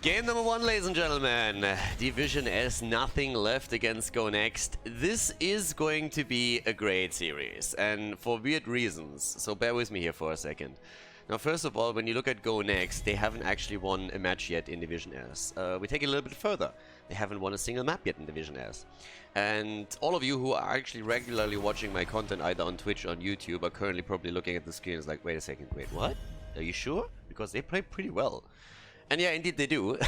Game number 1, ladies and gentlemen. Division S, nothing left against Go Next. This is going to be a great series, and for weird reasons, so bear with me here for a second. Now, first of all, when you look at Go Next, they haven't actually won a match yet in Division S. We take it a little bit further. They haven't won a single map yet in Division S. And all of you who are actually regularly watching my content either on Twitch or on YouTube are currently probably looking at the screen and like, wait a second, wait, what? Are you sure? Because they play pretty well. And yeah, indeed they do.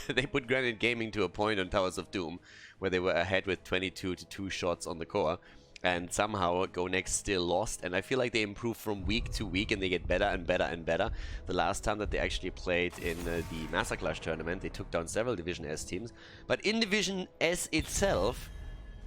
They put Granite Gaming to a point on Towers of Doom where they were ahead with 22 to 2 shots on the core. And somehow Go Next still lost. And I feel like they improve from week to week and they get better and better and better. The last time that they actually played in the Master Clash tournament, they took down several Division S teams. But in Division S itself,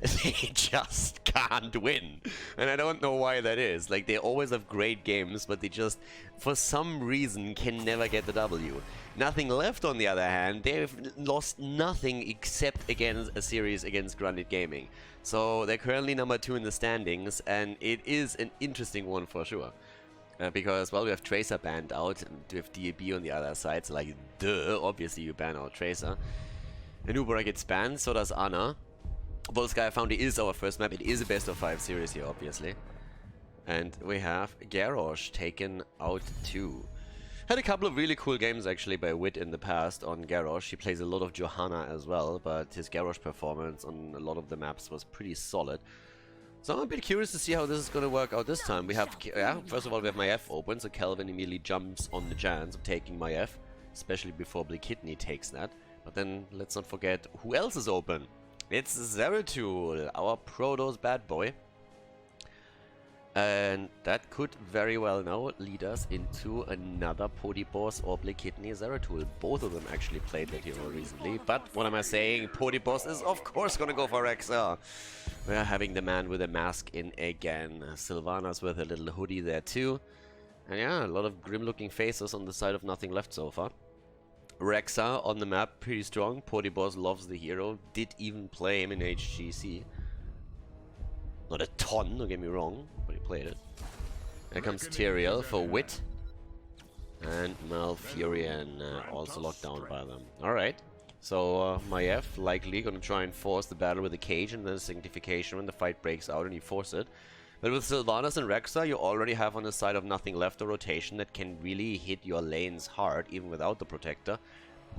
they just can't win. And I don't know why that is. Like, they always have great games, but they just, for some reason, can never get the W. Nothing left, on the other hand, they've lost nothing except against a series against Granite Gaming. So they're currently number 2 in the standings, and it is an interesting one for sure. Because, well, we have Tracer banned out, and we have DAB on the other side, so like, duh, obviously you ban out Tracer. Anubra gets banned, so does Anna. Volskaya Foundry is our first map. It is a best of 5 series here, obviously. And we have Garrosh taken out too. Had a couple of really cool games actually by Wit in the past on Garrosh. He plays a lot of Johanna as well, but his Garrosh performance on a lot of the maps was pretty solid. So I'm a bit curious to see how this is going to work out this time. We have, first of all, we have my F open, so Kelvin immediately jumps on the chance of taking my F, especially before Blikidney takes that. But then let's not forget who else is open. It's Zeratul, our Protoss bad boy. And that could very well now lead us into another Podibos or Blikidney Zeratul. Both of them actually played that hero recently. But what am I saying? Podibos is of course gonna go for Rexar. We're having the man with a mask in again. Sylvanas with a little hoodie there too. And yeah, a lot of grim looking faces on the side of nothing left so far. Rexar on the map, pretty strong. Podibos loves the hero, did even play him in HGC. Not a ton, don't get me wrong, but he played it. Here comes Tyrael for Wit. And Malfurion, also locked down by them. Alright, so Maiev likely gonna try and force the battle with the cage and then Sanctification when the fight breaks out and you force it. But with Sylvanas and Rexar, you already have on the side of nothing left a rotation that can really hit your lanes hard, even without the Protector,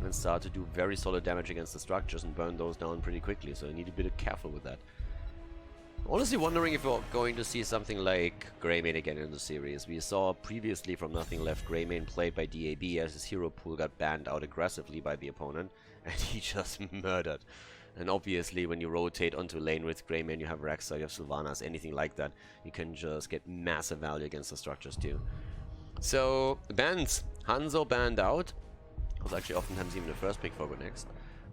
and start to do very solid damage against the structures and burn those down pretty quickly, so you need to be a bit careful with that. Honestly wondering if we're going to see something like Greymane again in the series. We saw previously from Nothing Left Greymane played by DAB as his hero pool got banned out aggressively by the opponent, and he just murdered. And obviously, when you rotate onto a lane with Greymane, you have Rexar, you have Sylvanas, anything like that, you can just get massive value against the structures too. So, bans. Hanzo banned out. Was actually oftentimes even the first pick for Go Next.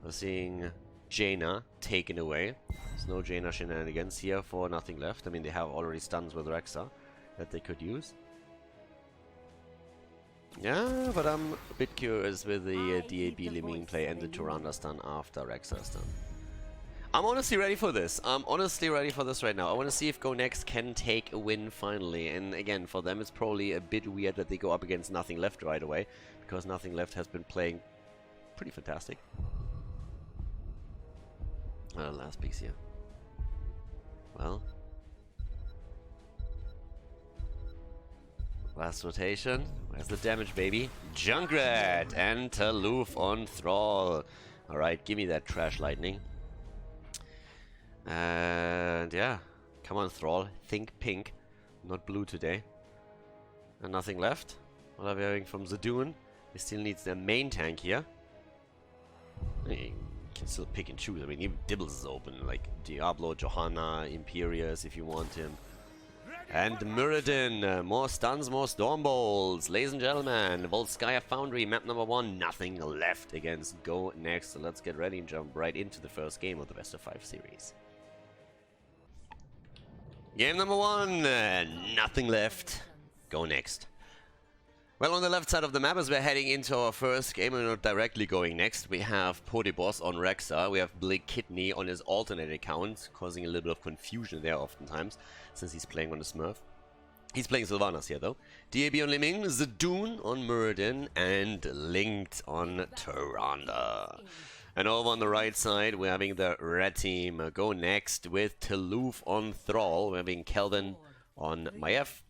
We're seeing Jaina taken away. There's no Jaina shenanigans here for Nothing Left. I mean, they have already stuns with Rexar that they could use. Yeah, but I'm a bit curious with the DAB Liming play and the Tyrande stun after Rexar stun. I'm honestly ready for this. I'm honestly ready for this right now. I want to see if Go Next can take a win finally. And again, for them it's probably a bit weird that they go up against Nothing Left right away, because Nothing Left has been playing pretty fantastic. Last picks here. Well. Last rotation. Where's the damage, baby? Junkrat and Taloof on Thrall. Alright, give me that trash lightning. And yeah, come on Thrall, think pink, not blue today. And Nothing Left. What are we hearing from Zadoon? He still needs their main tank here. He can still pick and choose. I mean, even Dibbles is open, like Diablo, Johanna, Imperius if you want him. And Muradin, more stuns, more storm bolts. Ladies and gentlemen, Volskaya Foundry, map number 1, nothing left against Go Next. So let's get ready and jump right into the first game of the best of 5 series. Game number 1, nothing left. Go Next. Well, on the left side of the map, as we're heading into our first game, we're not directly going next. We have Podibos on Rexar, we have Blikidney on his alternate account, causing a little bit of confusion there oftentimes, since he's playing on a Smurf. He's playing Sylvanas here, though. DAB on Liming, Zadoon on Muradin, and Linked on Tyrande. And over on the right side, we're having the red team go next with Toulouf on Thrall. We're having Khaldor on Maiev,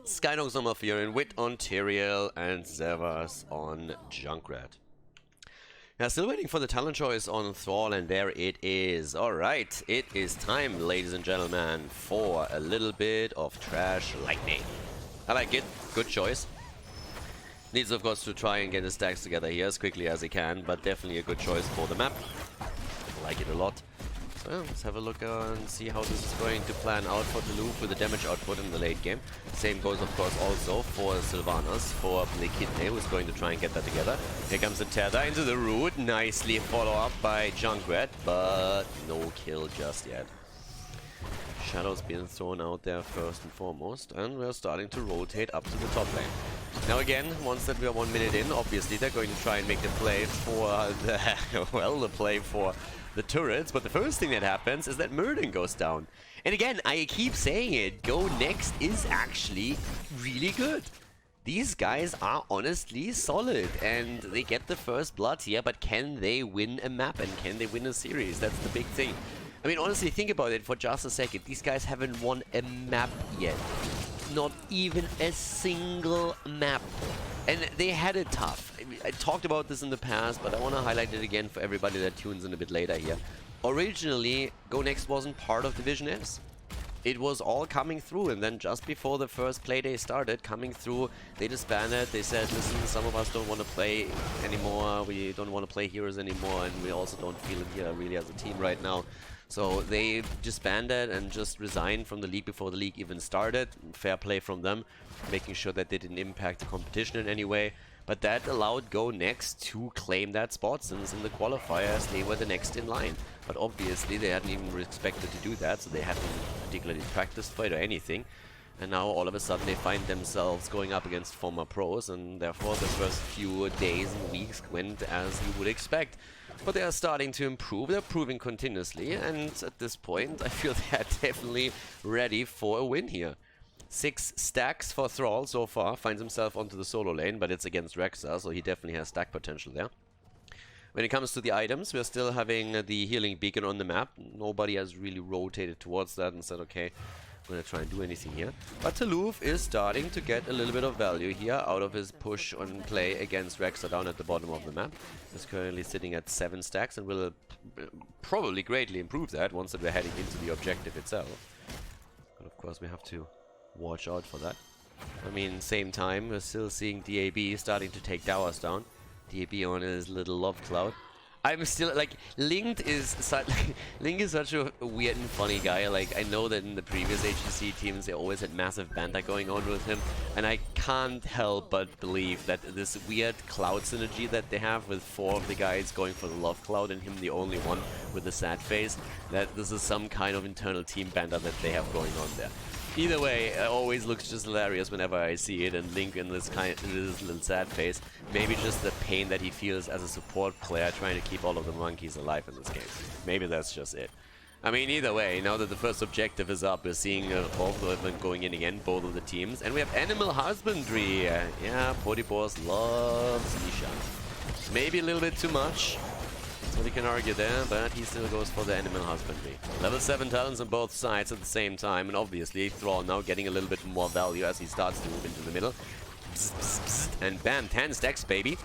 Skydogs on Malfurion, Wit on Tyrael, and Zevas on Junkrat. Yeah, still waiting for the talent choice on Thrall, and there it is. Alright, it is time, ladies and gentlemen, for a little bit of Trash Lightning. I like it. Good choice. Needs, of course, to try and get his stacks together here as quickly as he can, but definitely a good choice for the map. I like it a lot. So yeah, let's have a look and see how this is going to plan out for Toulouf with the damage output in the late game. Same goes, of course, also for Sylvanas, for Nekidne, who's going to try and get that together. Here comes the Tether into the root. Nicely follow up by Junkrat, but no kill just yet. Shadow's being thrown out there first and foremost, and we're starting to rotate up to the top lane. Now again, once that we are 1 minute in, obviously they're going to try and make the play for the, well, the play for the turrets, but the first thing that happens is that Muradin goes down. And again, I keep saying it, Go Next is actually really good. These guys are honestly solid, and they get the first blood here, but can they win a map, and can they win a series? That's the big thing. I mean, honestly, think about it for just a second. These guys haven't won a map yet. Not even a single map. And they had it tough. I talked about this in the past, but I want to highlight it again for everybody that tunes in a bit later here. Originally, Go Next wasn't part of Division S. It was all coming through, and then just before the first playday started, coming through, they disbanded. They said, listen, some of us don't want to play anymore. We don't want to play heroes anymore, and we also don't feel it here really as a team right now. So they disbanded and just resigned from the league before the league even started. Fair play from them, making sure that they didn't impact the competition in any way. But that allowed Go Next to claim that spot, since in the qualifiers they were the next in line. But obviously they hadn't even expected to do that, so they hadn't particularly practiced for it or anything. And now all of a sudden they find themselves going up against former pros, and therefore the first few days and weeks went as you would expect. But they are starting to improve, they're improving continuously, and at this point I feel they're definitely ready for a win here. 6 stacks for Thrall so far, finds himself onto the solo lane, but it's against Rexa, so he definitely has stack potential there. When it comes to the items, we're still having the healing beacon on the map. Nobody has really rotated towards that and said, okay, I'm going to try and do anything here. But Toulouf is starting to get a little bit of value here out of his push on play against Rexa down at the bottom of the map. He's currently sitting at 7 stacks and will probably greatly improve that once that we're heading into the objective itself. But of course we have to watch out for that. I mean, same time, we're still seeing DAB starting to take towers down. DAB on his little love cloud. I'm still, like, Link is such a weird and funny guy. Like, I know that in the previous HGC teams, they always had massive banter going on with him. And I can't help but believe that this weird cloud synergy that they have with 4 of the guys going for the love cloud and him the only one with the sad face, that this is some kind of internal team banter that they have going on there. Either way, it always looks just hilarious whenever I see it, and Link in this little sad face. Maybe just the pain that he feels as a support player trying to keep all of the monkeys alive in this game. Maybe that's just it. I mean, either way, now that the first objective is up, we're seeing both of them going in again, both of the teams. And we have Animal Husbandry. Yeah, Bodybors loves Isha. Maybe a little bit too much. So we can argue there, but he still goes for the Animal Husbandry. Level 7 talents on both sides at the same time, and obviously Thrall now getting a little bit more value as he starts to move into the middle. Psst, psst, psst. And bam, 10 stacks, baby.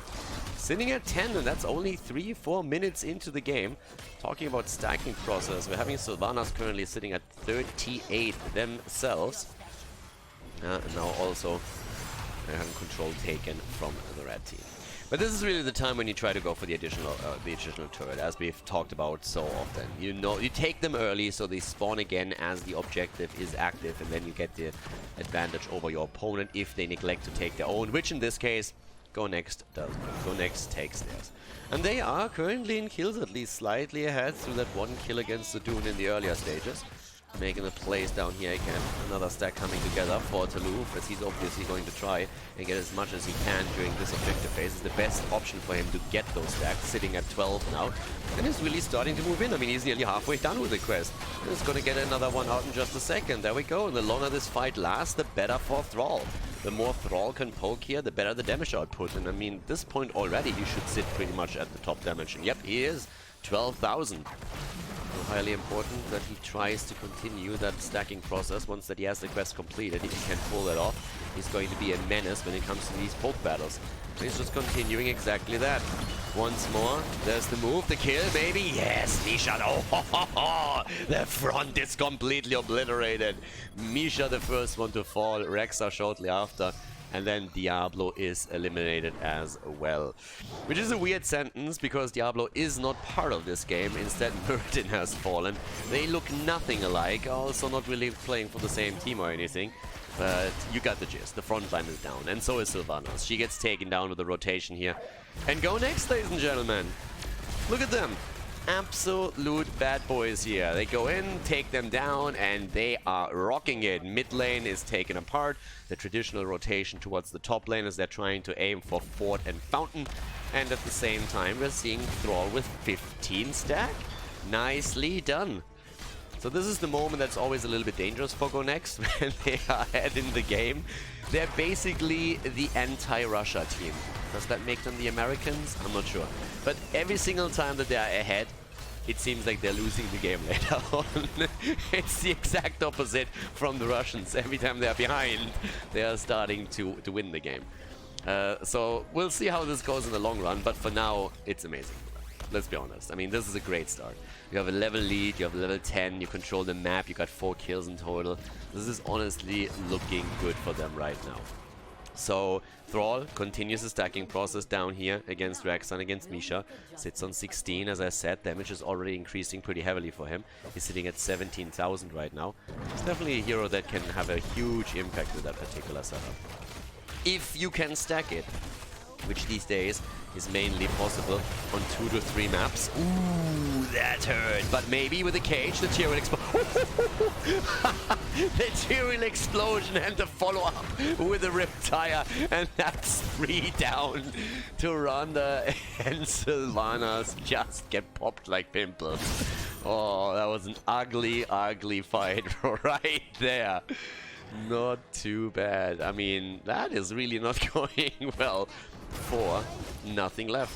Sitting at 10, and that's only 3-4 minutes into the game. Talking about stacking process, we're having Sylvanas currently sitting at 38 themselves. And now also they're having control taken from the red team. But this is really the time when you try to go for the additional turret, as we've talked about so often. You know, you take them early so they spawn again as the objective is active, and then you get the advantage over your opponent if they neglect to take their own, which in this case, Go Next does. Go Next takes theirs. And they are currently in kills, at least slightly ahead through that 1 kill against the Dune in the earlier stages. making the plays down here again. Another stack coming together for Taluf, as he's obviously going to try and get as much as he can during this objective phase. It's the best option for him to get those stacks, sitting at 12 now. And he's really starting to move in. I mean, he's nearly halfway done with the quest. He's going to get another one out in just a second. There we go. And the longer this fight lasts, the better for Thrall. The more Thrall can poke here, the better the damage output. And I mean, at this point already, he should sit pretty much at the top damage. And yep, he is. 12,000. So highly important that he tries to continue that stacking process once that he has the quest completed. If he can pull that off, he's going to be a menace when it comes to these poke battles. So he's just continuing exactly that. Once more, there's the move, the kill, maybe. Yes, Misha. Oh, the front is completely obliterated. Misha, the first one to fall. Rexa shortly after. And then Diablo is eliminated as well. Which is a weird sentence, because Diablo is not part of this game. Instead, Muradin has fallen. They look nothing alike, also not really playing for the same team or anything. But you got the gist. The front line is down, and so is Sylvanas. She gets taken down with the rotation here. And go next, ladies and gentlemen. Look at them. Absolute bad boys here. They go in, take them down, and they are rocking it. Mid lane is taken apart. The traditional rotation towards the top lane as they're trying to aim for Fort and Fountain. And at the same time, we're seeing Thrall with 15 stack. Nicely done. So this is the moment that's always a little bit dangerous for Go Next when they are ahead in the game. They're basically the anti-Russia team. Does that make them the Americans? I'm not sure. But every single time that they are ahead, it seems like they're losing the game later on. It's the exact opposite from the Russians. Every time they're behind, they are starting to win the game. So we'll see how this goes in the long run, but for now, it's amazing. Let's be honest. I mean, this is a great start. You have a level lead, you have a level 10, you control the map, you got 4 kills in total. This is honestly looking good for them right now. So Thrall continues the stacking process down here against Rex and against Misha. Sits on 16, as I said. Damage is already increasing pretty heavily for him. He's sitting at 17,000 right now. He's definitely a hero that can have a huge impact with that particular setup. If you can stack it, which these days is mainly possible on 2 to 3 maps. Ooh, that hurt. But maybe with the cage, the Tyrael the Tyrael explosion and the follow-up with a Riptire. And that's 3 down to Ronda, and Sylvanas just get popped like pimples. Oh, that was an ugly, ugly fight right there. Not too bad. I mean, that is really not going well. 4, nothing left.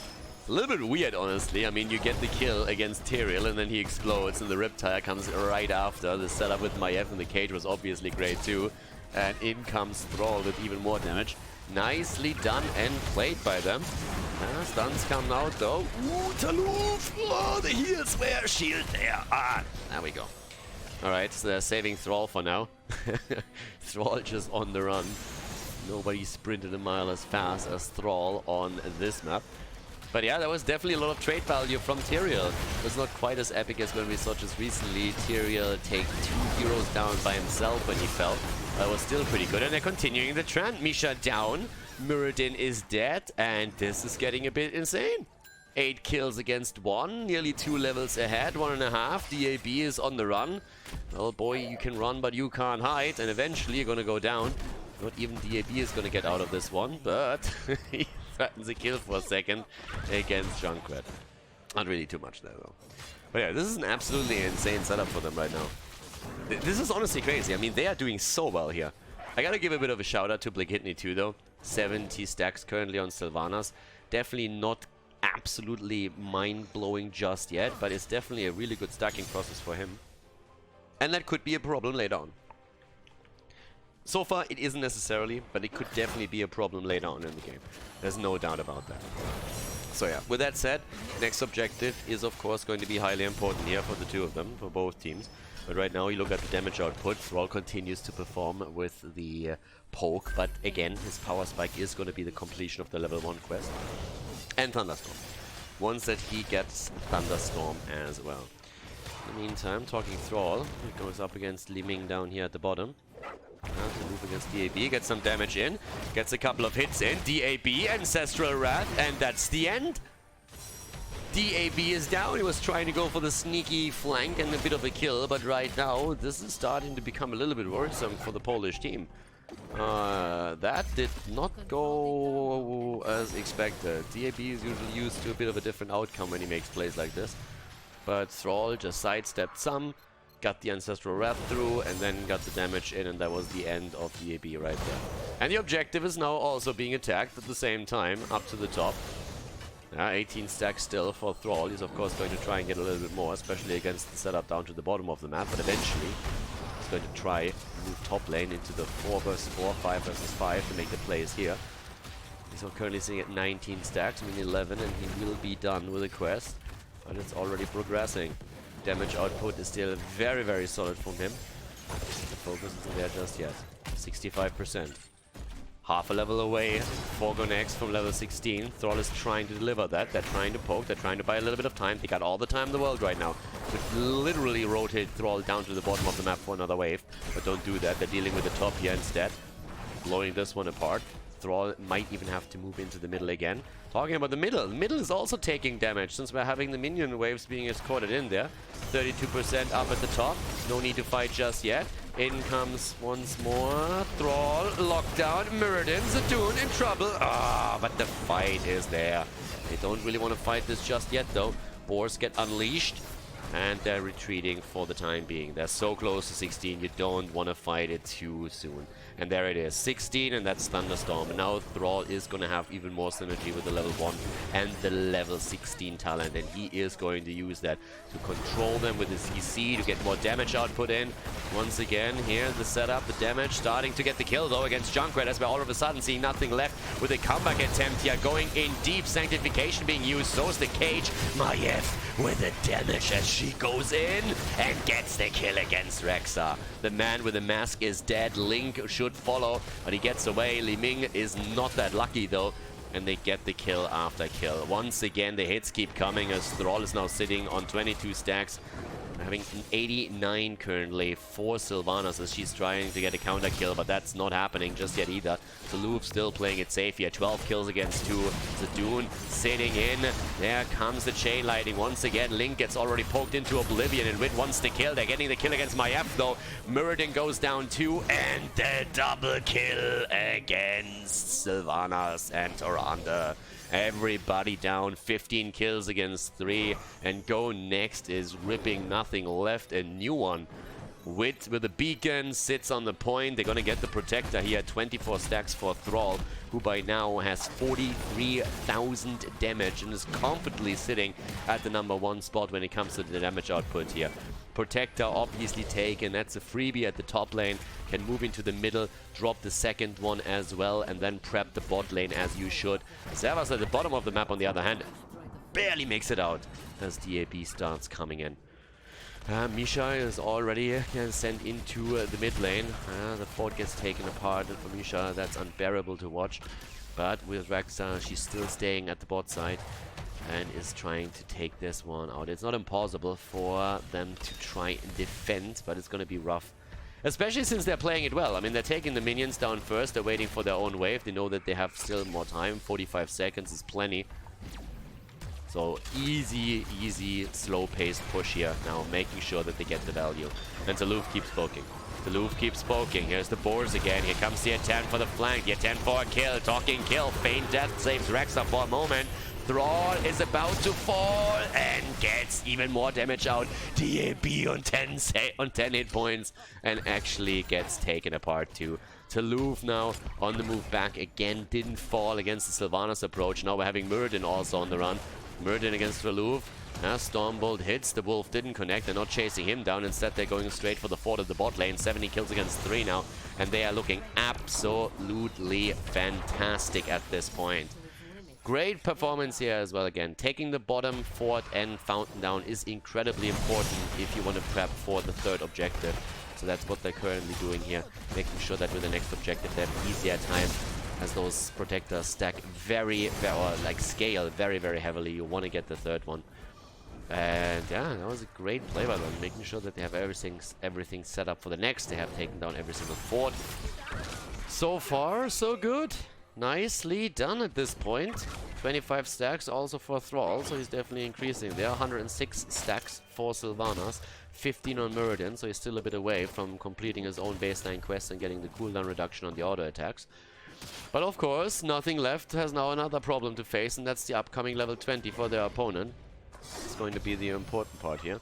A little bit weird, honestly. I mean, you get the kill against Tyrael and then he explodes and the Riptire comes right after. The setup with Maiev in the cage was obviously great too. And in comes Thrall with even more damage. Nicely done and played by them. Stuns come out though. Ooh, Taluf! Oh, the heals were shield there. There we go. Alright, so they're saving Thrall for now. Thrall just on the run. Nobody sprinted a mile as fast as Thrall on this map. But yeah, there was definitely a lot of trade value from Tyrael. It was not quite as epic as when we saw just recently Tyrael take 2 heroes down by himself when he fell. That was still pretty good. And they're continuing the trend. Misha down. Muradin is dead. And this is getting a bit insane. 8 kills against 1. Nearly 2 levels ahead. 1.5. DAB is on the run. Well, boy, you can run, but you can't hide. And eventually you're going to go down. Not even DAB is going to get out of this one, but he threatens a kill for a second against Junkrat. Not really too much there, though. But yeah, this is an absolutely insane setup for them right now. This is honestly crazy. I mean, they are doing so well here. I gotta give a bit of a shout out to Blakitny too, though. 70 stacks currently on Sylvanas. Definitely not absolutely mind-blowing just yet, but it's definitely a really good stacking process for him. And that could be a problem later on. So far, it isn't necessarily, but it could definitely be a problem later on in the game. There's no doubt about that. So yeah, with that said, next objective is of course going to be highly important here for the two of them, for both teams. But right now, you look at the damage output. Thrall continues to perform with the poke, but again, his power spike is going to be the completion of the level 1 quest. And Thunderstorm. Once that he gets Thunderstorm as well. In the meantime, talking Thrall, he goes up against Li Ming down here at the bottom. To move against DAB, gets some damage in, gets a couple of hits in. DAB, Ancestral Wrath, and that's the end. DAB is down. He was trying to go for the sneaky flank and a bit of a kill, but right now this is starting to become a little bit worrisome for the Polish team. That did not go as expected. DAB is usually used to a bit of a different outcome when he makes plays like this. But Thrall just sidestepped some, got the Ancestral Wrath through, and then got the damage in, and that was the end of DAB right there. And the objective is now also being attacked at the same time, up to the top. 18 stacks still for Thrall. He's of course going to try and get a little bit more, especially against the setup down to the bottom of the map, but eventually he's going to try move top lane into the 4 versus 4, 5 versus 5 to make the plays here. He's currently sitting at 19 stacks, I mean 11, and he will be done with the quest, but it's already progressing. Damage output is still very, very solid from him. The focus isn't there just yet. 65%. Half a level away for Gonex from level 16. Thrall is trying to deliver that. They're trying to poke. They're trying to buy a little bit of time. They got all the time in the world right now. Could literally rotate Thrall down to the bottom of the map for another wave. But don't do that. They're dealing with the top here instead. Blowing this one apart. Thrall might even have to move into the middle again. Talking about the middle is also taking damage since we're having the minion waves being escorted in there. 32% up at the top. No need to fight just yet. In comes once more. Thrall, lockdown, Mirrodin, Zadoon in trouble. But the fight is there. They don't really want to fight this just yet though. Boars get unleashed. And they're retreating for the time being. They're so close to 16, you don't want to fight it too soon. And there it is, 16, and that's Thunderstorm. And now Thrall is going to have even more synergy with the level 1 and the level 16 talent. And he is going to use that to control them with his CC to get more damage output in. Once again, here's the setup, the damage, starting to get the kill though against Junkrat, as we're all of a sudden seeing nothing left with a comeback attempt here. Going in deep, Sanctification being used, so is the Cage. Maiev with the damage as she goes in and gets the kill against Rexa. The man with the mask is dead. Link should follow, but he gets away. Li Ming is not that lucky though, and they get the kill after kill. Once again, the hits keep coming as Thrall is now sitting on 22 stacks, having an 89 currently for Sylvanas as she's trying to get a counter kill, but that's not happening just yet either. Zaloof still playing it safe here. 12 kills against 2. Zadoon sitting in. There comes the chain lightning once again. Link gets already poked into oblivion, and Wit wants the kill. They're getting the kill against Maiev though. Mirrodin goes down 2, and the double kill against Sylvanas and Toranda. Everybody down, 15 kills against 3, and Go Next is ripping nothing left. A new one. Wit with a beacon sits on the point. They're gonna get the Protector here. 24 stacks for Thrall, who by now has 43,000 damage and is confidently sitting at the #1 spot when it comes to the damage output here. Protector obviously taken. That's a freebie at the top lane. Can move into the middle, drop the second one as well, and then prep the bot lane as you should. Servus at the bottom of the map, on the other hand, barely makes it out as DAB starts coming in. Misha is already sent into the mid lane. The fort gets taken apart, and for Misha that's unbearable to watch. But with Rexa, she's still staying at the bot side and is trying to take this one out. It's not impossible for them to try and defend, but it's going to be rough. Especially since they're playing it well. I mean, they're taking the minions down first. They're waiting for their own wave. They know that they have still more time. 45 seconds is plenty. So easy, slow-paced push here. Now making sure that they get the value. And Zaloof keeps poking. Zaloof keeps poking. Here's the Boars again. Here comes the attempt for the flank. The attempt for a kill. Talking kill. Feign death saves Rexa for a moment. Thrall is about to fall and gets even more damage out. DAB on 10 hit points and actually gets taken apart too. Zaloof now on the move back again. Didn't fall against the Sylvanas approach. Now we're having Mirrodin also on the run. Mirrodin against Zaloof. Stormbolt hits. The Wolf didn't connect. They're not chasing him down. Instead, they're going straight for the fort of the bot lane. 70 kills against 3 now. And they are looking absolutely fantastic at this point. Great performance here as well again. Taking the bottom fort and fountain down is incredibly important if you want to prep for the third objective. So that's what they're currently doing here. Making sure that with the next objective they have easier time as those protectors stack scale very, very heavily. You want to get the third one. And yeah, that was a great play by them, making sure that they have everything set up for the next. They have taken down every single fort. So far, so good. Nicely done at this point. 25 stacks also for Thrall, so he's definitely increasing there. 106 stacks for Sylvanas, 15 on Muradin, so he's still a bit away from completing his own baseline quest and getting the cooldown reduction on the auto attacks. But of course, Nothing Left has now another problem to face, and that's the upcoming level 20 for their opponent. It's going to be the important part here.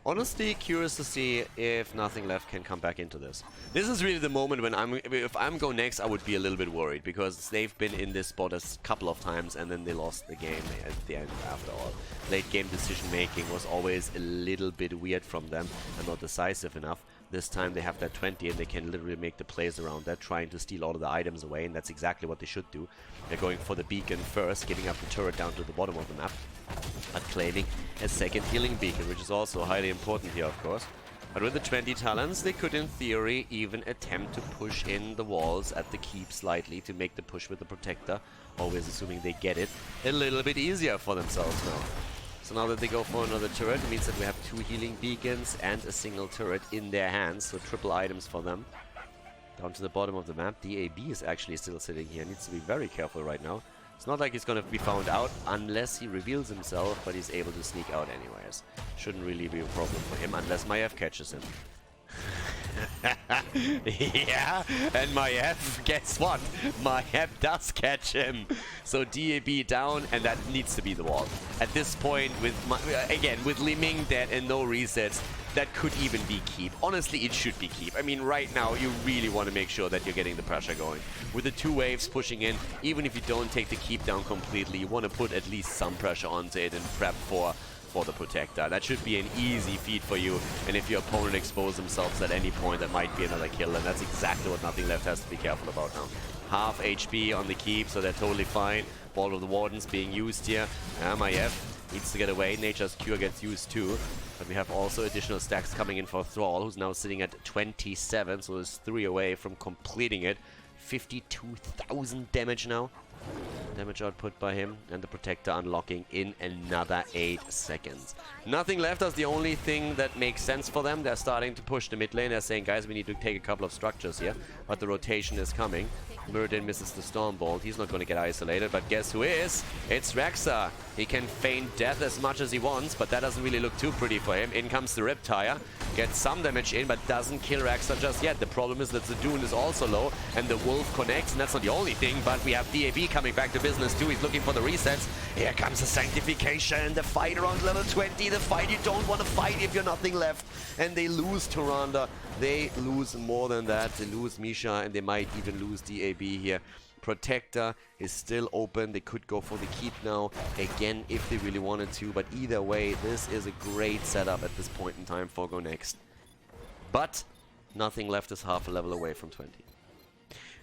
Honestly, curious to see if Nothing Left can come back into this. This is really the moment when if I'm Go Next, I would be a little bit worried, because they've been in this spot a couple of times and then they lost the game at the end after all. Late game decision making was always a little bit weird from them and not decisive enough. This time they have that 20 and they can literally make the plays around that, trying to steal all of the items away, and that's exactly what they should do. They're going for the beacon first, getting up the turret down to the bottom of the map, but claiming a second healing beacon, which is also highly important here, of course. But with the 20 talents, they could in theory even attempt to push in the walls at the keep slightly to make the push with the protector, always assuming they get it a little bit easier for themselves now. So now that they go for another turret, it means that we have 2 healing beacons and a single turret in their hands, so triple items for them. Down to the bottom of the map, DAB is actually still sitting here, needs to be very careful right now. It's not like he's gonna be found out unless he reveals himself, but he's able to sneak out anyways. Shouldn't really be a problem for him unless Maiev catches him. Yeah, and Maiev, guess what? Maiev does catch him. So DAB down, and that needs to be the wall. At this point, with again, with Li Ming dead and no resets, that could even be keep. Honestly, it should be keep. I mean, right now, you really want to make sure that you're getting the pressure going. With the 2 waves pushing in, even if you don't take the keep down completely, you want to put at least some pressure onto it and prep for the protector. That should be an easy feat for you, and if your opponent exposes themselves at any point, that might be another kill, and that's exactly what Nothing Left has to be careful about now. Half HP on the keep, so they're totally fine. Ball of the Wardens being used here. Maiev needs to get away. Nature's Cure gets used too. But we have also additional stacks coming in for Thrall, who's now sitting at 27, so there's 3 away from completing it. 52,000 damage now. Damage output by him, and the protector unlocking in another 8 seconds. Nothing Left is the only thing that makes sense for them. They're starting to push the mid lane. They're saying, guys, we need to take a couple of structures here, but the rotation is coming. Muradin misses the Stormbolt. He's not going to get isolated, but guess who is? It's Rexxar. He can feign death as much as he wants, but that doesn't really look too pretty for him. In comes the Riptire. Gets some damage in, but doesn't kill Rexxar just yet. The problem is that the Dune is also low, and the Wolf connects, and that's not the only thing, but we have DAB coming back to business too. He's looking for the resets. Here comes the Sanctification. The fight around level 20. The fight you don't want to fight if you're Nothing Left. And they lose Tyrande. They lose more than that. They lose Misha, and they might even lose DAB here. Protector is still open. They could go for the keep now, again, if they really wanted to. But either way, this is a great setup at this point in time for Go Next. But Nothing Left is half a level away from 20.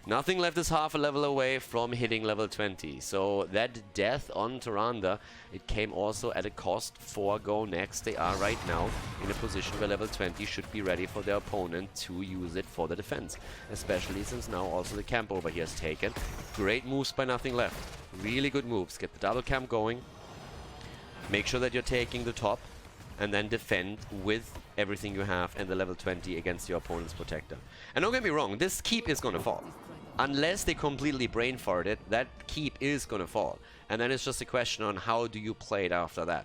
Nothing Left is half a level away from hitting level 20. So that death on Tyrande, it came also at a cost for Go Next. They are right now in a position where level 20 should be ready for their opponent to use it for the defense. Especially since now also the camp over here is taken. Great moves by Nothing Left. Really good moves. Get the double camp going. Make sure that you're taking the top. And then defend with everything you have and the level 20 against your opponent's protector. And don't get me wrong, this keep is going to fall. Unless they completely brain fart it, that keep is going to fall. And then it's just a question on how do you play it after that.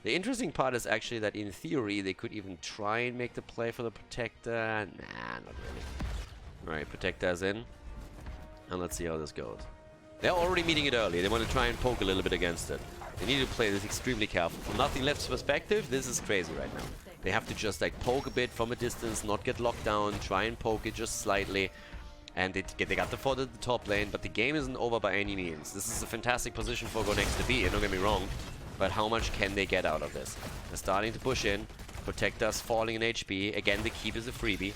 The interesting part is actually that in theory they could even try and make the play for the protector. Nah, not really. Alright, protector's in. And let's see how this goes. They're already meeting it early. They want to try and poke a little bit against it. They need to play this extremely careful. From Nothing Left's perspective, this is crazy right now. They have to just like poke a bit from a distance, not get locked down, try and poke it just slightly. And they got the fort at the top lane, but the game isn't over by any means. This is a fantastic position for Go Next to be in, don't get me wrong. But how much can they get out of this? They're starting to push in. Protector's falling in HP. Again, the keep is a freebie.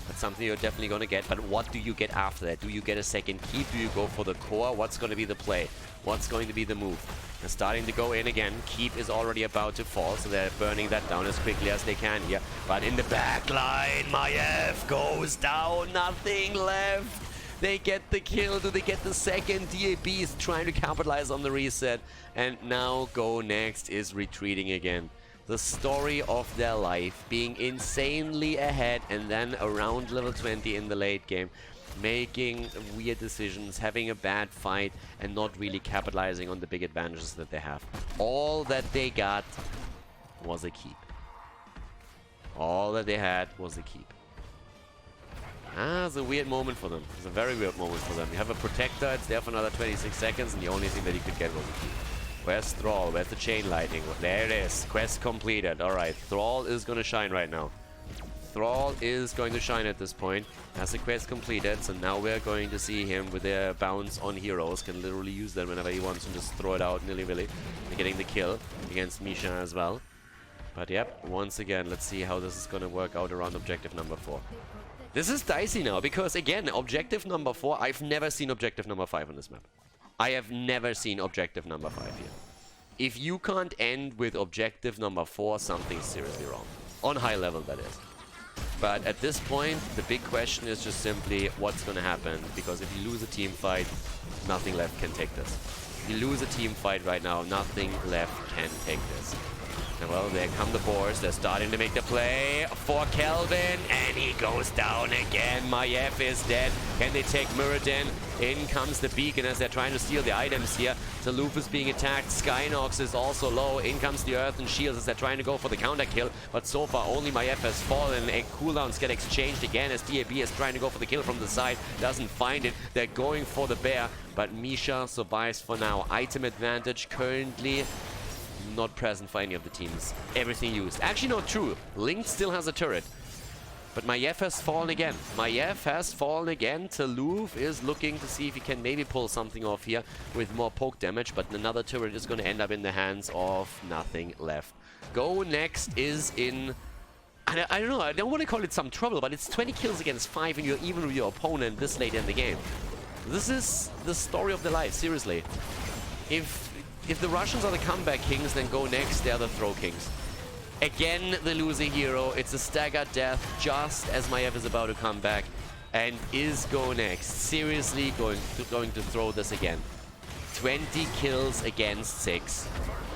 That's something you're definitely going to get, but what do you get after that? Do you get a second keep? Do you go for the core? What's going to be the play? What's going to be the move? They're starting to go in again. Keep is already about to fall, so they're burning that down as quickly as they can here. But in the back line, Maiev goes down. Nothing left. They get the kill. Do they get the second? DAB is trying to capitalize on the reset. And now Go Next is retreating again. The story of their life, being insanely ahead and then around level 20 in the late game. making weird decisions, having a bad fight, and not really capitalizing on the big advantages that they have. All that they got was a keep. All that they had was a keep. It's a weird moment for them. It's a very weird moment for them. You have a protector, it's there for another 26 seconds, and the only thing that you could get was a keep. Where's Thrall? Where's the chain lightning? There it is. Quest completed. Alright, Thrall is going to shine right now. Thrall is going to shine at this point. Has the quest completed, so now we're going to see him with their bounce on heroes. Can literally use that whenever he wants and just throw it out nilly-willy. And getting the kill against Misha as well. But yep, once again, let's see how this is going to work out around objective number 4. This is dicey now, because again, objective number 4, I've never seen objective number 5 on this map. I have never seen objective number 5 here. If you can't end with objective number 4, something's seriously wrong. On high level, that is. But at this point, the big question is just simply what's going to happen. Because if you lose a team fight, nothing left can take this. If you lose a team fight right now, nothing left can take this. And well, there come the boars. They're starting to make the play for Kelvin. And he goes down again. Maiev is dead. Can they take Muradin? In comes the beacon as they're trying to steal the items here. Saloof is being attacked. Skynox is also low. In comes the Earth and Shields as they're trying to go for the counter kill. But so far, only Maiev has fallen. And cooldowns get exchanged again as DAB is trying to go for the kill from the side. Doesn't find it. They're going for the bear. But Misha survives for now. Item advantage currently not present for any of the teams. Everything used. Actually, not true. Link still has a turret. But Maiev has fallen again. Maiev has fallen again. Taloof is looking to see if he can maybe pull something off here with more poke damage. But another turret is going to end up in the hands of nothing left. Go next is in... I don't know. I don't want to call it some trouble, but it's 20 kills against 5 and you're even with your opponent this late in the game. This is the story of their life, seriously. If the Russians are the comeback kings, then Go next, they're the throw kings. Again, the losing hero. It's a staggered death just as Maiev is about to come back. And is Go next seriously going to throw this again? 20 kills against 6.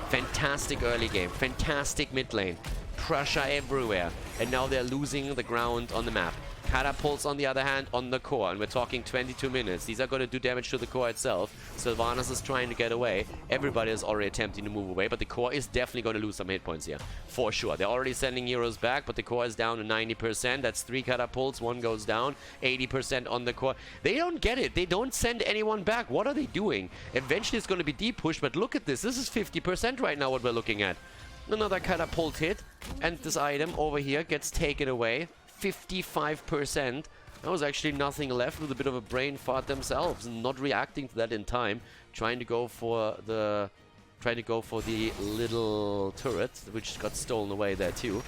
Fantastic early game. Fantastic mid lane. Pressure everywhere. And now they're losing the ground on the map. Catapults, on the other hand, on the core, and we're talking 22 minutes. These are going to do damage to the core itself. Sylvanas is trying to get away. Everybody is already attempting to move away, but the core is definitely going to lose some hit points here. For sure. They're already sending heroes back, but the core is down to 90%. That's 3 catapults. 1 goes down. 80% on the core. They don't get it. They don't send anyone back. What are they doing? Eventually, it's going to be deep push, but look at this. This is 50% right now, what we're looking at. Another catapult hit, and this item over here gets taken away. 55%. There was actually nothing left, with a bit of a brain fart themselves, and not reacting to that in time. Trying to go for the little turret, which got stolen away there too.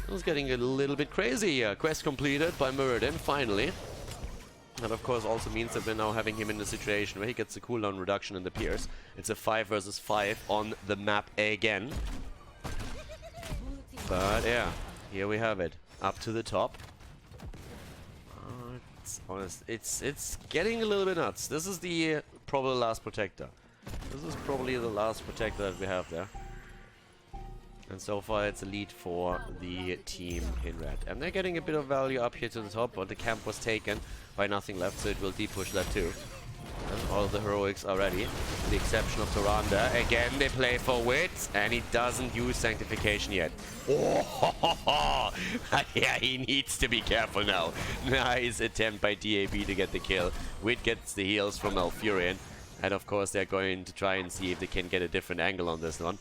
It was getting a little bit crazy here. Quest completed by Muradin, finally. That of course also means that we're now having him in the situation where he gets the cooldown reduction in the Pierce. It's a 5 versus 5 on the map again. But yeah, here we have it. Up to the top. It's getting a little bit nuts. This is the probably last protector. This is probably the last protector that we have there. And so far it's a lead for the team in red. And they're getting a bit of value up here to the top, but the camp was taken by nothing left, so it will depush that too. And all of the heroics are ready, with the exception of Tyrande. Again, they play for wit, and he doesn't use Sanctification yet. Oh, yeah, he needs to be careful now. Nice attempt by DAB to get the kill. Wit gets the heals from Malfurion, and of course they're going to try and see if they can get a different angle on this one.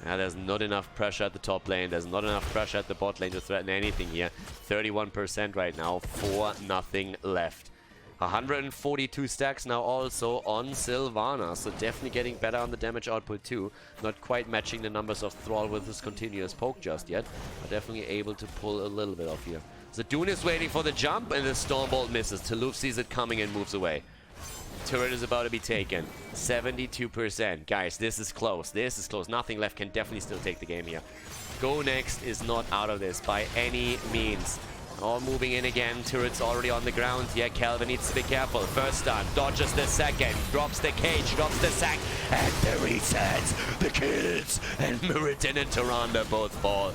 There's not enough pressure at the top lane. There's not enough pressure at the bot lane to threaten anything here. 31% right now, 4-0 left. 142 stacks now also on Sylvana, so definitely getting better on the damage output too. Not quite matching the numbers of Thrall with his continuous poke just yet, but definitely able to pull a little bit off here. Zadoon is waiting for the jump, and the Stormbolt misses. Taloof sees it coming and moves away. Turret is about to be taken. 72%. Guys, this is close. This is close. Nothing left can definitely still take the game here. Go next is not out of this by any means. All moving in again. Turret's already on the ground. Yeah, Kelvin needs to be careful. First stun. Dodges the second. Drops the cage. Drops the sack. And the resets. The kills. And Muradin and Tyrande both fall.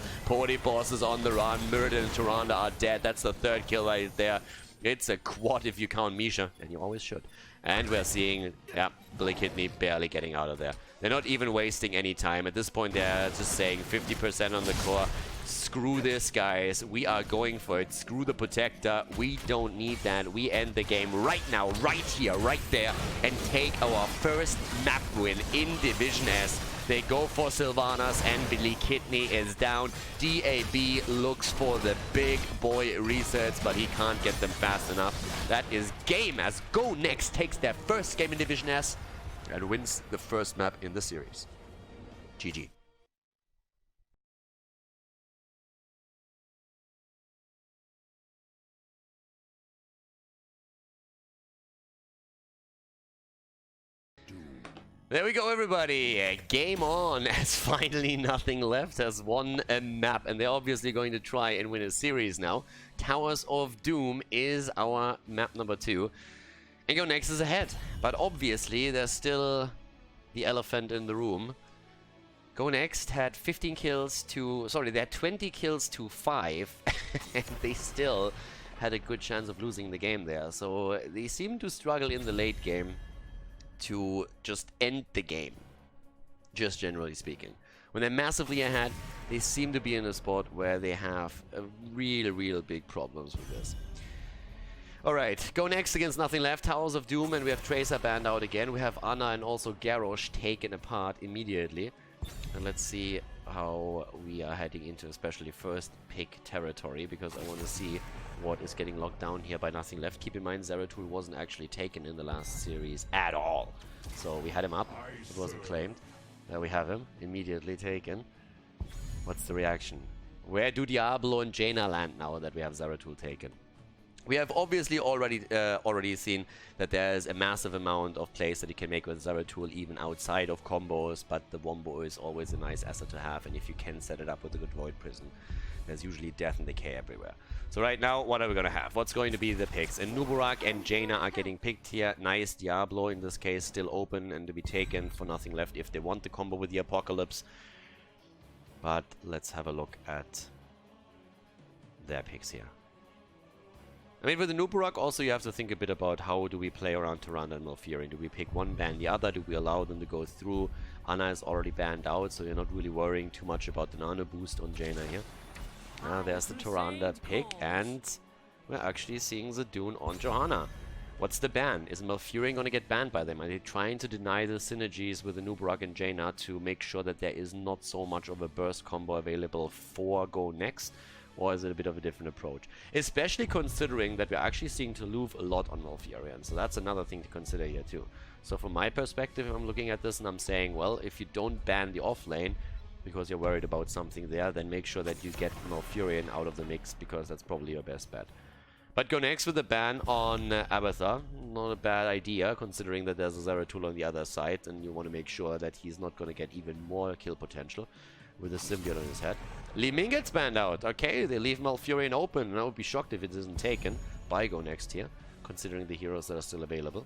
Boss is on the run. Muradin and Tyrande are dead. That's the third kill right there. It's a quad if you count Misha, and you always should. And we're seeing, yeah, Billy Kidney barely getting out of there. They're not even wasting any time. At this point, they're just saying 50% on the core. Screw this, guys. We are going for it. Screw the Protector. We don't need that. We end the game right now, right here, right there, and take our first map win in Division S. They go for Sylvanas, and Billy Kidney is down. DAB looks for the big boy resets, but he can't get them fast enough. That is game as Go Next takes their first game in Division S and wins the first map in the series. GG. There we go, everybody. Game on, as finally nothing left has won a map, and they're obviously going to try and win a series now. Towers of Doom is our map number 2, and Go Next is ahead. But obviously, there's still the elephant in the room. Go Next had 15 kills to... Sorry, they had 20 kills to 5, and they still had a good chance of losing the game there. So they seem to struggle in the late game to just end the game, just generally speaking. When they're massively ahead, they seem to be in a spot where they have a real big problems with this. Alright, Go Next against nothing left, Towers of Doom, and we have Tracer banned out again. We have Anna and also Garrosh taken apart immediately. And let's see how we are heading into especially first pick territory, because I want to see what is getting locked down here by nothing left. Keep in mind, Zeratul wasn't actually taken in the last series at all. So we had him up, it wasn't claimed. There we have him, immediately taken. What's the reaction? Where do Diablo and Jaina land now that we have Zeratul taken? We have obviously already seen that there's a massive amount of plays that you can make with Zeratul even outside of combos, but the Wombo is always a nice asset to have, and if you can set it up with a good Void Prison, there's usually death and decay everywhere. So right now, what are we going to have? What's going to be the picks? And Nuburak and Jaina are getting picked here. Nice. Diablo, in this case, still open and to be taken for nothing left if they want the combo with the Apocalypse. But let's have a look at their picks here. I mean, with the Nuburak, also you have to think a bit about how do we play around Tyrande and Malfurion. Do we pick one, ban the other? Do we allow them to go through? Anna is already banned out, so you're not really worrying too much about the nano boost on Jaina here. There's the Tyrande pick, and we're actually seeing the Dune on Johanna. What's the ban? Is Malfurion going to get banned by them? Are they trying to deny the synergies with the Nuburak and Jaina to make sure that there is not so much of a burst combo available for Go Next? Or is it a bit of a different approach? Especially considering that we're actually seeing Toulouse a lot on Malfurion. So that's another thing to consider here too. So from my perspective, I'm looking at this and I'm saying, well, if you don't ban the off lane because you're worried about something there, then make sure that you get Malfurion out of the mix, because that's probably your best bet. But Go Next with the ban on Abathar. Not a bad idea, considering that there's a Zeratul on the other side, and you want to make sure that he's not going to get even more kill potential with a symbiote on his head. Li Ming gets banned out. Okay, they leave Malfurion open, and I would be shocked if it isn't taken by Go Next here, considering the heroes that are still available.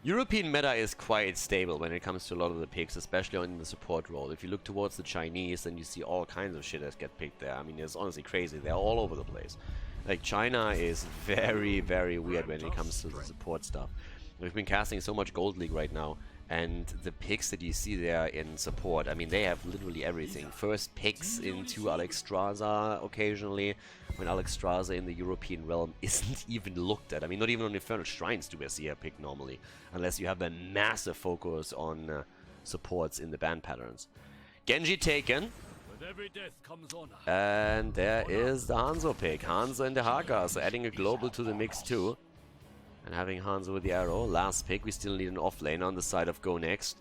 European meta is quite stable when it comes to a lot of the picks, especially on the support role. If you look towards the Chinese, then you see all kinds of shit that get picked there. I mean, it's honestly crazy. They're all over the place. Like, China is very weird when it comes to the support stuff. We've been casting so much Gold League right now, and the picks that you see there in support, I mean, they have literally everything. First picks into Alexstrasza occasionally, when Alexstrasza in the European realm isn't even looked at. I mean, not even on Infernal Shrines do we see a pick normally, unless you have a massive focus on supports in the ban patterns. Genji taken. And there is the Hanzo pick. Hanzo and the Haka, so adding a global to the mix too. And having Hanzo with the arrow. Last pick, we still need an off lane on the side of Go Next.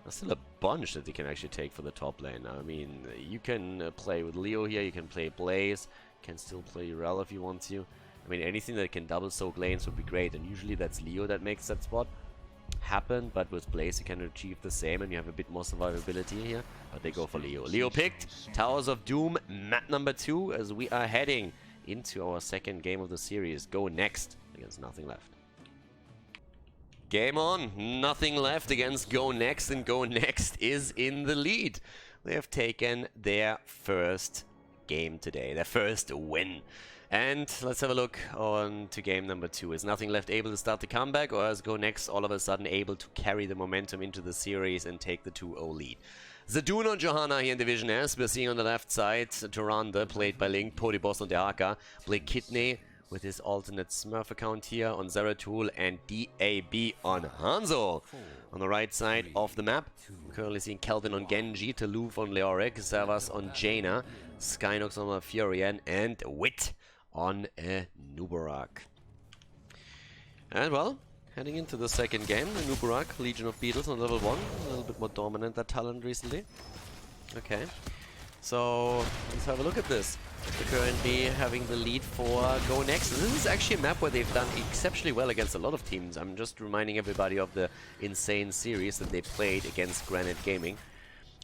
There's still a bunch that they can actually take for the top lane. I mean, you can play with Leo here, you can play Blaze, you can still play Rel if you want to. I mean, anything that can double soak lanes would be great, and usually that's Leo that makes that spot happen, but with Blaze you can achieve the same and you have a bit more survivability here, but they go for Leo. Leo picked, Towers of Doom, map number 2, as we are heading into our second game of the series. Go Next against nothing left. Game on, nothing left against Go Next, and Go Next is in the lead. They have taken their first game today, their first win. And let's have a look on to game number 2. Is Nothing Left able to start the comeback, or is Go Next all of a sudden able to carry the momentum into the series and take the 2-0 lead? Zadoon on Johanna here in Division S. We're seeing on the left side Turanda, played by Link, Podyboss on Dehaka, Blake Kidney with his alternate Smurf account here on Zeratul, and DAB on Hanzo. On the right side of the map, currently seeing Kelvin on Genji, Taluf on Leoric, Savas on Jaina, Skynox on Furian, and Wit on a Nubarak. And well, heading into the second game, the Nubarak, Legion of Beetles on level 1, a little bit more dominant, that talent recently. Okay, so let's have a look at this. They're currently having the lead for Go Next. This is actually a map where they've done exceptionally well against a lot of teams. I'm just reminding everybody of the insane series that they played against Granite Gaming.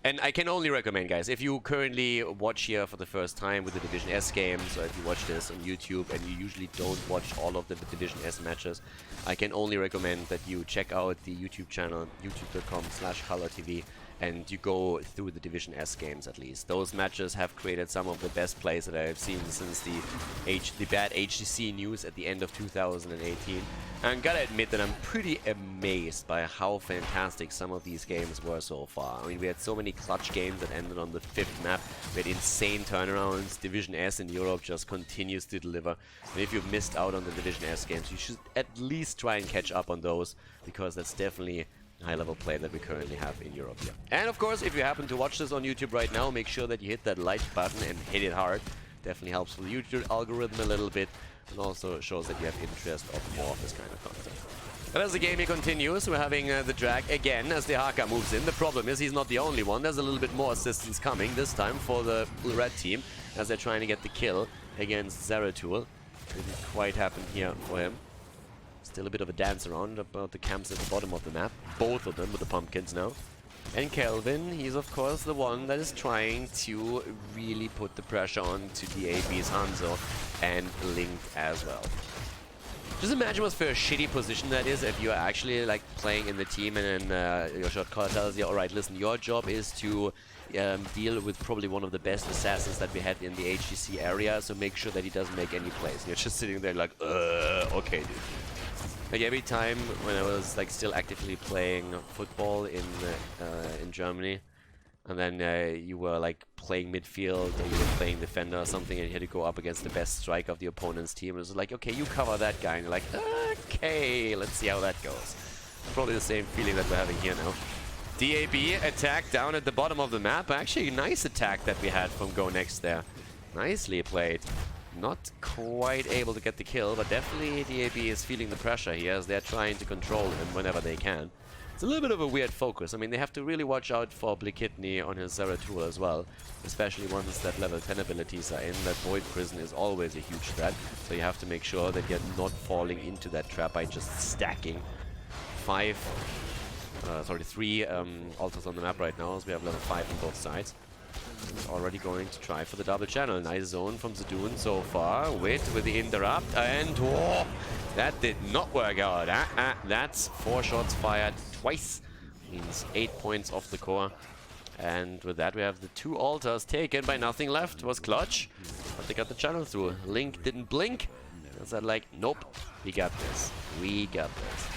And I can only recommend, guys, if you currently watch here for the first time with the Division S games, or if you watch this on YouTube and you usually don't watch all of the Division S matches, I can only recommend that you check out the YouTube channel, youtube.com/KhaldorTV, and you go through the Division S games at least. Those matches have created some of the best plays that I've seen since the bad HCC news at the end of 2018. And gotta admit that I'm pretty amazed by how fantastic some of these games were so far. I mean, we had so many clutch games that ended on the 5th map. We had insane turnarounds. Division S in Europe just continues to deliver. And if you've missed out on the Division S games, you should at least try and catch up on those, because that's definitely high-level play that we currently have in Europe here. And of course, if you happen to watch this on YouTube right now, make sure that you hit that like button and hit it hard. Definitely helps with the YouTube algorithm a little bit, and also shows that you have interest of more of this kind of content. But as the game here continues, we're having the drag again as Dehaka moves in. The problem is he's not the only one. There's a little bit more assistance coming, this time for the red team, as they're trying to get the kill against Zeratul. Didn't quite happen here for him. Still a bit of a dance around about the camps at the bottom of the map. Both of them with the pumpkins now. And Kelvin, he's of course the one that is trying to really put the pressure on to DAB's Hanzo and Link as well. Just imagine what for a shitty position that is if you're actually like playing in the team and then your shot caller tells you, alright, listen, your job is to deal with probably one of the best assassins that we had in the HGC area, so make sure that he doesn't make any plays. And you're just sitting there like, okay, dude. Like every time when I was like still actively playing football in Germany, and then you were like playing midfield or you were playing defender or something, and you had to go up against the best striker of the opponent's team, it was like, okay, you cover that guy, and you're like, okay, let's see how that goes. Probably the same feeling that we're having here now. DAB attack down at the bottom of the map. Actually, a nice attack that we had from Go Next there. Nicely played. Not quite able to get the kill, but definitely DAB is feeling the pressure here as they're trying to control him whenever they can. It's a little bit of a weird focus. I mean, they have to really watch out for Blikitny on his Zeratul as well, especially once that level 10 abilities are in. That Void Prison is always a huge threat, so you have to make sure that you're not falling into that trap by just stacking 3 altars on the map right now, as we have level 5 on both sides. He's already going to try for the double channel. Nice zone from Zadoon so far. Wit with the interrupt, and whoa, that did not work out. That's 4 shots fired twice. Means 8 points off the core. And with that we have the 2 altars taken by Nothing Left. Was clutch, but they got the channel through. Link didn't blink. I said like, nope, we got this. We got this.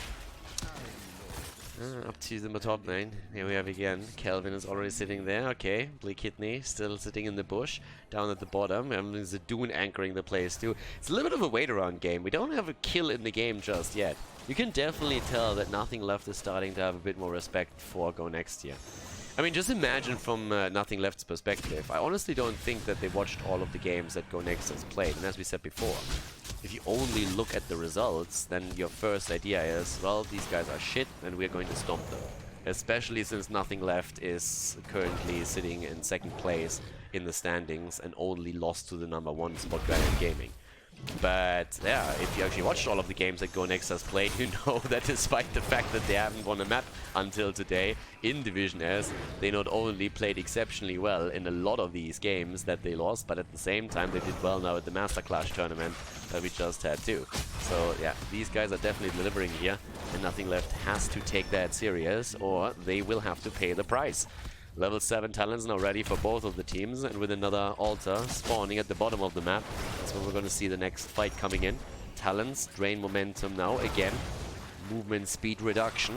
Up to the top lane. Here we have again. Kelvin is already sitting there. Okay. Blikitny still sitting in the bush. Down at the bottom. And there's a Dune anchoring the place too. It's a little bit of a wait around game. We don't have a kill in the game just yet. You can definitely tell that Nothing Left is starting to have a bit more respect for Go Next here. I mean, just imagine from Nothing Left's perspective. I honestly don't think that they watched all of the games that Go Next has played. And as we said before, if you only look at the results, then your first idea is, well, these guys are shit and we're going to stomp them. Especially since Nothing Left is currently sitting in 2nd place in the standings and only lost to the #1 spot, Granite Gaming. But yeah, if you actually watched all of the games that Go Next has played, you know that despite the fact that they haven't won a map until today in Division S, they not only played exceptionally well in a lot of these games that they lost, but at the same time they did well now at the Master Clash tournament that we just had too. So yeah, these guys are definitely delivering here, and Nothing Left has to take that serious or they will have to pay the price. Level 7 talents now ready for both of the teams, and with another altar spawning at the bottom of the map, that's when we're going to see the next fight coming in. Talents drain momentum now again. Movement speed reduction.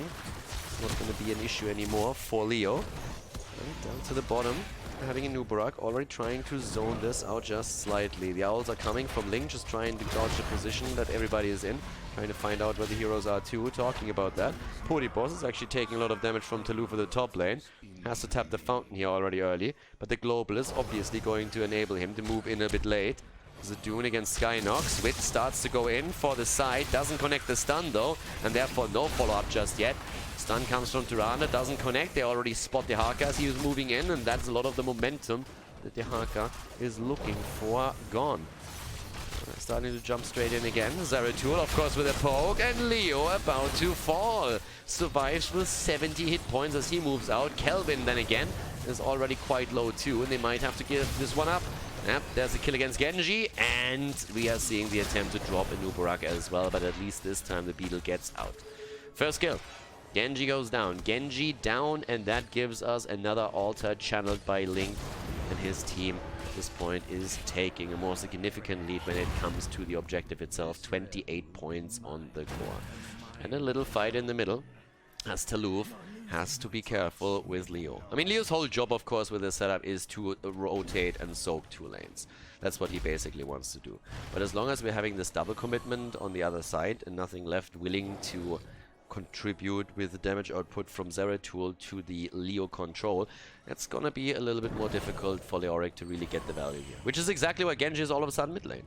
Not going to be an issue anymore for Leo. And down to the bottom, having a Nubarak already trying to zone this out just slightly. The owls are coming from Link, just trying to dodge the position that everybody is in. Trying to find out where the heroes are too. Talking about that, Boss is actually taking a lot of damage from Taloo for the top lane. Has to tap the fountain here already early, but the global is obviously going to enable him to move in a bit late. Zadoon against Skynox. Wit starts to go in for the side, doesn't connect the stun though, and therefore no follow-up just yet. Stun comes from Tirana, doesn't connect. They already spot the Haka as he was moving in, and that's a lot of the momentum that the Haka is looking for gone. Starting to jump straight in again. Zeratul, of course, with a poke, and Leo about to fall. Survives with 70 hit points as he moves out. Kelvin, then again, is already quite low too, and they might have to give this one up. Yep, there's a kill against Genji, and we are seeing the attempt to drop a Nubarak as well, but at least this time the Beetle gets out. First kill. Genji goes down. Genji down, and that gives us another altar channeled by Link, and his team at this point is taking a more significant lead when it comes to the objective itself. 28 points on the core. And a little fight in the middle as Taloof has to be careful with Leo. I mean, Leo's whole job, of course, with this setup is to rotate and soak 2 lanes. That's what he basically wants to do. But as long as we're having this double commitment on the other side and nothing left willing to contribute with the damage output from Zeratul to the Leo control, it's gonna be a little bit more difficult for Leoric to really get the value here. Which is exactly why Genji is all of a sudden mid lane.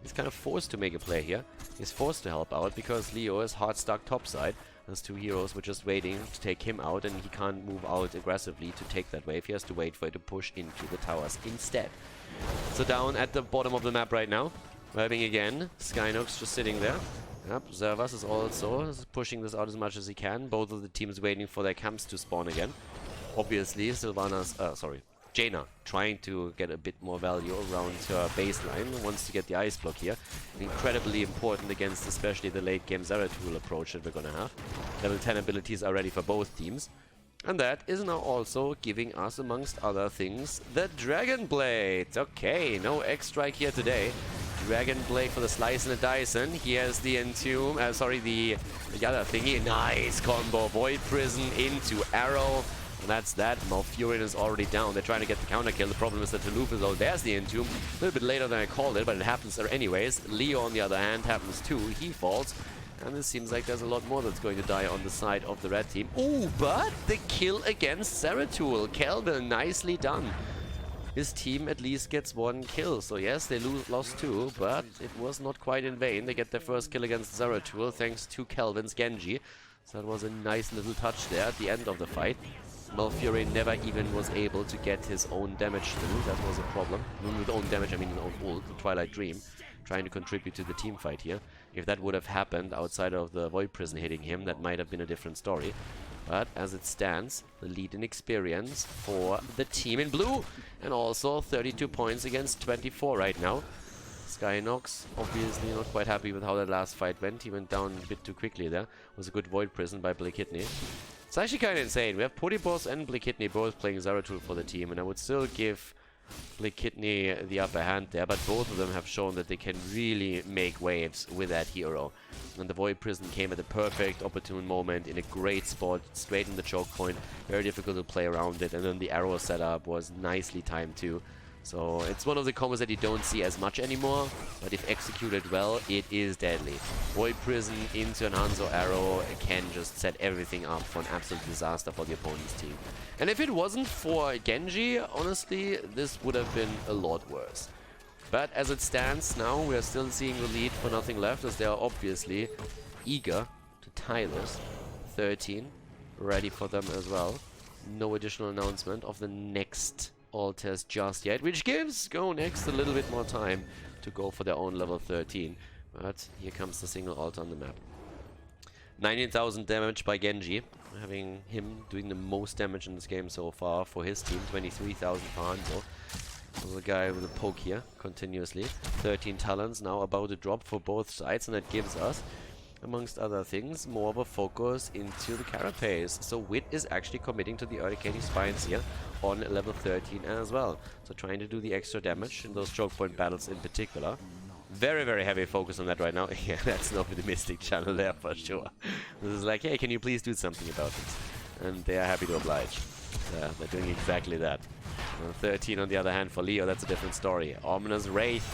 He's kind of forced to make a play here. He's forced to help out because Leo is hard stuck topside. Those 2 heroes were just waiting to take him out, and he can't move out aggressively to take that wave. He has to wait for it to push into the towers instead. So down at the bottom of the map right now, vibing again. Skynox just sitting there. Yep, Zervas is also pushing this out as much as he can. Both of the teams waiting for their camps to spawn again. Obviously, Jaina trying to get a bit more value around her baseline. Wants to get the ice block here. Incredibly important against especially the late game Zeratul approach that we're gonna have. Level 10 abilities are ready for both teams. And that is now also giving us, amongst other things, the Dragon Blade. Okay, no X-Strike here today. Dragon Blade for the slice and the dice, and here's the Entomb, the other thingy. Nice combo. Void Prison into Arrow. And that's that. Malfurion is already down. They're trying to get the counter kill. The problem is that Taloof is, there's the Entomb. A little bit later than I called it, but it happens there anyways. Leo, on the other hand, happens too. He falls. And it seems like there's a lot more that's going to die on the side of the red team. Ooh, but the kill against Zeratul. Kelvin, nicely done. His team at least gets 1 kill. So yes, they lost 2, but it was not quite in vain. They get their first kill against Zeratul thanks to Kelvin's Genji. So that was a nice little touch there at the end of the fight. Malfurion never even was able to get his own damage through. That was a problem. With own damage, I mean his own ult, the Twilight Dream. Trying to contribute to the team fight here. If that would have happened outside of the Void Prison hitting him, that might have been a different story. But as it stands, the lead in experience for the team in blue. And also 32 points against 24 right now. Skynox obviously not quite happy with how that last fight went. He went down a bit too quickly there. It was a good Void Prison by Blakidney. It's actually kind of insane. We have Boss and Blakidney both playing Zeratul for the team, and I would still give Blakidney the upper hand there, but both of them have shown that they can really make waves with that hero. And the Void Prison came at the perfect opportune moment in a great spot, straight in the choke point. Very difficult to play around it, and then the arrow setup was nicely timed too. So it's one of the combos that you don't see as much anymore, but if executed well, it is deadly. Void Prison into an Hanzo arrow can just set everything up for an absolute disaster for the opponent's team. And if it wasn't for Genji, honestly, this would have been a lot worse. But as it stands now, we are still seeing the lead for nothing left, as they are obviously eager to tie this. 13 ready for them as well. No additional announcement of the next altars just yet, which gives Go Next a little bit more time to go for their own level 13. But here comes the single altar on the map. 19,000 damage by Genji, having him doing the most damage in this game so far for his team. 23,000 for Hanzo. There's a guy with a poke here continuously. 13 talents now about to drop for both sides, and that gives us amongst other things, more of a focus into the carapace. So Wit is actually committing to the Arcane Spines here on level 13 as well. So trying to do the extra damage in those choke point battles in particular. Very, very heavy focus on that right now. Yeah, that's an optimistic channel there for sure. This is like, hey, can you please do something about this? And they are happy to oblige. They're doing exactly that. 13 on the other hand for Leo, that's a different story. Ominous Wraith.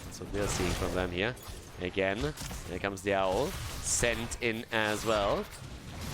That's what we're seeing from them here. Again, there comes the Owl. Sent in as well.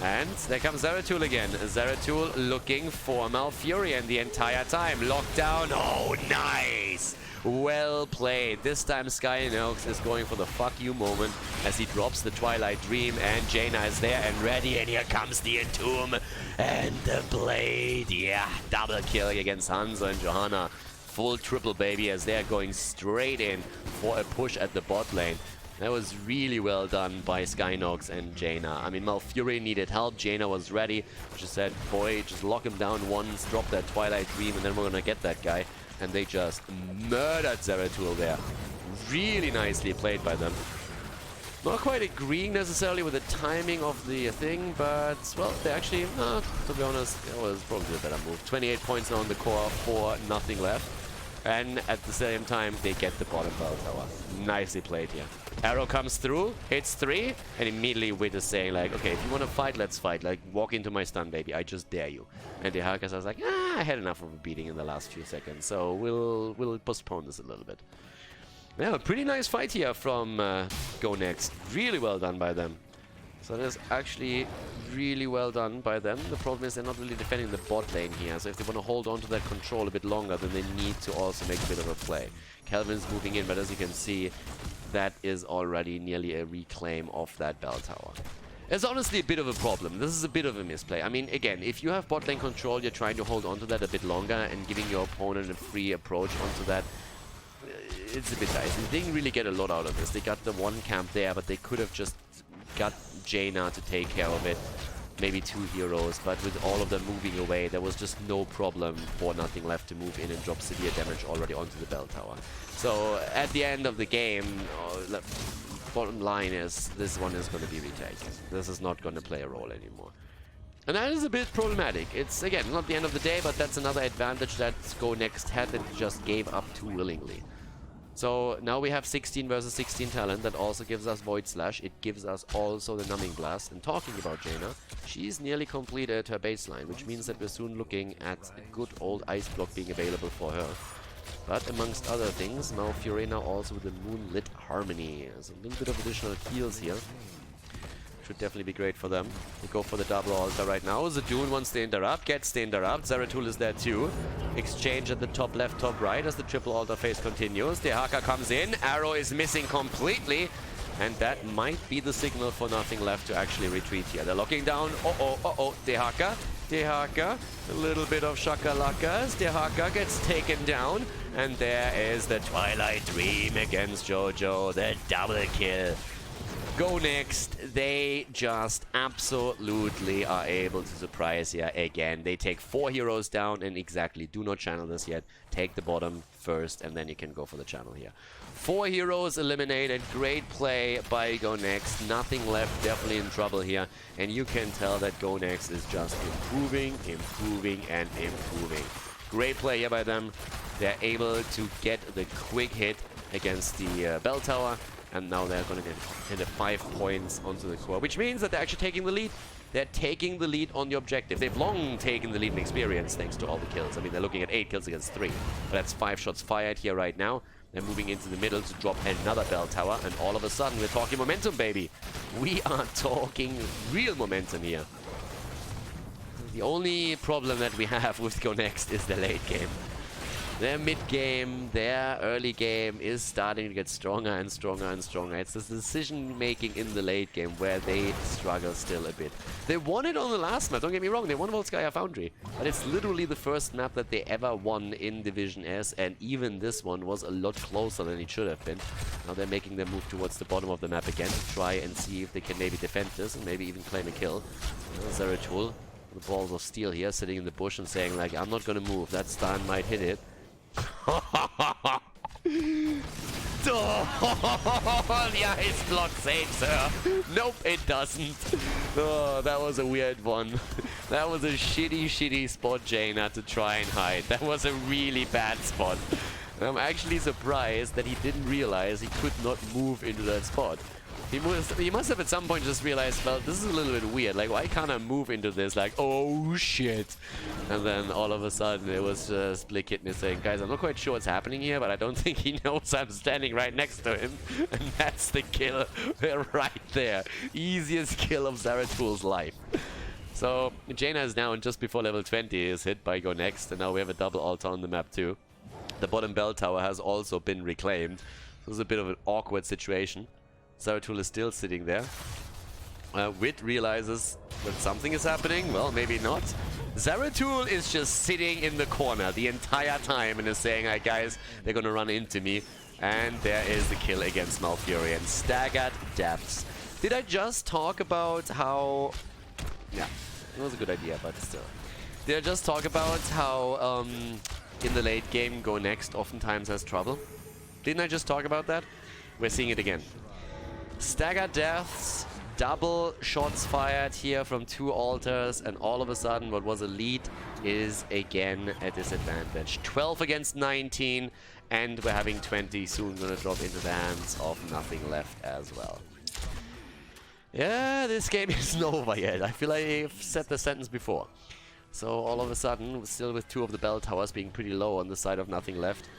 And there comes Zeratul again. Zeratul looking for Malfurion the entire time. Locked down. Oh, nice! Well played. This time Skynox is going for the fuck you moment as he drops the Twilight Dream, and Jaina is there and ready, and here comes the Entomb and the Blade. Yeah, double kill against Hanzo and Johanna. Full triple, baby, as they're going straight in for a push at the bot lane. That was really well done by Skynox and Jaina. I mean, Malfurion needed help. Jaina was ready. She said, boy, just lock him down once, drop that Twilight Dream, and then we're gonna get that guy. And they just murdered Zeratul there. Really nicely played by them. Not quite agreeing necessarily with the timing of the thing, but, well, they actually, to be honest, it was probably a better move. 28 points now in the core for nothing left. And at the same time, they get the bottom bell tower. Nicely played here. Arrow comes through, hits 3, and immediately Wit is saying like, okay, if you want to fight, let's fight. Like, walk into my stun, baby. I just dare you. And the Hakas was like, I had enough of a beating in the last few seconds, so we'll postpone this a little bit. Yeah, a pretty nice fight here from Go Next. Really well done by them. So that's actually really well done by them. The problem is they're not really defending the bot lane here. So if they want to hold on to that control a bit longer, then they need to also make a bit of a play. Calvin's moving in, but as you can see, that is already nearly a reclaim of that bell tower. It's honestly a bit of a problem. This is a bit of a misplay. I mean, again, if you have bot lane control, you're trying to hold on to that a bit longer and giving your opponent a free approach onto that. It's a bit dicey. They didn't really get a lot out of this. They got the one camp there, but they could have just got Jaina to take care of it. Maybe 2 heroes, but with all of them moving away, there was just no problem for nothing left to move in and drop severe damage already onto the bell tower. So at the end of the game, bottom line is this one is going to be retaken. This is not going to play a role anymore. And that is a bit problematic. It's, again, not the end of the day, but that's another advantage that Go Next had that just gave up too willingly. So now we have 16 versus 16 talent. That also gives us Void Slash. It gives us also the Numbing Blast. And talking about Jaina, she's nearly completed her baseline, which means that we're soon looking at a good old Ice Block being available for her. But amongst other things, Malfurion now also with the Moonlit Harmony. There's a little bit of additional heals here. Should definitely be great for them. We go for the double altar right now. Zadoon wants the interrupt, gets the interrupt. Zeratul is there too. Exchange at the top left, top right as the triple altar phase continues. The Haka comes in. Arrow is missing completely. And that might be the signal for nothing left to actually retreat here. They're locking down. The Haka. The Haka. A little bit of shakalaka. The Haka gets taken down. And there is the Twilight Dream against Jojo. The double kill. Go Next, they just absolutely are able to surprise here again. They take 4 heroes down and exactly, do not channel this yet. Take the bottom first and then you can go for the channel here. 4 heroes eliminated, great play by Go Next. Nothing left, definitely in trouble here. And you can tell that Go Next is just improving, and improving. Great play here by them. They're able to get the quick hit against the bell tower. And now they're going to get 5 points onto the core, which means that they're actually taking the lead. They're taking the lead on the objective. They've long taken the lead in experience thanks to all the kills. I mean, they're looking at 8 kills against 3. But that's 5 shots fired here right now. They're moving into the middle to drop another bell tower. And all of a sudden, we're talking momentum, baby. We are talking real momentum here. The only problem that we have with Go Next is the late game. Their mid-game, their early game is starting to get stronger and stronger and stronger. It's this decision-making in the late game where they struggle still a bit. They won it on the last map, don't get me wrong, they won Volskaya Foundry. But it's literally the first map that they ever won in Division S, and even this one was a lot closer than it should have been. Now they're making their move towards the bottom of the map again to try and see if they can maybe defend this and maybe even claim a kill. Zeratul, the balls of steel here, sitting in the bush and saying like, I'm not gonna move, that stun might hit it. Oh, the ice block saves her. Nope, it doesn't. Oh, that was a weird one. That was a shitty spot Jaina to try and hide. That was a really bad spot. I'm actually surprised that he didn't realize he could not move into that spot. He must have at some point just realized, well, this is a little bit weird. Like, why can't I move into this? Like, oh shit. And then all of a sudden it was just Split Kidney saying, guys, I'm not quite sure what's happening here, but I don't think he knows I'm standing right next to him. And that's the kill right there. Easiest kill of Zerathul's life. So Jaina is now just before level 20 is hit by Go Next, and now we have a double altar on the map too. The bottom bell tower has also been reclaimed. So it's a bit of an awkward situation. Zerathul is still sitting there. Wit realizes that something is happening. Well, maybe not. Zerathul is just sitting in the corner the entire time and is saying, "Hey guys, they're gonna run into me." And there is the kill against Malfurion. Staggered deaths. Did I just talk about how... Yeah, it was a good idea, but still. Did I just talk about how in the late game, Go Next oftentimes has trouble? Didn't I just talk about that? We're seeing it again. Staggered deaths, double shots fired here from 2 altars, and all of a sudden what was a lead is again a disadvantage. 12 against 19, and we're having 20 soon gonna drop into the hands of nothing left as well. Yeah, this game isn't over yet. I feel like I've said the sentence before. So all of a sudden, still with 2 of the bell towers being pretty low on the side of nothing left,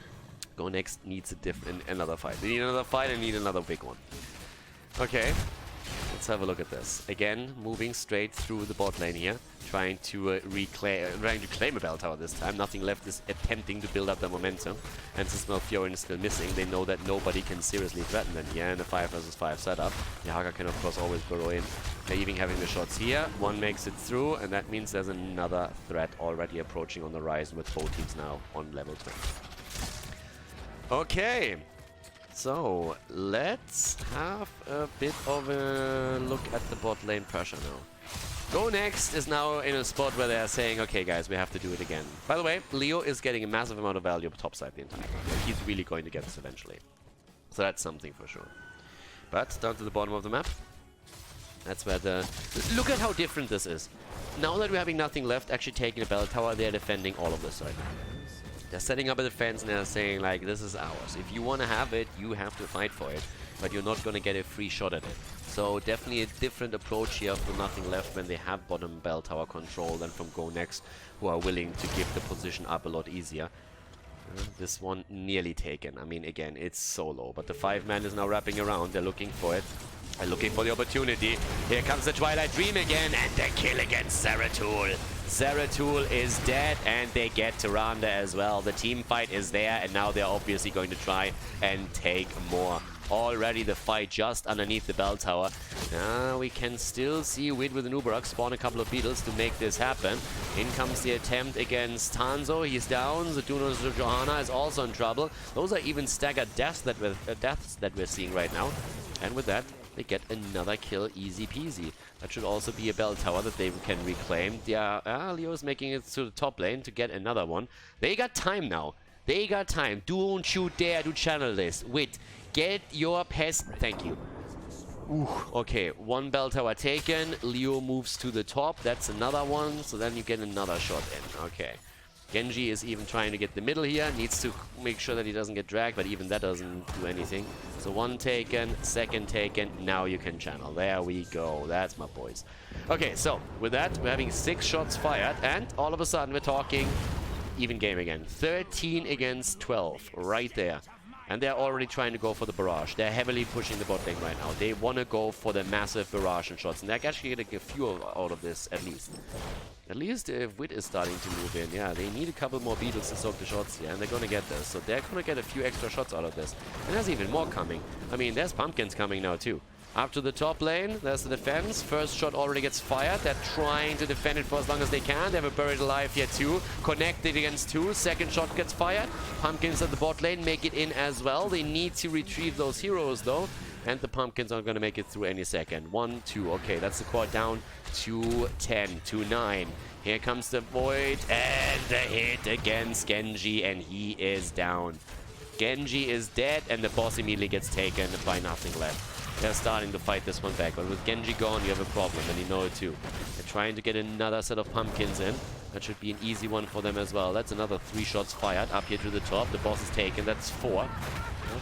Go Next needs another fight. They need another fight and need another big one. Okay, let's have a look at this. Again, moving straight through the bot lane here, trying to claim a bell tower this time. Nothing left is attempting to build up the momentum, and since Malfurion is still missing, they know that nobody can seriously threaten them here in a 5 versus 5 setup. Yaga can of course always burrow in. They're even having the shots here. One makes it through, and that means there's another threat already approaching on the horizon with both teams now on level 20. Okay. So, let's have a bit of a look at the bot lane pressure now. Go Next is now in a spot where they're saying, okay guys, we have to do it again. By the way, Leo is getting a massive amount of value topside the entire time. He's really going to get this eventually. So that's something for sure. But down to the bottom of the map. That's where the... Look at how different this is. Now that we're having nothing left, actually taking a bell tower, they're defending all of this right now. They're setting up a defense and they're saying, like, this is ours. If you want to have it, you have to fight for it. But you're not going to get a free shot at it. So definitely a different approach here for nothing left when they have bottom bell tower control than from Go Next, who are willing to give the position up a lot easier. This one nearly taken. I mean, again, it's so low. But the 5-man is now wrapping around. They're looking for it. They're looking for the opportunity. Here comes the Twilight Dream again, and the kill against Zerathul. Zerathul is dead, and they get Tyrande as well. The team fight is there, and now they're obviously going to try and take more. Already the fight just underneath the bell tower. We can still see Wid with an Uberok spawn a couple of beetles to make this happen. In comes the attempt against Tanzo. He's down. Zaduno's Johanna is also in trouble. Those are even staggered deaths that we're seeing right now. And with that, they get another kill, easy peasy. That should also be a bell tower that they can reclaim. Yeah, Leo's making it to the top lane to get another one. They got time now. They got time. Don't you dare to channel this. Wait, get your pest. Thank you. Ooh, okay, 1 bell tower taken. Leo moves to the top. That's another one. So then you get another shot in. Okay. Genji is even trying to get the middle here. Needs to make sure that he doesn't get dragged, but even that doesn't do anything. So 1 taken, 2nd taken. Now you can channel. There we go. That's my boys. Okay, so with that, we're having 6 shots fired, and all of a sudden we're talking even game again. 13 against 12, right there. And they're already trying to go for the barrage. They're heavily pushing the bot lane right now. They want to go for the massive barrage and shots. And they're actually getting a few out of this, at least. At least if Wit is starting to move in. Yeah, they need a couple more beetles to soak the shots here. And they're going to get this. So they're going to get a few extra shots out of this. And there's even more coming. I mean, there's pumpkins coming now, too. Up to the top lane, there's the defense. First shot already gets fired. They're trying to defend it for as long as they can. They have a buried alive here too. Connected against 2. 2nd shot gets fired. Pumpkins at the bot lane make it in as well. They need to retrieve those heroes though. And the pumpkins aren't going to make it through any second. 1, 2. Okay, that's the quad down to 10, to 9. Here comes the Void. And the hit against Genji. And he is down. Genji is dead, and the boss immediately gets taken by nothing left. They're starting to fight this one back, but with Genji gone, you have a problem, and you know it too. They're trying to get another set of pumpkins in. That should be an easy one for them as well. That's another 3 shots fired up here to the top. The boss is taken. That's 4.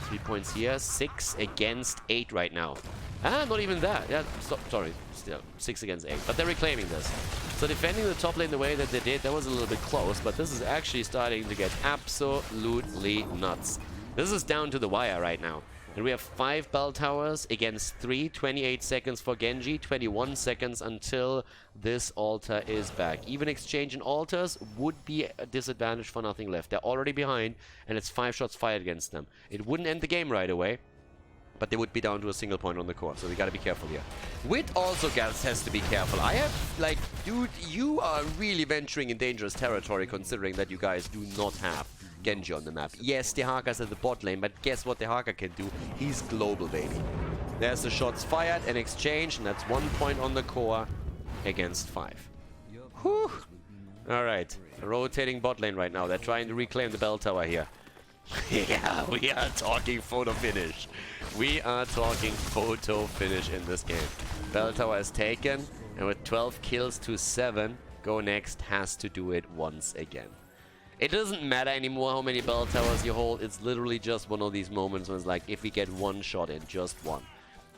3 points here. 6 against 8 right now. Ah, not even that. Yeah, sorry. Still 6 against 8. But they're reclaiming this. So defending the top lane the way that they did, that was a little bit close. But this is actually starting to get absolutely nuts. This is down to the wire right now. And we have 5 bell towers against 3. 28 seconds for Genji. 21 seconds until this altar is back. Even exchanging altars would be a disadvantage for nothing left. They're already behind, and it's 5 shots fired against them. It wouldn't end the game right away, but they would be down to a single point on the core. So we gotta be careful here. Wit also has to be careful. I have, like, dude, you are really venturing in dangerous territory considering that you guys do not have Genji on the map. Yes, Dehaka's at the bot lane, but guess what Dehaka can do? He's global, baby. There's the shots fired and exchange, and that's 1 point on the core against 5. Whew. Alright, rotating bot lane right now. They're trying to reclaim the bell tower here. Yeah, we are talking photo finish. We are talking photo finish in this game. Bell tower is taken, and with 12 kills to 7, Go Next has to do it once again. It doesn't matter anymore how many bell towers you hold. It's literally just one of these moments when it's like, if we get one shot in, just one.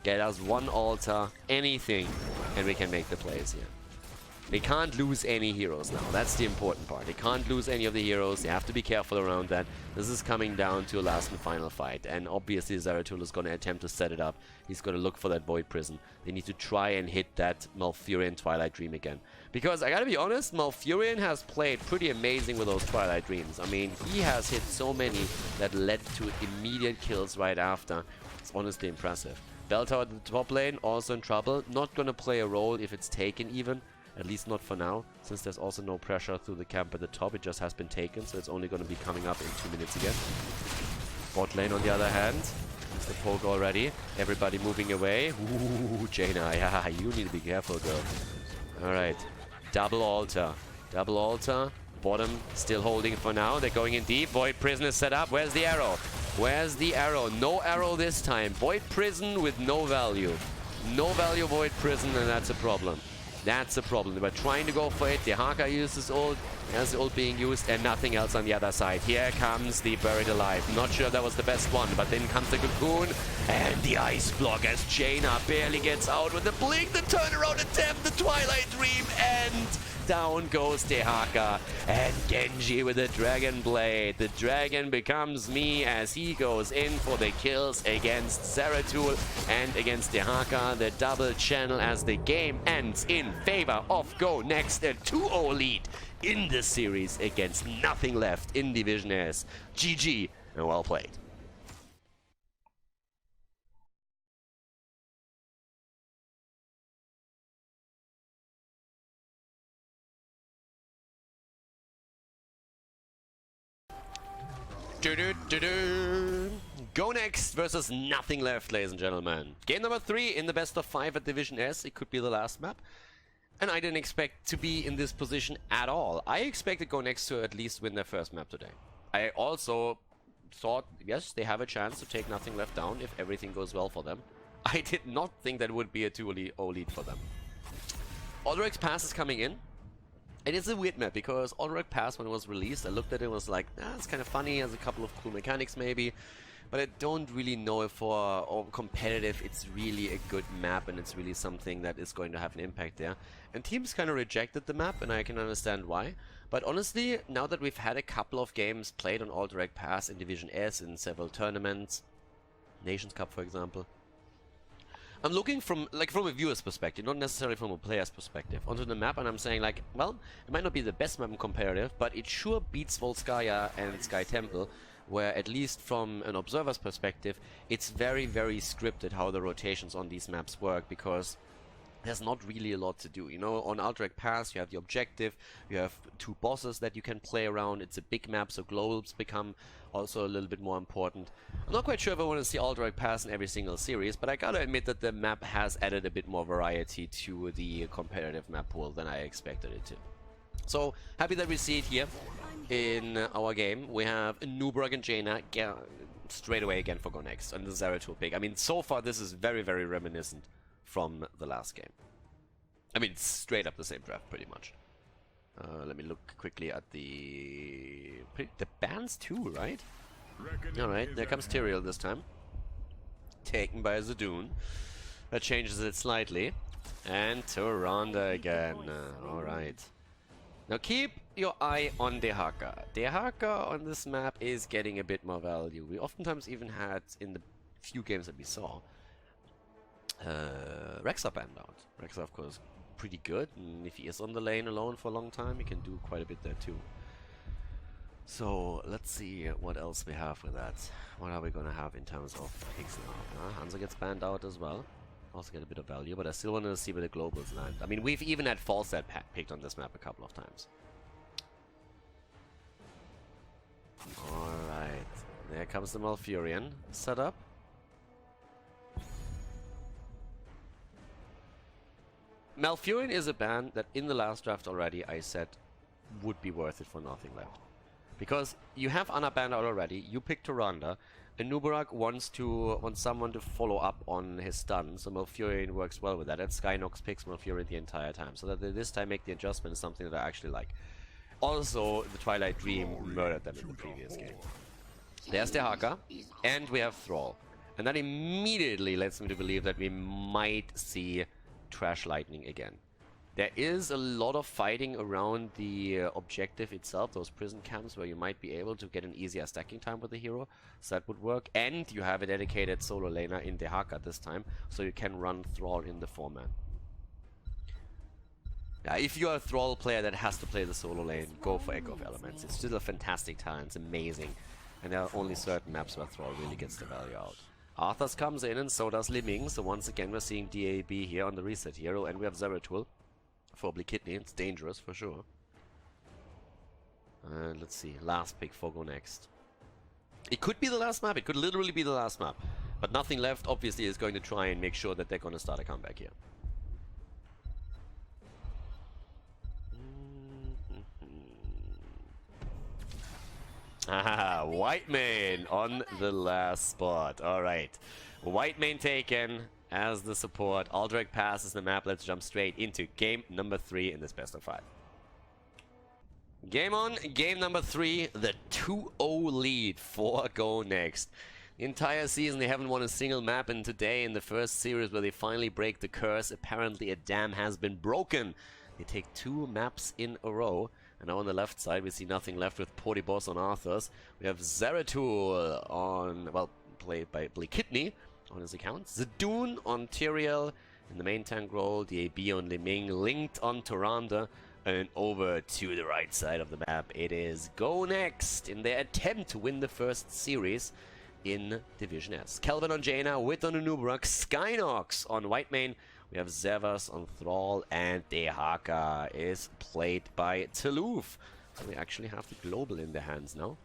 Get us one altar, anything, and we can make the plays here. They can't lose any heroes now. That's the important part. They can't lose any of the heroes. They have to be careful around that. This is coming down to a last and final fight. And obviously Zeratul is going to attempt to set it up. He's going to look for that Void Prison. They need to try and hit that Malfurion Twilight Dream again. Because I gotta be honest, Malfurion has played pretty amazing with those Twilight Dreams. I mean, he has hit so many that led to immediate kills right after. It's honestly impressive. Bell Tower at the top lane, also in trouble. Not going to play a role if it's taken even. At least not for now, since there's also no pressure through the camp at the top. It just has been taken, so it's only going to be coming up in 2 minutes again. Bot lane, on the other hand, is the poke already. Everybody moving away. Ooh, Jaina, yeah, you need to be careful, girl. Alright, double altar. Double altar. Bottom still holding for now. They're going in deep. Void Prison is set up. Where's the arrow? Where's the arrow? No arrow this time. Void Prison with no value. No value Void Prison, and that's a problem. That's a problem. They were trying to go for it. Dehaka uses ult. There's the ult being used, and nothing else on the other side. Here comes the Buried Alive. Not sure that was the best one, but then comes the Cocoon and the Ice Block as Jaina barely gets out with the blink. The turnaround attempt, the Twilight Dream, and down goes Dehaka. And Genji with the Dragon Blade. The dragon becomes me as he goes in for the kills against Zeratul and against Dehaka. The double channel as the game ends in favor of Go Next. A 2-0 lead in this series against nothing left in Division S. GG and well played. Go Next versus nothing left, ladies and gentlemen. Game number 3 in the best of 5 at Division S. It could be the last map. And I didn't expect to be in this position at all. I expected Go Next to at least win their first map today. I also thought, yes, they have a chance to take nothing left down if everything goes well for them. I did not think that would be a 2-0 lead for them. Alderax Pass is coming in. It is a weird map because Alderax Pass, when it was released, I looked at it and was like, it's kind of funny, has a couple of cool mechanics maybe. But I don't really know if for competitive it's really a good map and it's really something that is going to have an impact there. And teams kind of rejected the map, and I can understand why. But honestly, now that we've had a couple of games played on Alderax Pass in Division S in several tournaments, Nations Cup for example, I'm looking from a viewer's perspective, not necessarily from a player's perspective, onto the map, and I'm saying like, well, it might not be the best map in competitive, but it sure beats Volskaya and Sky Temple, where at least from an observer's perspective, it's very, very scripted how the rotations on these maps work, because there's not really a lot to do. You know, on Alderax Pass you have the objective, you have 2 bosses that you can play around, it's a big map, so globals become also a little bit more important. I'm not quite sure if I want to see Alderax Pass in every single series, but I gotta admit that the map has added a bit more variety to the competitive map pool than I expected it to. So, happy that we see it here in our game. We have Nubrug and Jaina straight away again for Go Next on the Zeratul pick. I mean, so far this is very, very reminiscent from the last game. I mean, it's straight up the same draft, pretty much. Let me look quickly at the bans too, right? Alright, there comes Tyrael this time. Taken by Zadoon. That changes it slightly. And Tyrande again. Alright. Now keep your eye on Dehaka. Dehaka on this map is getting a bit more value. We oftentimes even had, in the few games that we saw, Rexar banned out. Rexar, of course, pretty good, and if he is on the lane alone for a long time, he can do quite a bit there too. So let's see what else we have with that. What are we gonna have in terms of picks now? Hanzo gets banned out as well. Also get a bit of value, but I still want to see where the globals land. I mean, we've even had Falset picked on this map a couple of times. Alright, there comes the Malfurion setup. Malfurion is a ban that in the last draft already I said would be worth it for nothing left. Because you have Ana banned out already, you pick Tyrande, and Nubarak wants someone to follow up on his stun, so Malfurion works well with that, and Skynox picks Malfurion the entire time, so that they this time make the adjustment is something that I actually like. Also, the Twilight Dream murdered them in the previous game. There's Dehaka, and we have Thrall. And that immediately leads me to believe that we might see Trash Lightning again. There is a lot of fighting around the objective itself, those prison camps where you might be able to get an easier stacking time with the hero, so that would work. And you have a dedicated solo laner in Dehaka this time, so you can run Thrall in the 4-man. Yeah, if you're a Thrall player that has to play the solo lane, go for Echo of Elements. It's still a fantastic talent, it's amazing. And there are only certain maps where Thrall really gets the value out. Arthas comes in and so does Li Ming, so once again we're seeing DAB here on the reset hero, and we have Zeratul for Kidney. It's dangerous for sure. And let's see, last pick for Go Next. It could be the last map, it could literally be the last map. But nothing left obviously is going to try and make sure that they're going to start a comeback here. Ah, Whitemane on the last spot. Alright. Whitemane taken as the support. Aldrich passes the map. Let's jump straight into game number 3 in this best of 5. Game on, game number 3. The 2-0 lead for Go Next. The entire season they haven't won a single map, and today in the first series where they finally break the curse, apparently a dam has been broken. They take 2 maps in a row. And now on the left side, we see nothing left with Portibos on Arthas. We have Zeratul on, well, played by Kidney on his account. Zadoon on Tyrael in the main tank role. DAB on Li Ming, linked on Tyrande. And over to the right side of the map, it is Go Next in their attempt to win the first series in Division S. Kelvin on Jaina, Wit on Nubarak, Skynox on Whitemane. We have Zevas on Thrall, and Dehaka is played by Taloof. So we actually have the global in their hands now.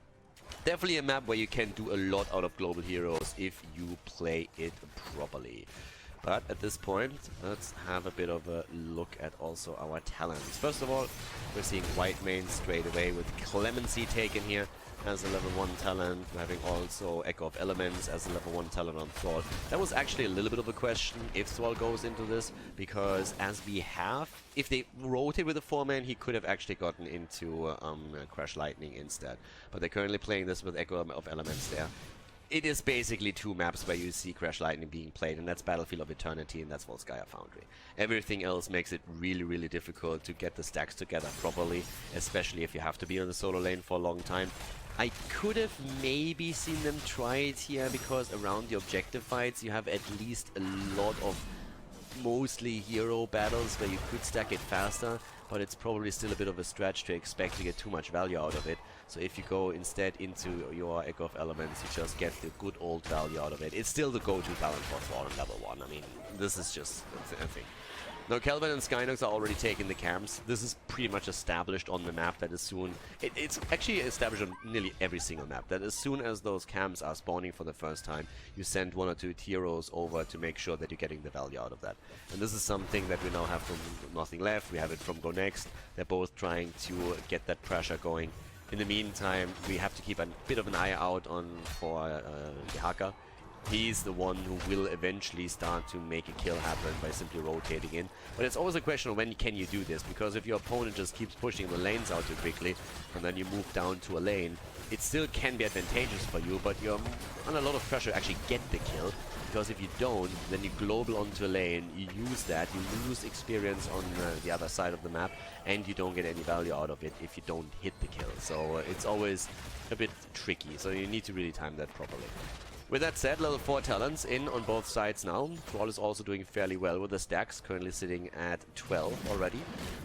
Definitely a map where you can do a lot out of global heroes if you play it properly. But at this point, let's have a bit of a look at also our talents. First of all, we're seeing Whitemane straight away with Clemency taken here as a level 1 talent. We're having also Echo of Elements as a level 1 talent on Thrall. That was actually a little bit of a question if Thrall goes into this, because as we have, if they rotate with a 4-man, he could have actually gotten into Crash Lightning instead. But they're currently playing this with Echo of Elements there. It is basically 2 maps where you see Crash Lightning being played, and that's Battlefield of Eternity and that's Volskaya Foundry. Everything else makes it really, really difficult to get the stacks together properly, especially if you have to be on the solo lane for a long time. I could have maybe seen them try it here, because around the objective fights you have at least a lot of mostly hero battles where you could stack it faster, but it's probably still a bit of a stretch to expect to get too much value out of it. So if you go instead into your Echo of Elements, you just get the good old value out of it. It's still the go-to talent for Thrall on level 1. I mean, this is just a thing. Now, Kelvin and Skynox are already taking the camps. This is pretty much established on the map that as soon... It's actually established on nearly every single map, that as soon as those camps are spawning for the first time, you send 1 or 2 heroes over to make sure that you're getting the value out of that. And this is something that we now have from Nothing Left. We have it from Go Next. They're both trying to get that pressure going. In the meantime, we have to keep a bit of an eye out for Yaka. He's the one who will eventually start to make a kill happen by simply rotating in. But it's always a question of when can you do this, because if your opponent just keeps pushing the lanes out too quickly and then you move down to a lane, it still can be advantageous for you, but you're under a lot of pressure to actually get the kill. Because if you don't, then you global onto a lane, you use that, you lose experience on the other side of the map, and you don't get any value out of it if you don't hit the kill. So it's always a bit tricky, so you need to really time that properly. With that said, level 4 talents in on both sides now. Thrall is also doing fairly well with the stacks, currently sitting at 12 already.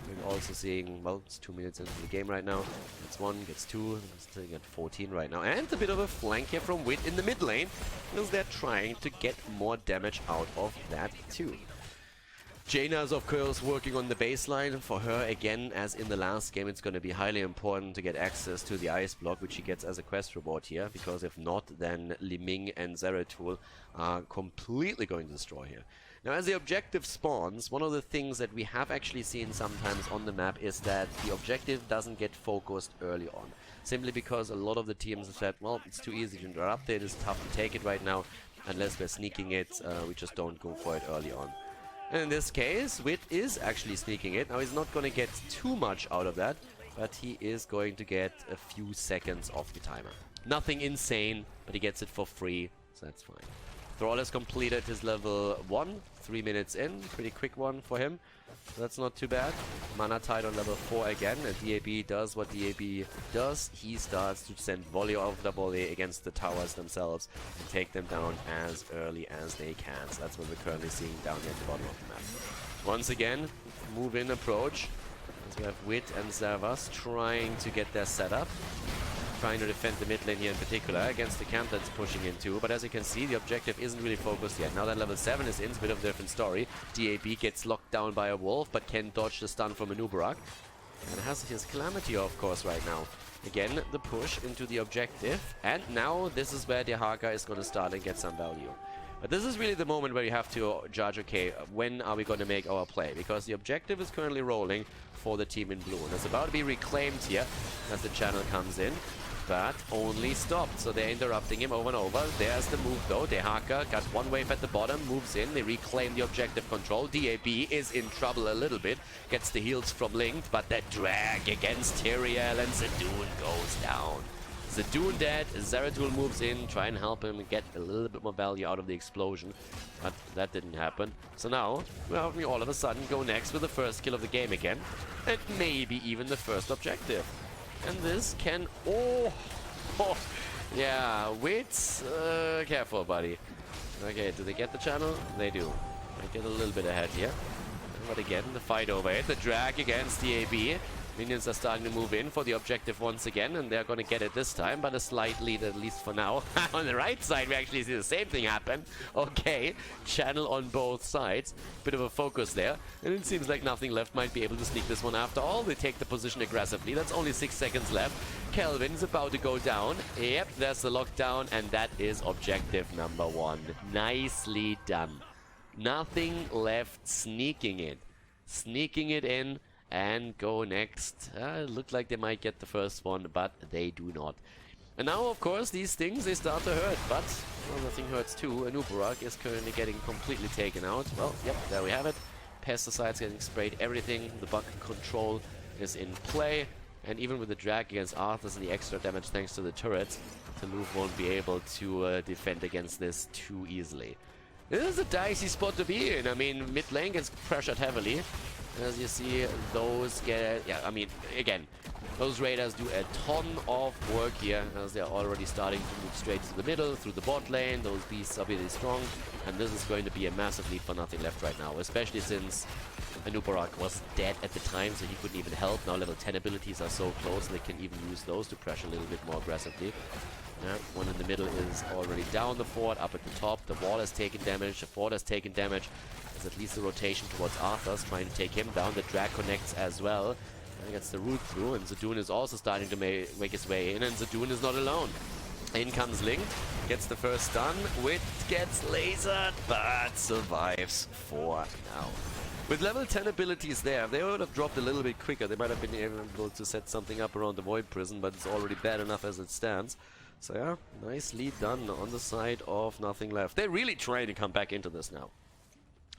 We're also seeing, well, it's 2 minutes into the game right now. Gets 1, gets 2, sitting at 14 right now. And a bit of a flank here from Wit in the mid lane, because they're trying to get more damage out of that too. Jaina is of course working on the baseline. For her, again, as in the last game, it's going to be highly important to get access to the ice block, which she gets as a quest reward here, because if not, then Li Ming and Zeratul are completely going to destroy here. Now, as the objective spawns, one of the things that we have actually seen sometimes on the map is that the objective doesn't get focused early on. Simply because a lot of the teams have said, well, it's too easy to interrupt it, it's tough to take it right now, unless we're sneaking it, we just don't go for it early on. And in this case, Wit is actually sneaking it. Now, he's not going to get too much out of that, but he is going to get a few seconds off the timer. Nothing insane, but he gets it for free, so that's fine. Thrall has completed his level 1, 3 minutes in. Pretty quick one for him. That's not too bad. Mana tied on level 4 again, and DAB does what DAB does. He starts to send volley after volley against the towers themselves and take them down as early as they can. So that's what we're currently seeing down here at the bottom of the map. Once again, move in approach. As we have Wit and Servas trying to get their setup. Trying to defend the mid lane here in particular against the camp that's pushing in too. But as you can see, the objective isn't really focused yet. Now that level 7 is in, it's a bit of a different story. DAB gets locked down by a wolf, but can dodge the stun from a Nubarak. And has his Calamity, of course, right now. Again, the push into the objective. And now this is where Dehaka is going to start and get some value. But this is really the moment where you have to judge, okay, when are we going to make our play? Because the objective is currently rolling for the team in blue. And it's about to be reclaimed here as the channel comes in. But only stopped, so they're interrupting him over and over. There's the move though. Dehaka got one wave at the bottom, moves in, they reclaim the objective control. DAB is in trouble a little bit, gets the heals from Linked, but that drag against Tyrael, and Zadoon goes down. Zadoon dead, Zeratul moves in, try and help him get a little bit more value out of the explosion, but that didn't happen. So now, we all of a sudden go next with the first kill of the game again, and maybe even the first objective. And this can... Oh! Yeah, Wits, careful, buddy. Okay, do they get the channel? They do. I get a little bit ahead here. But again, the fight over it. The drag against DAB. Minions are starting to move in for the objective once again, and they're going to get it this time, but a slight lead at least for now. On the right side, we actually see the same thing happen. Okay, channel on both sides. Bit of a focus there, and it seems like Nothing Left might be able to sneak this one after all. They take the position aggressively. That's only 6 seconds left. Kelvin is about to go down. Yep, there's the lockdown, and that is objective number 1. Nicely done. Nothing Left sneaking it. Sneaking it in. And go next. It looked like they might get the first one, but they do not. And now, of course, these things, they start to hurt, but well, Nothing hurts too. Anubarak is currently getting completely taken out. Well, yep, there we have it. Pesticides getting sprayed, everything. The bucket control is in play. And even with the drag against Arthas and the extra damage thanks to the turrets, Toulouse won't be able to defend against this too easily. This is a dicey spot to be in. I mean, mid lane gets pressured heavily. As you see, those get... Yeah, I mean, again, those Raiders do a ton of work here, as they're already starting to move straight to the middle, through the bot lane. Those beasts are really strong, and this is going to be a massive lead for Nothing Left right now, especially since Anubarak was dead at the time, so he couldn't even help. Now level 10 abilities are so close, they can even use those to pressure a little bit more aggressively. Yeah, one in the middle is already down the fort. Up at the top, the wall has taken damage, the fort has taken damage. There's at least a rotation towards Arthas, trying to take him down. The drag connects as well. And gets the root through, and Zadoon is also starting to make his way in, and Zadoon is not alone. In comes Linked, gets the first stun. Wit gets lasered, but survives for now. With level 10 abilities there, if they would have dropped a little bit quicker, they might have been able to set something up around the Void Prison, but it's already bad enough as it stands. So yeah, nice lead done on the side of Nothing Left. They're really trying to come back into this now.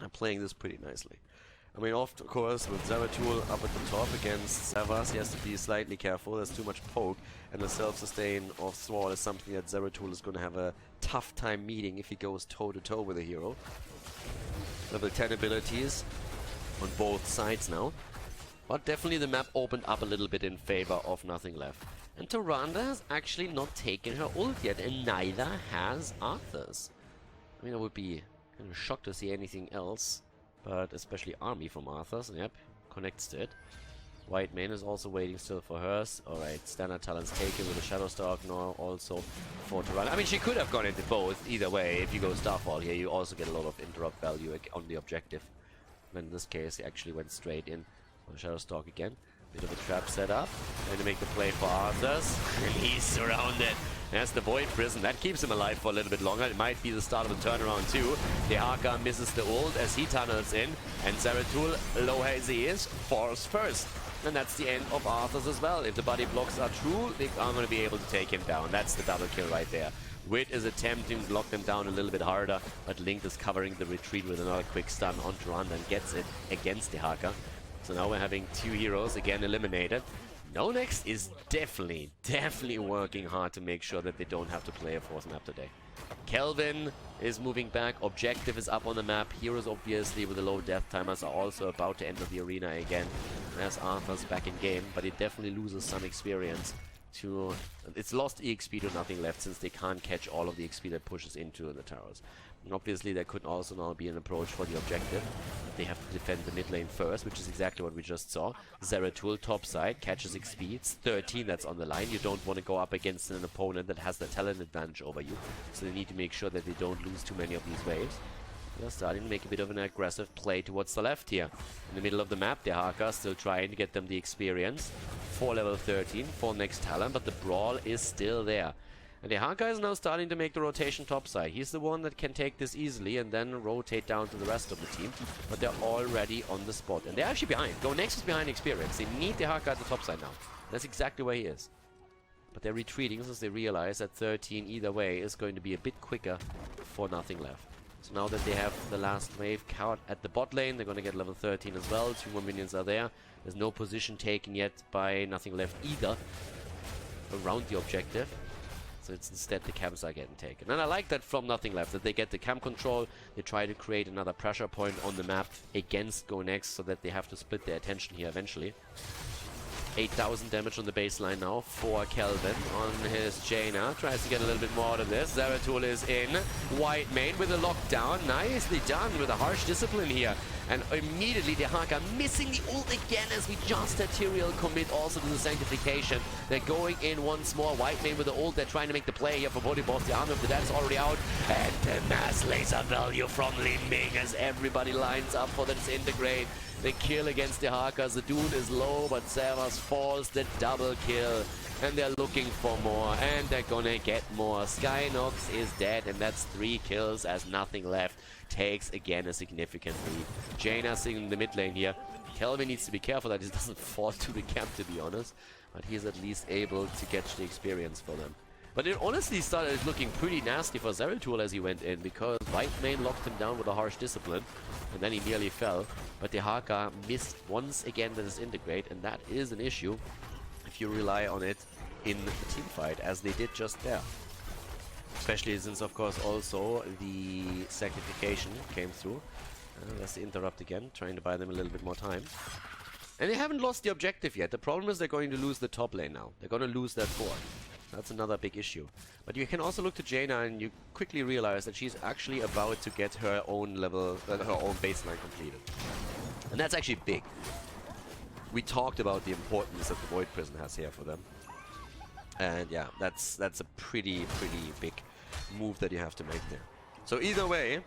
I'm playing this pretty nicely. I mean, of course, with Zeratul up at the top against Savas, he has to be slightly careful. There's too much poke, and the self-sustain of Thrall is something that Zeratul is going to have a tough time meeting if he goes toe-to-toe with a hero. Level 10 abilities on both sides now. But definitely the map opened up a little bit in favor of Nothing Left. And Tyrande has actually not taken her ult yet, and neither has Arthur's. I mean, I would be kind of shocked to see anything else. But especially Army from Arthur's, and yep, connects to it. White Mane is also waiting still for hers. Alright, standard talents taken with the Shadow Stalk now also for Tyrande. I mean, she could have gone into both, either way. If you go Starfall here, you also get a lot of interrupt value on the objective. And in this case, he actually went straight in on Shadow Stalk again. Bit of a trap set up. Trying to make the play for Arthur's. And he's surrounded. There's the Void Prison. That keeps him alive for a little bit longer. It might be the start of a turnaround too. Dehaka misses the ult as he tunnels in. And Zeratul, low as he is, falls first. And that's the end of Arthur's as well. If the body blocks are true, they are going to be able to take him down. That's the double kill right there. Wit is attempting to block them down a little bit harder, but Link is covering the retreat with another quick stun on Tyrande and gets it against Dehaka. So now we're having two heroes again eliminated. Nonex is definitely working hard to make sure that they don't have to play a fourth map today. Kelvin is moving back. Objective is up on the map. Heroes, obviously, with the low death timers are also about to enter the arena again. There's Arthur's back in game, but it definitely loses some experience. It's lost EXP to Nothing Left since they can't catch all of the XP that pushes into the towers. And obviously there could also now be an approach for the objective. They have to defend the mid lane first, which is exactly what we just saw. Zeratul top side catches XP. It's 13 that's on the line. You don't want to go up against an opponent that has the talent advantage over you. So they need to make sure that they don't lose too many of these waves. They're starting to make a bit of an aggressive play towards the left here. In the middle of the map, Dehaka still trying to get them the experience. For level 13, for next talent, but the brawl is still there. And Dehaka is now starting to make the rotation topside. He's the one that can take this easily and then rotate down to the rest of the team. But they're already on the spot. And they're actually behind. Go Next is behind experience. They need Dehaka at the topside now. That's exactly where he is. But they're retreating since they realize that 13 either way is going to be a bit quicker for Nothing Left. So now that they have the last wave caught at the bot lane, they're going to get level 13 as well. 2 more minions are there. There's no position taken yet by Nothing Left either around the objective. So it's instead the camps are getting taken. And I like that from Nothing Left, that they get the camp control. They try to create another pressure point on the map against Go Next so that they have to split their attention here eventually. 8,000 damage on the baseline now for Kelvin on his Jaina. Tries to get a little bit more out of this. Zeratul is in. White Mane with a lockdown. Nicely done with a harsh discipline here. And immediately Dehaka missing the ult again as we just had Tyrael commit also to the Sanctification. They're going in once more. White Mane with the ult. They're trying to make the play here for Body Boss. The Army of the Dead is already out. And the mass laser value from Lin Ming as everybody lines up for the disintegrate. The kill against Dehaka. Zadun is low, but Savas falls the double kill. And they're looking for more, and they're gonna get more. Skynox is dead, and that's 3 kills as Nothing Left takes again a significant lead. Jaina sitting in the mid lane here. Kelvin needs to be careful that he doesn't fall to the camp, to be honest. But he's at least able to catch the experience for them. But it honestly started looking pretty nasty for Zeratul as he went in, because White Mane locked him down with a harsh discipline, and then he nearly fell. But Dehaka missed once again the disintegrate, and that is an issue if you rely on it in the team fight, as they did just there. Especially since, of course, also the Sanctification came through. That's the interrupt again, trying to buy them a little bit more time. And they haven't lost the objective yet. The problem is they're going to lose the top lane now. They're going to lose that fort. That's another big issue. But you can also look to Jaina and you quickly realize that she's actually about to get her own level, her own baseline completed. And that's actually big. We talked about the importance that the Void Prison has here for them. And yeah, that's a pretty big move that you have to make there. So either way,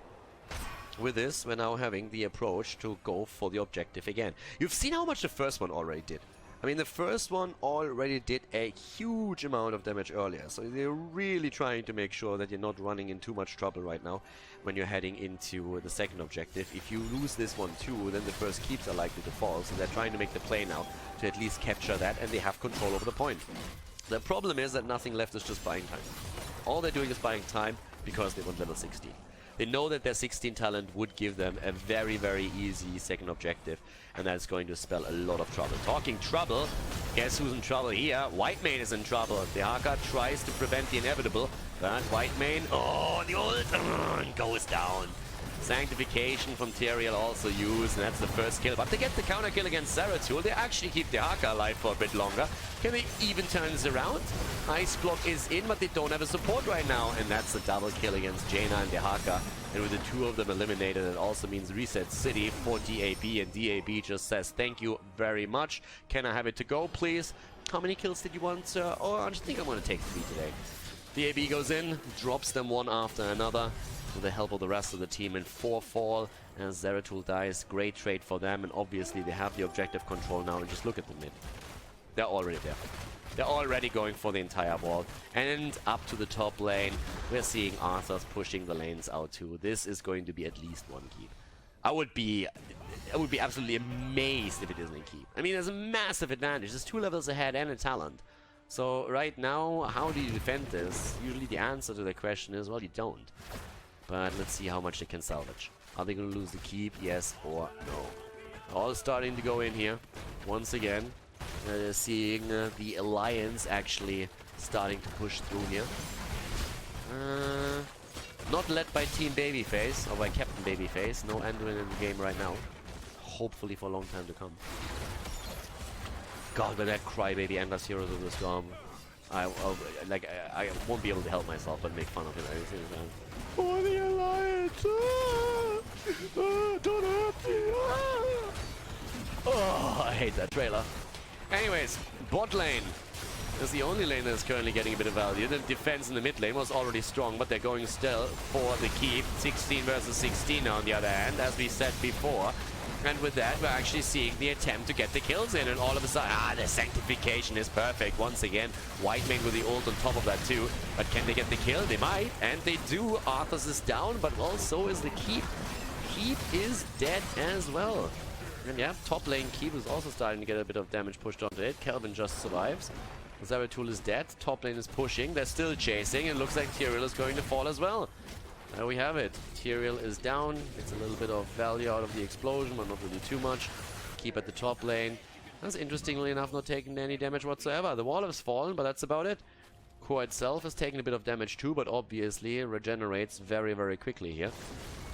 with this, we're now having the approach to go for the objective again. You've seen how much the first one already did. I mean, the first one already did a huge amount of damage earlier, so they're really trying to make sure that you're not running in too much trouble right now when you're heading into the second objective. If you lose this one too, then the first keeps are likely to fall, so they're trying to make the play now to at least capture that, and they have control over the point. The problem is that nothing left is just buying time. All they're doing is buying time because they want level 16. They know that their 16 talent would give them a very, very easy second objective, and that's going to spell a lot of trouble. Talking trouble, guess who's in trouble here? Whitemane is in trouble. The Haka tries to prevent the inevitable, but Whitemane, oh, the ult goes down. Sanctification from Tyrael also used, and that's the first kill. But they get the counter kill against Zeratul. They actually keep the Haka alive for a bit longer. Can they even turn this around? Ice Block is in, but they don't have a support right now. And that's the double kill against Jaina and the Haka. And with the two of them eliminated, it also means Reset City for DAB. And DAB just says, thank you very much. Can I have it to go, please? How many kills did you want? Oh, I just think I'm going to take 3 today. DAB goes in, drops them one after another, with the help of the rest of the team, in 4 fall, as Zeratul dies. Great trade for them, and obviously they have the objective control now, and just look at the mid. They're already there. They're already going for the entire wall. And up to the top lane, we're seeing Arthas pushing the lanes out too. This is going to be at least 1 keep. I would be absolutely amazed if it isn't a keep. I mean, there's a massive advantage. There's 2 levels ahead and a talent. So right now, how do you defend this? Usually the answer to the question is, well, you don't. But let's see how much they can salvage. Are they going to lose the keep? Yes or no? All starting to go in here. Once again, seeing the Alliance actually starting to push through here. Not led by Team Babyface, or by Captain Babyface. No Anduin in the game right now. Hopefully for a long time to come. God, but that crybaby Endless Heroes of the Storm. I won't be able to help myself but make fun of him every single time. For the Alliance! Don't hurt me! Oh, I hate that trailer. Anyways, bot lane is the only lane that's currently getting a bit of value. The defense in the mid lane was already strong, but they're going still for the keep. 16 versus 16 on the other hand, as we said before. And with that, we're actually seeing the attempt to get the kills in, and all of a sudden, the Sanctification is perfect once again. Whitemane with the ult on top of that too. But can they get the kill? They might, and they do. Arthas is down, but also is the Keep. Keep is dead as well. And yeah, top lane Keep is also starting to get a bit of damage pushed onto it. Kelvin just survives. Zeratul is dead. Top lane is pushing. They're still chasing, and looks like Tyrael is going to fall as well. There we have it. Tyrael is down. It's a little bit of value out of the explosion, but not really too much. Keep at the top lane. That's interestingly enough not taking any damage whatsoever. The wall has fallen, but that's about it. Core itself has taken a bit of damage too, but obviously regenerates very, very quickly here.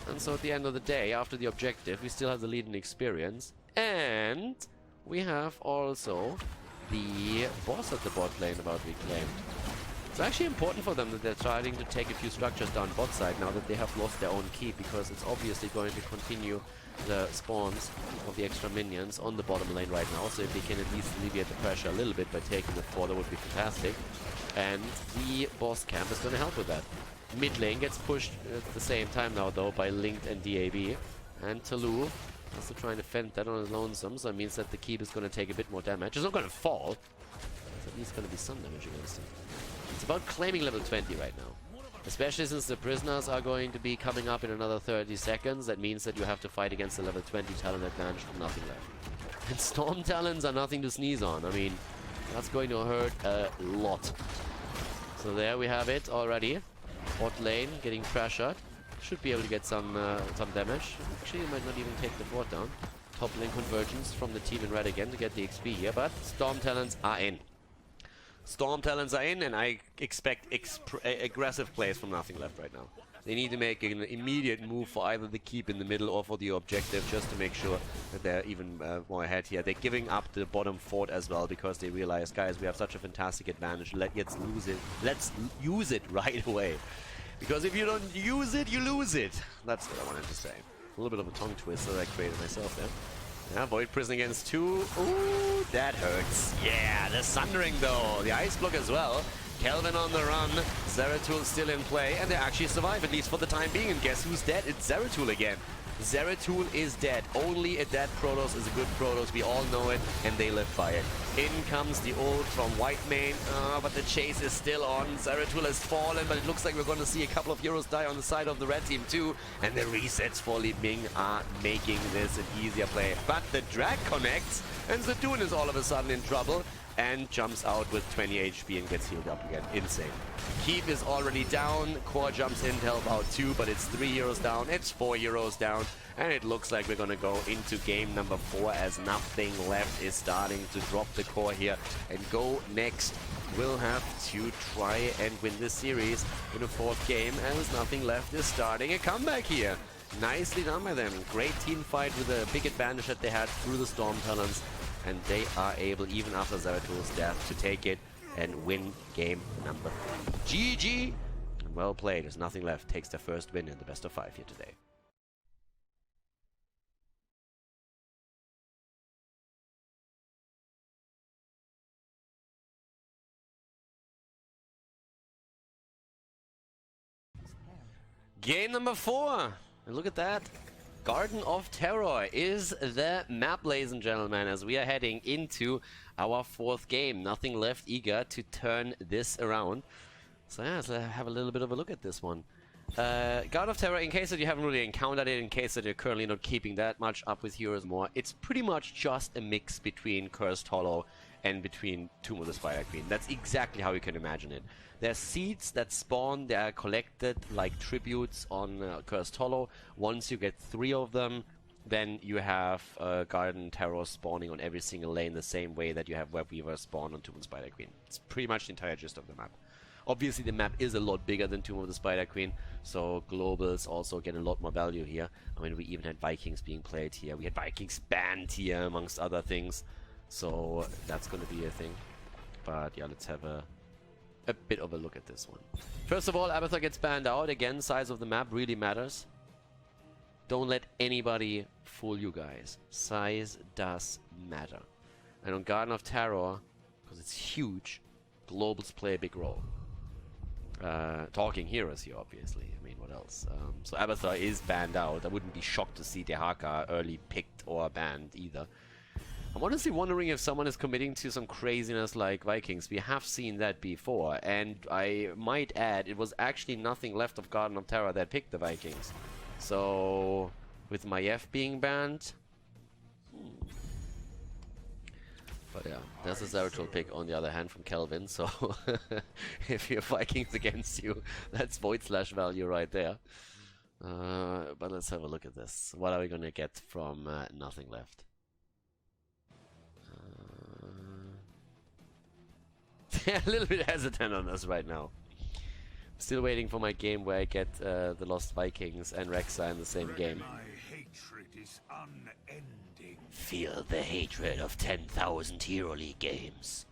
And so at the end of the day, after the objective, we still have the lead in experience. And we have also the boss at the bot lane about reclaimed. It's actually important for them that they're trying to take a few structures down bot side now that they have lost their own keep, because it's obviously going to continue the spawns of the extra minions on the bottom lane right now. So if they can at least alleviate the pressure a little bit by taking the 4, that would be fantastic. And the boss camp is going to help with that. Mid lane gets pushed at the same time now though by Linked and DAB. And Talu also trying to fend that on his lonesome, so it means that the keep is going to take a bit more damage. It's not going to fall. It's at least going to be some damage against him. It's about claiming level 20 right now. Especially since the prisoners are going to be coming up in another 30 seconds. That means that you have to fight against the level 20 talent advantage from nothing left. And Storm talents are nothing to sneeze on. I mean, that's going to hurt a lot. So there we have it already. Bot lane getting pressured. Should be able to get some damage. Actually, might not even take the fort down. Top lane convergence from the team in red again to get the XP here. But Storm talents are in. Storm talents are in, and I expect aggressive plays from nothing left right now. They need to make an immediate move for either the keep in the middle or for the objective, just to make sure that they're even more ahead here. They're giving up the bottom fort as well because they realize, guys, we have such a fantastic advantage. Let's lose it. Let's use it right away. Because if you don't use it, you lose it. That's what I wanted to say. A little bit of a tongue twister that I created myself there. Yeah, Void Prison against 2. Ooh, that hurts. Yeah, the Sundering though. The Ice Block as well. Kelvin on the run. Zeratul still in play. And they actually survive, at least for the time being. And guess who's dead? It's Zeratul again. Zeratul is dead. Only a dead Protoss is a good Protoss. We all know it, and they live by it. In comes the ult from Whitemane, but the chase is still on. Zeratul has fallen, but it looks like we're going to see a couple of heroes die on the side of the red team too. And the resets for Li Ming are making this an easier play. But the drag connects, and Zadoon is all of a sudden in trouble. And jumps out with 20 HP and gets healed up again. Insane. Keep is already down. Core jumps in to help out too, but it's 3 heroes down. It's 4 heroes down. And it looks like we're going to go into game number 4 as nothing left is starting to drop the core here. And go next will have to try and win this series in a 4th game as nothing left is starting a comeback here. Nicely done by them. Great team fight with a big advantage that they had through the Storm Talons. And they are able, even after Zeratul's death, to take it and win game number 3. GG! Well played. There's nothing left. Takes their first win in the best of 5 here today. Game number 4. And look at that. Garden of Terror is the map, ladies and gentlemen, as we are heading into our 4th game. Nothing left, eager to turn this around. So yeah, let's have a little bit of a look at this one. Garden of Terror, in case that you haven't really encountered it, in case that you're currently not keeping that much up with Heroes more, it's pretty much just a mix between Cursed Hollow and between Tomb of the Spider Queen. That's exactly how you can imagine it. There's seeds that spawn, they are collected like tributes on Cursed Hollow. Once you get 3 of them, then you have Garden Terror spawning on every single lane the same way that you have Web Weaver spawn on Tomb of the Spider Queen. It's pretty much the entire gist of the map. Obviously the map is a lot bigger than Tomb of the Spider Queen, so globals also get a lot more value here. I mean, we even had Vikings being played here. We had Vikings banned here, amongst other things. So that's going to be a thing. But yeah, let's have a bit of a look at this one. First of all, Abathur gets banned out. Again, size of the map really matters. Don't let anybody fool you guys. Size does matter. And on Garden of Terror, because it's huge, globals play a big role. Talking heroes here, obviously. I mean, what else? So Abathur is banned out. I wouldn't be shocked to see Dehaka early picked or banned either. I'm honestly wondering if someone is committing to some craziness like Vikings. We have seen that before, and I might add, it was actually nothing left of Garden of Terror that picked the Vikings. So, with Maiev being banned... But yeah, there's a Zeratul pick on the other hand from Kelvin, so if you have Vikings against you, that's Void Slash value right there. But let's have a look at this. What are we gonna get from nothing left? A little bit hesitant on this right now. Still waiting for my game where I get the Lost Vikings and Rexa in the same game. My hatred is unending. Feel the hatred of 10,000 Hero League games.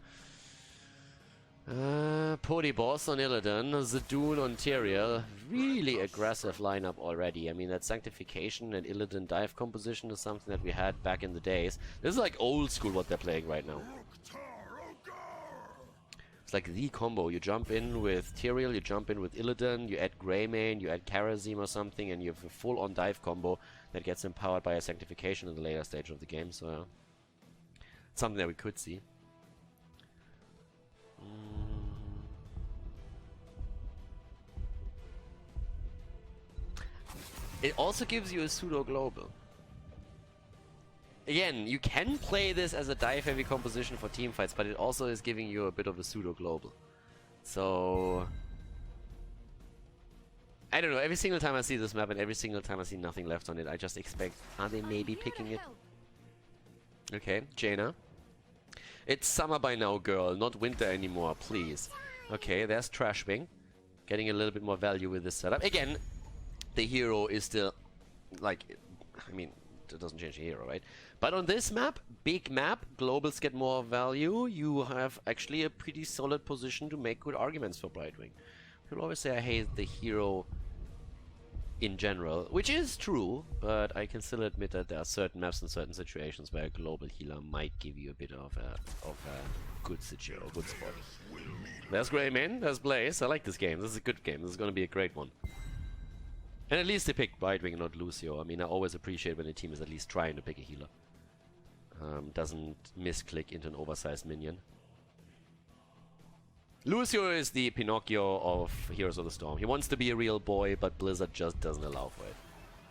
Pody Boss on Illidan, Zadoon on Tyrael. Really aggressive lineup already. I mean, that Sanctification and Illidan dive composition is something that we had back in the days. This is like old school what they're playing right now. It's like the combo. You jump in with Tyrael, you jump in with Illidan, you add Greymane, you add Karazim or something, and you have a full-on dive combo that gets empowered by a Sanctification in the later stage of the game. So, yeah. Something that we could see. It also gives you a pseudo-global. Again, you can play this as a dive-heavy composition for teamfights, but it also is giving you a bit of a pseudo-global. So... I don't know, every single time I see this map and every single time I see nothing left on it, I just expect, are they maybe picking it? Okay, Jaina. It's summer by now, girl, not winter anymore, please. Okay, there's Trashwing. Getting a little bit more value with this setup. Again, the hero is still, like, I mean, it doesn't change the hero, right? But on this map, big map, globals get more value. You have actually a pretty solid position to make good arguments for Brightwing. People always say I hate the hero in general, which is true, but I can still admit that there are certain maps and certain situations where a global healer might give you a bit of a good situation, a good spot. There's Greymane, there's Blaze. I like this game. This is a good game. This is going to be a great one. And at least they picked Brightwing and not Lucio. I mean, I always appreciate when a team is at least trying to pick a healer. Doesn't misclick into an oversized minion. Lucio is the Pinocchio of Heroes of the Storm. He wants to be a real boy, but Blizzard just doesn't allow for it.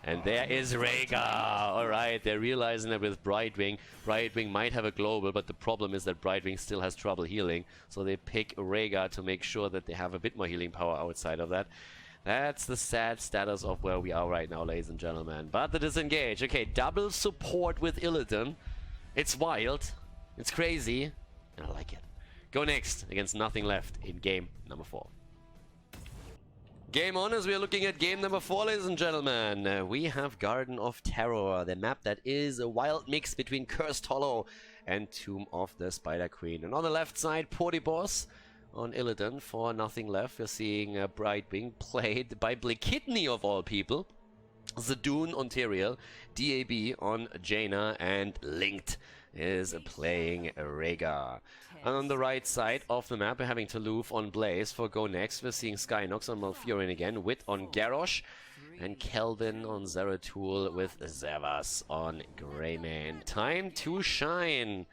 And there is Rhaegar! Alright, they're realizing that with Brightwing, Brightwing might have a global, but the problem is that Brightwing still has trouble healing. So they pick Rhaegar to make sure that they have a bit more healing power outside of that. That's the sad status of where we are right now, ladies and gentlemen. But the disengage. Okay, double support with Illidan. It's wild. It's crazy. And I like it. Go next against nothing left in game number 4. Game on as we are looking at game number 4, ladies and gentlemen. We have Garden of Terror, the map that is a wild mix between Cursed Hollow and Tomb of the Spider Queen. And on the left side, Porty Boss on Illidan for nothing left. We're seeing Brightwing played by Blakidney of all people. Zadoon on Tyrael, DAB on Jaina, and Linked is playing Rhaegar. And on the right side of the map, we're having Toulouse on Blaze for Go Next. We're seeing Skynox on Malfurion again, Wit on Garrosh, and Kelvin on Zeratul with Zevas on Greymane. Time to shine.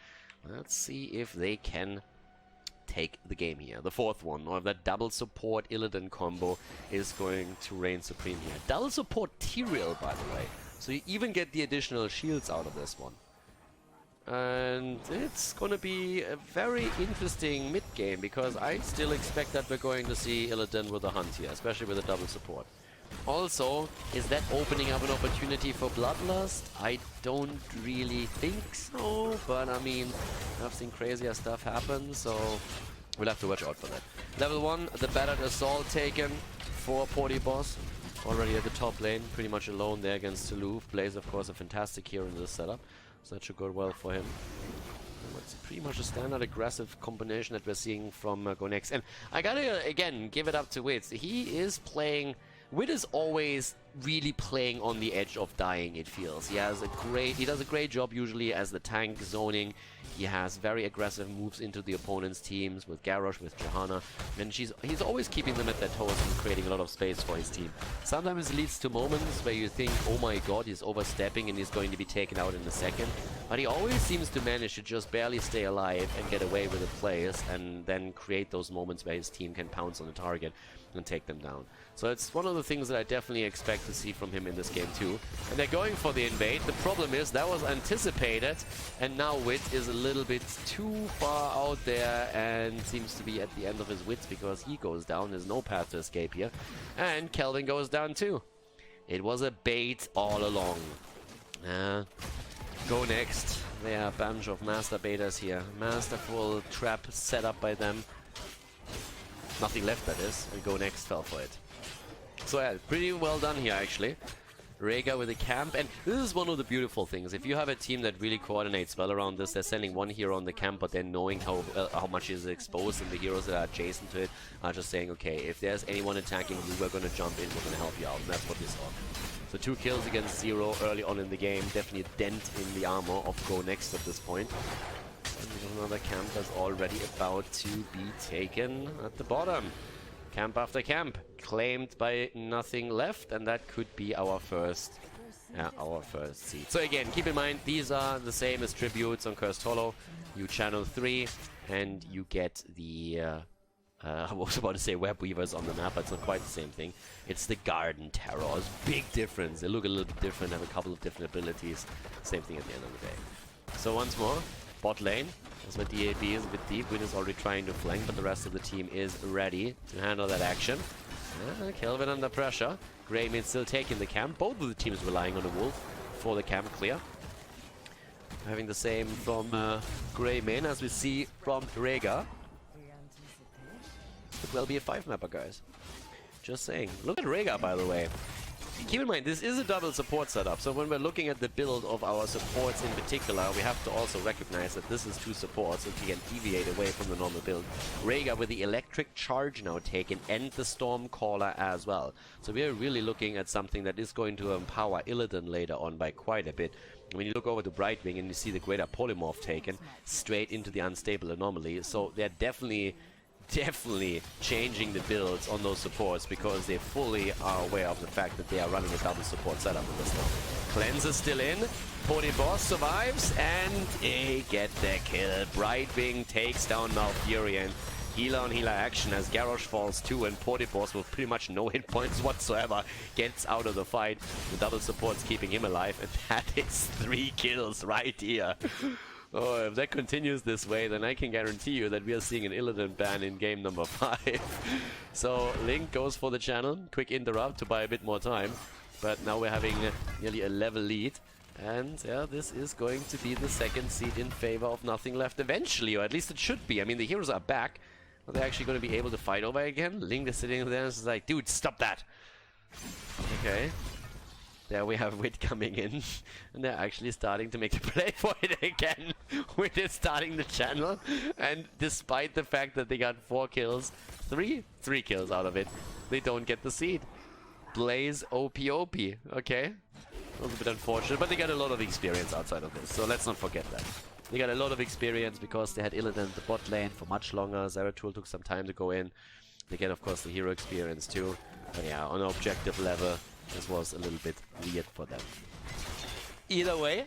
Let's see if they can take the game here. The fourth one, or that double support Illidan combo is going to reign supreme here. Double support Tyrael, by the way. So you even get the additional shields out of this one. And it's gonna be a very interesting mid-game, because I still expect that we're going to see Illidan with a hunt here, especially with a double support. Also, is that opening up an opportunity for Bloodlust? I don't really think so, but I mean, I've seen crazier stuff happen, so we'll have to watch out for that. Level 1, the Battered Assault taken for Porty Boss. Already at the top lane, pretty much alone there against Toulouse. Plays, of course, a fantastic hero in this setup, so that should go well for him. It's pretty much a standard aggressive combination that we're seeing from Go Next. And I gotta, again, give it up to Wit. He is playing... Wit is always really playing on the edge of dying, it feels. He does a great job usually as the tank zoning. He has very aggressive moves into the opponent's teams with Garrosh, with Johanna, and he's always keeping them at their toes and creating a lot of space for his team. Sometimes it leads to moments where you think, oh my god, he's overstepping and he's going to be taken out in a second. But he always seems to manage to just barely stay alive and get away with the plays, and then create those moments where his team can pounce on the target and take them down. So it's one of the things that I definitely expect to see from him in this game too. And they're going for the invade. The problem is that was anticipated, and now Wit is a little bit too far out there and seems to be at the end of his wits, because he goes down. There's no path to escape here. And Kelvin goes down too. It was a bait all along. Go Next. They are a bunch of master betas here. Masterful trap set up by them. Nothing left, that is, and Go Next fell for it. So yeah, pretty well done here actually. Rhaegar with a camp, and this is one of the beautiful things. If you have a team that really coordinates well around this, they're sending one hero on the camp, but then knowing how much is exposed, and the heroes that are adjacent to it are just saying, okay, if there's anyone attacking you, we're going to jump in, we're going to help you out, and that's what we saw. So 2 kills against 0 early on in the game, definitely a dent in the armor of Go Next at this point. And another camp that's already about to be taken at the bottom. Camp after camp, claimed by nothing left, and that could be our first seed. So again, keep in mind, these are the same as tributes on Cursed Hollow. You channel 3, and you get the, I was about to say web weavers on the map, but it's not quite the same thing. It's the Garden Terrors. Big difference. They look a little bit different, have a couple of different abilities. Same thing at the end of the day. So once more, bot lane. As my DAB is a bit deep, Win is already trying to flank, but the rest of the team is ready to handle that action. Kelvin under pressure. Greymane still taking the camp. Both of the teams relying on the Wolf for the camp clear. Having the same from Greymane as we see from Rhaegar. Could well be a 5-mapper, guys. Just saying. Look at Rhaegar, by the way. Keep in mind, this is a double support setup, so when we're looking at the build of our supports in particular, we have to also recognize that this is 2 supports, so we can deviate away from the normal build. Rhaegar with the electric charge now taken, and the Stormcaller as well. So we are really looking at something that is going to empower Illidan later on by quite a bit. When you look over to Brightwing and you see the Greater Polymorph taken straight into the Unstable Anomaly, so they're definitely definitely changing the builds on those supports because they fully are aware of the fact that they are running a double support setup in this now. Cleanse is still in. Pony Boss survives and they get the kill. Brightwing takes down Malfurion. Healer on healer action as Garrosh falls too, and Pony Boss with pretty much no hit points whatsoever gets out of the fight. The double support's keeping him alive, and that is 3 kills right here. Oh, if that continues this way, then I can guarantee you that we are seeing an Illidan ban in game number 5. So Link goes for the channel, quick interrupt to buy a bit more time. But now we're having nearly a level lead. And yeah, this is going to be the second seed in favor of Nothing Left eventually, or at least it should be. I mean, the heroes are back. Are they actually going to be able to fight over again? Link is sitting there and is like, dude, stop that! Okay. There we have Wit coming in, and they're actually starting to make a play for it again. Wit is starting the channel, and despite the fact that they got 4 kills, 3 kills out of it, they don't get the seed. Blaze OP. Okay. That was a bit unfortunate, but they got a lot of experience outside of this, so let's not forget that. They got a lot of experience because they had Illidan in the bot lane for much longer. Zeratul took some time to go in. They get, of course, the hero experience too. But yeah, on an objective level, this was a little bit weird for them. Either way,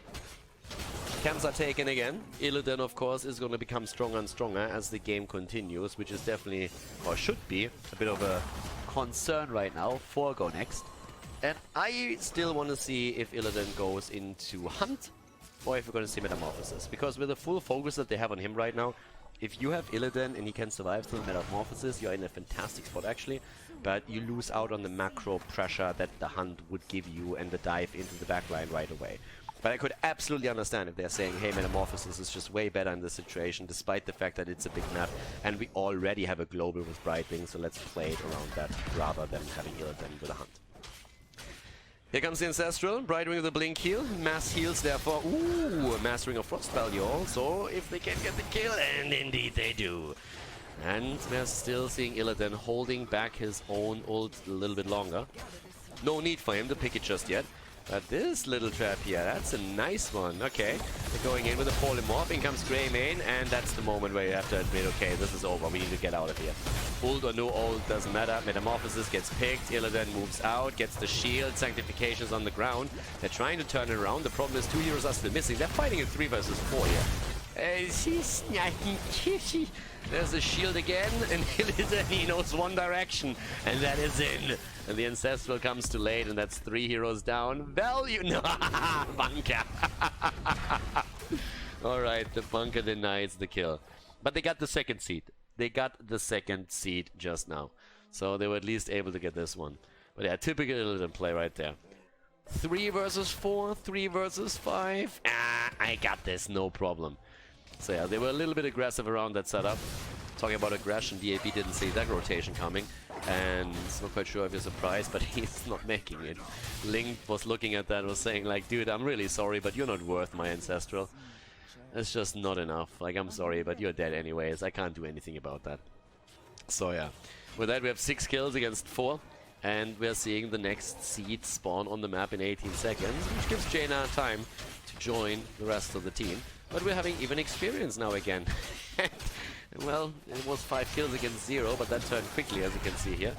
camps are taken again. Illidan, of course, is going to become stronger and stronger as the game continues, which is definitely, or should be, a bit of a concern right now for Go Next. And I still want to see if Illidan goes into Hunt or if we're going to see Metamorphosis. Because with the full focus that they have on him right now, if you have Illidan and he can survive through the Metamorphosis, you're in a fantastic spot actually. But you lose out on the macro pressure that the Hunt would give you and the dive into the backline right away. But I could absolutely understand if they're saying, hey, Metamorphosis is just way better in this situation, despite the fact that it's a big map and we already have a global with Brightwing, so let's play it around that rather than having Illidan with a Hunt. Here comes the Ancestral, Brightwing with a blink heal, mass heals therefore, ooh, mastering of Frost value also, if they can get the kill, and indeed they do. And we're still seeing Illidan holding back his own ult a little bit longer. No need for him to pick it just yet. But this little trap here, that's a nice one. Okay, they're going in with a polymorph, in comes Greymane, and that's the moment where you have to admit, okay, this is over, we need to get out of here. Ult or no ult, doesn't matter. Metamorphosis gets picked, Illidan moves out, gets the shield, Sanctification's on the ground. They're trying to turn it around, the problem is 2 heroes are still missing. They're fighting in 3 versus 4 here. There's a shield again, and Illidan, he knows one direction, and that is in. And the Ancestral comes too late, and that's 3 heroes down. Value! No! Bunker! Alright, the bunker denies the kill. But they got the second seed. They got the second seed just now. So they were at least able to get this one. But yeah, typical Illidan play right there. 3 versus 4, 3 versus 5. Ah, I got this, no problem. So yeah, they were a little bit aggressive around that setup. Talking about aggression, DAB didn't see that rotation coming. And it's not quite sure if you're surprised, but he's not making it. Link was looking at that and was saying like, dude, I'm really sorry, but you're not worth my Ancestral. It's just not enough. Like, I'm sorry, but you're dead anyways. I can't do anything about that. So yeah, with that we have 6 kills against 4. And we're seeing the next seed spawn on the map in 18 seconds, which gives Jaina time to join the rest of the team. But we're having even experience now again. Well, it was 5 kills against 0, but that turned quickly, as you can see here.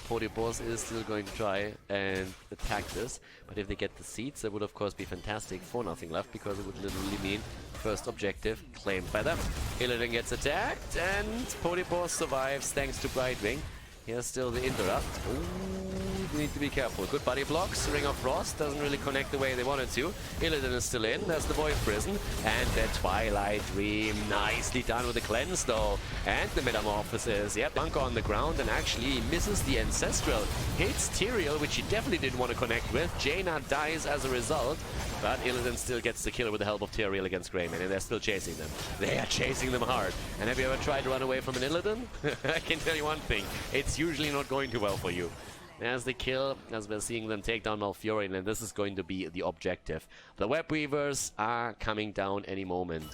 Pony Boss is still going to try and attack this, but if they get the seeds, that would of course be fantastic for Nothing Left, because it would literally mean first objective claimed by them. Illidan gets attacked, and Pony Boss survives thanks to Brightwing. Here's still the interrupt. Ooh, we need to be careful. Good body blocks. Ring of Frost doesn't really connect the way they wanted to. Illidan is still in. There's the Void Prison. And the Twilight Dream. Nicely done with the cleanse though. And the Metamorphosis. Yep, bunker on the ground, and actually he misses the Ancestral. Hits Tyrael, which he definitely didn't want to connect with. Jaina dies as a result. But Illidan still gets the kill with the help of Tyrael against Greymane, and they're still chasing them. They are chasing them hard. And have you ever tried to run away from an Illidan? I can tell you one thing. It's usually not going too well for you. There's the kill, as we're seeing them take down Malfurion, and this is going to be the objective. The Web Weavers are coming down any moment.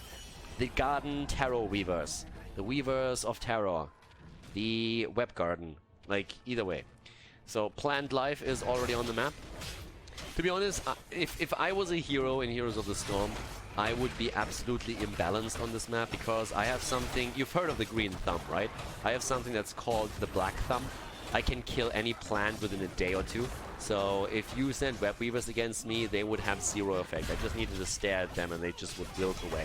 The Garden Tarot Weavers. The Weavers of Terror. The Web Garden. Like, either way. So, Plant Life is already on the map. To be honest, if I was a hero in Heroes of the Storm, I would be absolutely imbalanced on this map because I have something... You've heard of the green thumb, right? I have something that's called the black thumb. I can kill any plant within a day or two. So if you sent web weavers against me, they would have zero effect. I just needed to stare at them and they just would wilt away.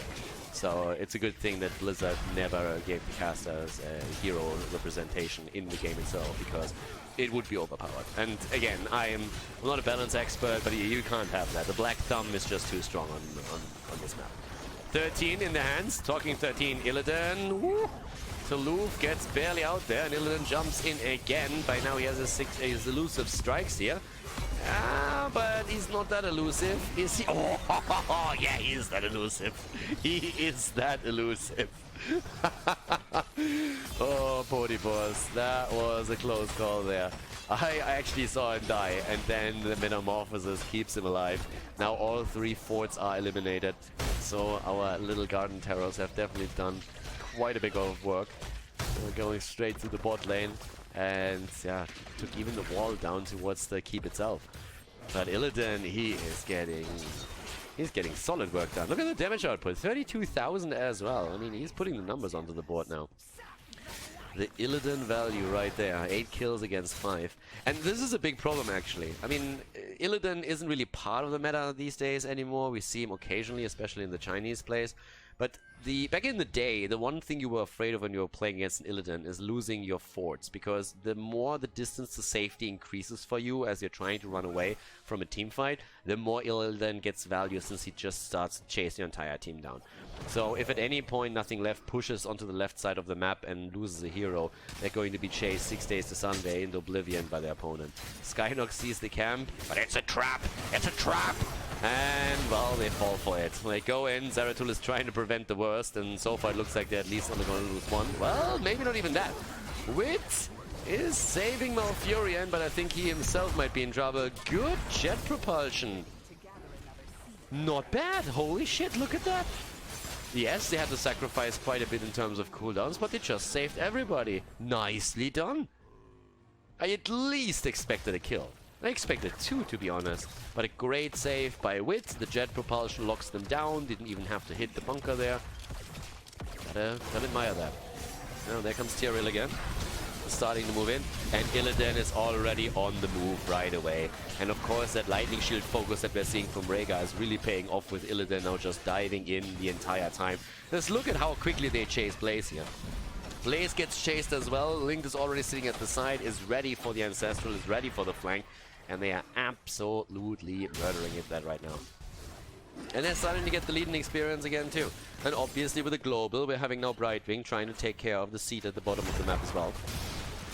So it's a good thing that Blizzard never gave the casters a hero representation in the game itself, because it would be overpowered. And again, I'm not a balance expert, but you can't have that. The black thumb is just too strong on this map. 13 in the hands. Talking 13, Illidan. Woo! Toulouf gets barely out there, and Illidan jumps in again. By now he has his elusive strikes here. But he's not that elusive, is he? Oh, yeah, he is that elusive. He is that elusive. Oh, Pody Boss, that was a close call there. I actually saw him die, and then the Metamorphosis keeps him alive. Now all 3 forts are eliminated, so our little garden terrors have definitely done quite a bit of work. We're going straight to the bot lane, and yeah, took even the wall down towards the keep itself. But Illidan, he's getting solid work done. Look at the damage output, 32,000 as well. I mean, he's putting the numbers onto the board now. The Illidan value right there, 8 kills against 5. And this is a big problem, actually. I mean, Illidan isn't really part of the meta these days anymore. We see him occasionally, especially in the Chinese plays. But back in the day, the one thing you were afraid of when you were playing against an Illidan is losing your forts, because the more the distance to safety increases for you as you're trying to run away from a team fight, the more Illidan gets value, since he just starts to chase your entire team down. So if at any point Nothing Left pushes onto the left side of the map and loses a hero, they're going to be chased 6 days to Sunday into oblivion by their opponent. Skynox sees the camp, but it's a trap! It's a trap! And, well, they fall for it. They go in, Zeratul is trying to prevent the worst, and so far it looks like they're at least only going to lose one. Well, maybe not even that. Wit is saving Malfurion, but I think he himself might be in trouble. Good jet propulsion. Not bad. Holy shit, look at that. Yes, they had to sacrifice quite a bit in terms of cooldowns, but they just saved everybody. Nicely done. I at least expected a kill. I expected 2, to be honest, but a great save by Wit. The jet propulsion locks them down, didn't even have to hit the bunker there. Gotta admire that. Now there comes Tyrael again, starting to move in, and Illidan is already on the move right away. And of course that lightning shield focus that we're seeing from Rhaegar is really paying off, with Illidan now just diving in the entire time. Just look at how quickly they chase Blaze here. Blaze gets chased as well. Link is already sitting at the side, is ready for the Ancestral, is ready for the flank, and they are absolutely murdering it that right now. And they're starting to get the leading experience again too. And obviously with the global, we're having now Brightwing trying to take care of the seat at the bottom of the map as well.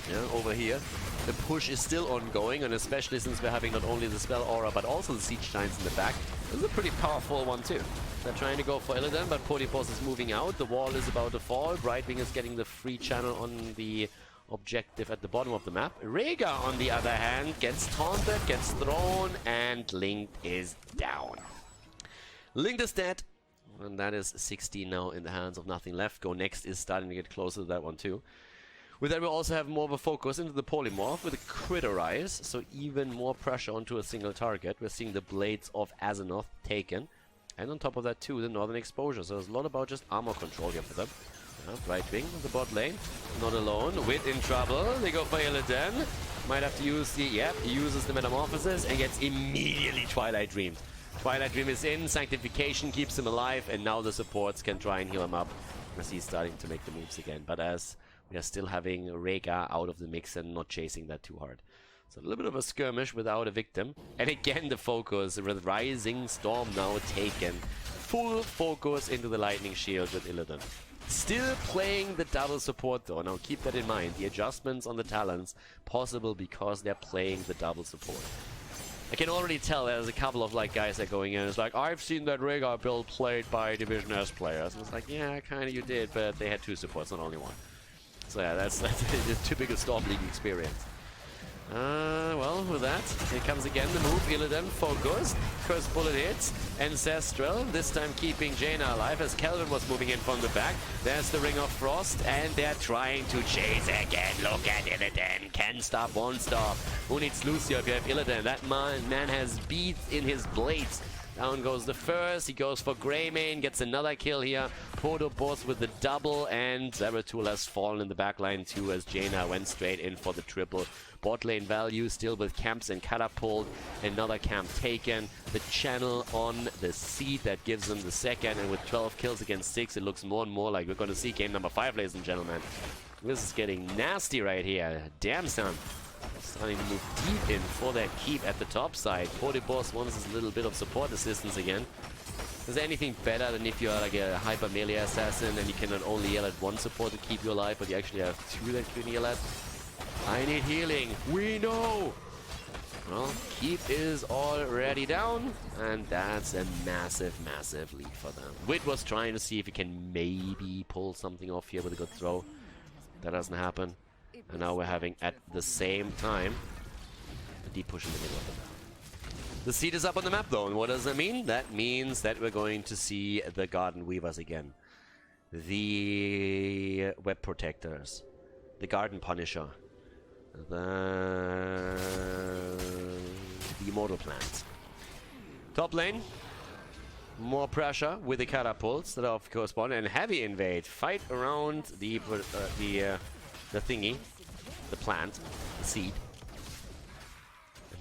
Yeah, over here, the push is still ongoing, and especially since we're having not only the spell aura but also the siege giants in the back. This is a pretty powerful one too. They're trying to go for Illidan, but Podipos is moving out. The wall is about to fall. Brightwing is getting the free channel on the objective at the bottom of the map. Rhaegar, on the other hand, gets taunted, gets thrown, and Link is down. Link is dead, and that is 16 now in the hands of Nothing Left. Go Next is starting to get closer to that one too. With that, we also have more of a focus into the polymorph with a Criterize, so even more pressure onto a single target. We're seeing the Blades of Azeroth taken, and on top of that too, the Northern Exposure. So there's a lot about just armor control here for them. Brightwing on the bot lane, not alone. Wit in trouble. They go for Illidan. Might have to use the... Yep, he uses the Metamorphosis and gets immediately Twilight Dreamed. Twilight Dream is in, Sanctification keeps him alive, and now the supports can try and heal him up as he's starting to make the moves again. But as we are still having Rhaegar out of the mix and not chasing that too hard. So a little bit of a skirmish without a victim. And again the focus, with Rising Storm now taken. Full focus into the Lightning Shield with Illidan. Still playing the double support though. Now keep that in mind. The adjustments on the talents possible because they're playing the double support. I can already tell there's a couple of guys that are going in. It's like, I've seen that Rhaegar build played by Division S players. And it's like, yeah, kind of you did, but they had 2 supports, not only 1. So yeah, that's the typical Storm League experience. Well, with that, here comes again the move. Illidan focused. Curse bullet hits. Ancestral, this time keeping Jaina alive as Khaldor was moving in from the back. There's the Ring of Frost, and they're trying to chase again. Look at Illidan. Can stop, won't stop. Who needs Lucio if you have Illidan? That man has beads in his blades. Down goes the first. He goes for Greymane, gets another kill here. Proto Boss with the double, and Zeratul has fallen in the backline too as Jaina went straight in for the triple. Bot lane value still with camps and catapult. Another camp taken. The channel on the seed that gives them the second, and with 12 kills against 6, it looks more and more like we're going to see game number 5, ladies and gentlemen. This is getting nasty right here. Damn son. Starting to move deep in for that keep at the top side. Boss wants a little bit of support assistance again. Is there anything better than if you're like a hyper melee assassin and you can not only yell at one support to keep you alive, but you actually have 2 that you can yell at? I need healing. We know! Well, keep is already down, and that's a massive, massive lead for them. Wit was trying to see if he can maybe pull something off here with a good throw. That doesn't happen. And now we're having, at the same time, a deep push in the middle of the map. The seed is up on the map though, and what does that mean? That means that we're going to see the Garden Weavers again. The Web Protectors. The Garden Punisher. The Immortal Plant. Top lane. More pressure with the catapults that are of course spawn, and heavy invade. Fight around the thingy. The plant. The seed.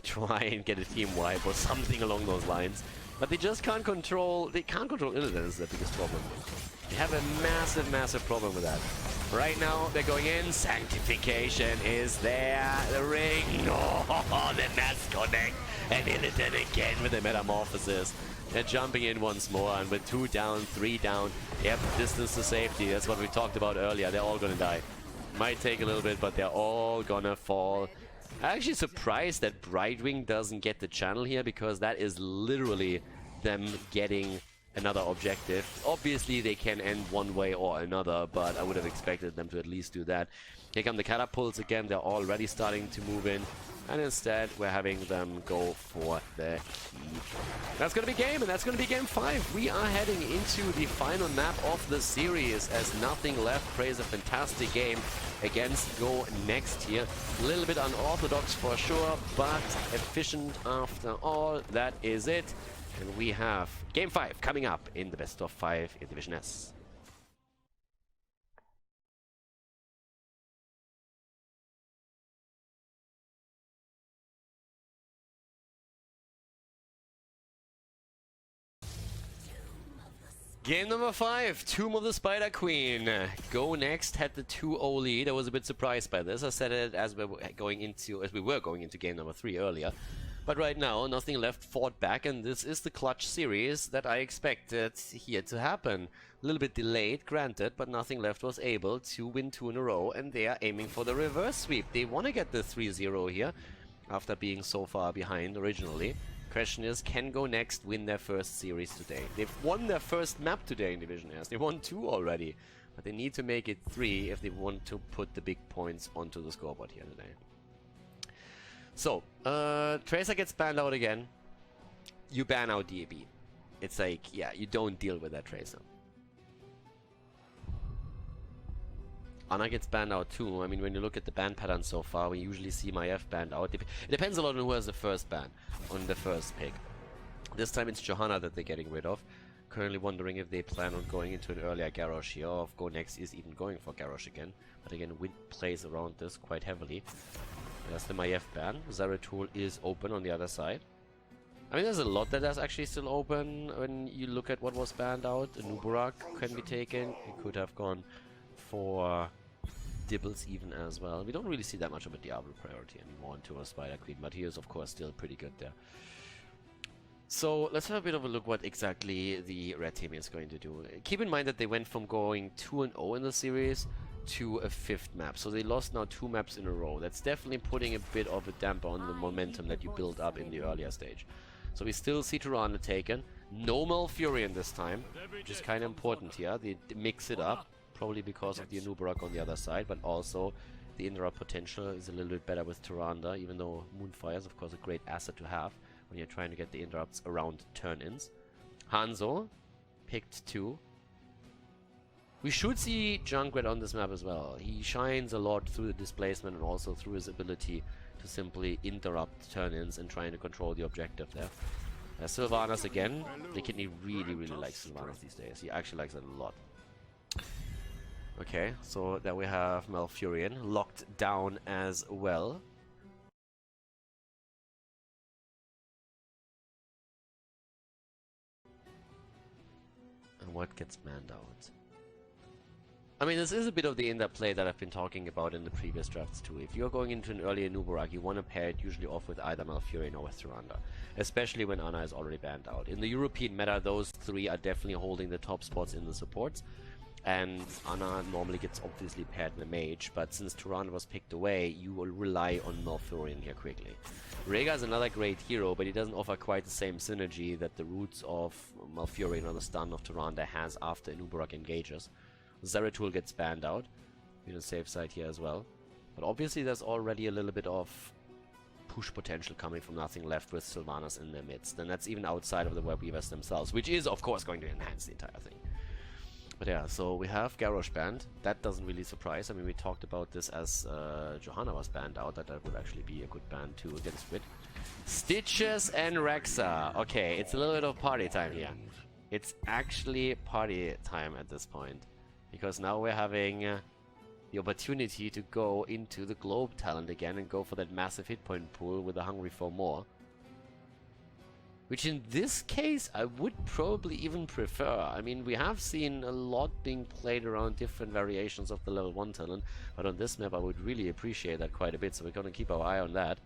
Try and get a team wipe or something along those lines, but they just can't control. They can't control Illidan is the biggest problem. They have a massive problem with that. Right now they're going in. Sanctification is there. The ring. Oh, the mass connect, and Illidan again with the metamorphosis. They're jumping in once more, and with 2 down, 3 down. Yep, distance to safety. That's what we talked about earlier. They're all gonna die. Might take a little bit, but they're all gonna fall. I'm actually surprised that Brightwing doesn't get the channel here, because that is literally them getting another objective. Obviously they can end one way or another, but I would have expected them to at least do that. Here come the catapults again. They're already starting to move in, and instead we're having them go for the key. That's gonna be game, and that's gonna be game 5. We are heading into the final map of the series as Nothing Left plays a fantastic game against Go Next here. A little bit unorthodox for sure, but efficient after all. That is it. And we have game 5 coming up in the best of 5 in Division S. Game number 5, Tomb of the Spider Queen. Go Next had the 2-0 lead. I was a bit surprised by this. I said it as we were going into game number 3 earlier. But right now, Nothing Left fought back, and this is the clutch series that I expected here to happen. A little bit delayed, granted, but Nothing Left was able to win 2 in a row, and they are aiming for the reverse sweep. They want to get the 3-0 here, after being so far behind originally. Question is, can Go Next win their first series today? They've won their first map today in Division S. They won 2 already, but they need to make it 3 if they want to put the big points onto the scoreboard here today. So, Tracer gets banned out again. You ban out DAB. It's like, yeah, you don't deal with that Tracer. Ana gets banned out too. I mean, when you look at the ban pattern so far, we usually see Maiev banned out. It depends a lot on who has the first ban, on the first pick. This time it's Johanna that they're getting rid of. Currently wondering if they plan on going into an earlier Garrosh here, or if Go Next is even going for Garrosh again. But again, Wind plays around this quite heavily. There's the Maiev ban. Zeratul is open on the other side. I mean, there's a lot that is actually still open when you look at what was banned out. A Nuburak can be taken. It could have gone for Dibbles even as well. We don't really see that much of a Diablo priority anymore into a Spider Queen, but he is of course still pretty good there. So let's have a bit of a look what exactly the red team is going to do. Keep in mind that they went from going 2-0 in the series to a 5th map, so they lost now 2 maps in a row. That's definitely putting a bit of a damper on the momentum that you built up in the earlier stage. So we still see Tirana taken. No Malfurion this time, which is kind of important here. They mix it up. Probably because of the Anubarak on the other side, but also the interrupt potential is a little bit better with Tyrande, even though Moonfire is of course a great asset to have when you're trying to get the interrupts around turn-ins. Hanzo picked 2. We should see Junkrat on this map as well. He shines a lot through the displacement and also through his ability to simply interrupt turn-ins and trying to control the objective there. Sylvanas again. The kidney really likes Sylvanas these days. He actually likes it a lot. Okay, so then we have Malfurion locked down as well. And what gets manned out? I mean, this is a bit of the interplay that I've been talking about in the previous drafts too. If you're going into an earlier Nubarak, you want to pair it usually off with either Malfurion or with Tyrande, especially when Ana is already banned out. In the European meta, those three are definitely holding the top spots in the supports, and Ana normally gets obviously paired with a mage, but since Tyrande was picked away, you will rely on Malfurion here quickly. Rhaegar is another great hero, but he doesn't offer quite the same synergy that the roots of Malfurion or the stun of Tyrande has after Nubarak engages. Zeratul gets banned out. Be on the safe side here as well. But obviously there's already a little bit of push potential coming from nothing left with Sylvanas in their midst. And that's even outside of the Web Weavers themselves, which is of course going to enhance the entire thing. But yeah, so we have Garrosh banned. That doesn't really surprise. I mean, we talked about this as Johanna was banned out, that would actually be a good ban too against Wit. Stitches and Rexa. Okay, it's a little bit of party time here. It's actually party time at this point. Because now we're having the opportunity to go into the Globe talent again and go for that massive hit point pool with the Hungry for More. Which in this case I would probably even prefer. I mean, we have seen a lot being played around different variations of the level 1 talent, but on this map I would really appreciate that quite a bit, so we're gonna keep our eye on that.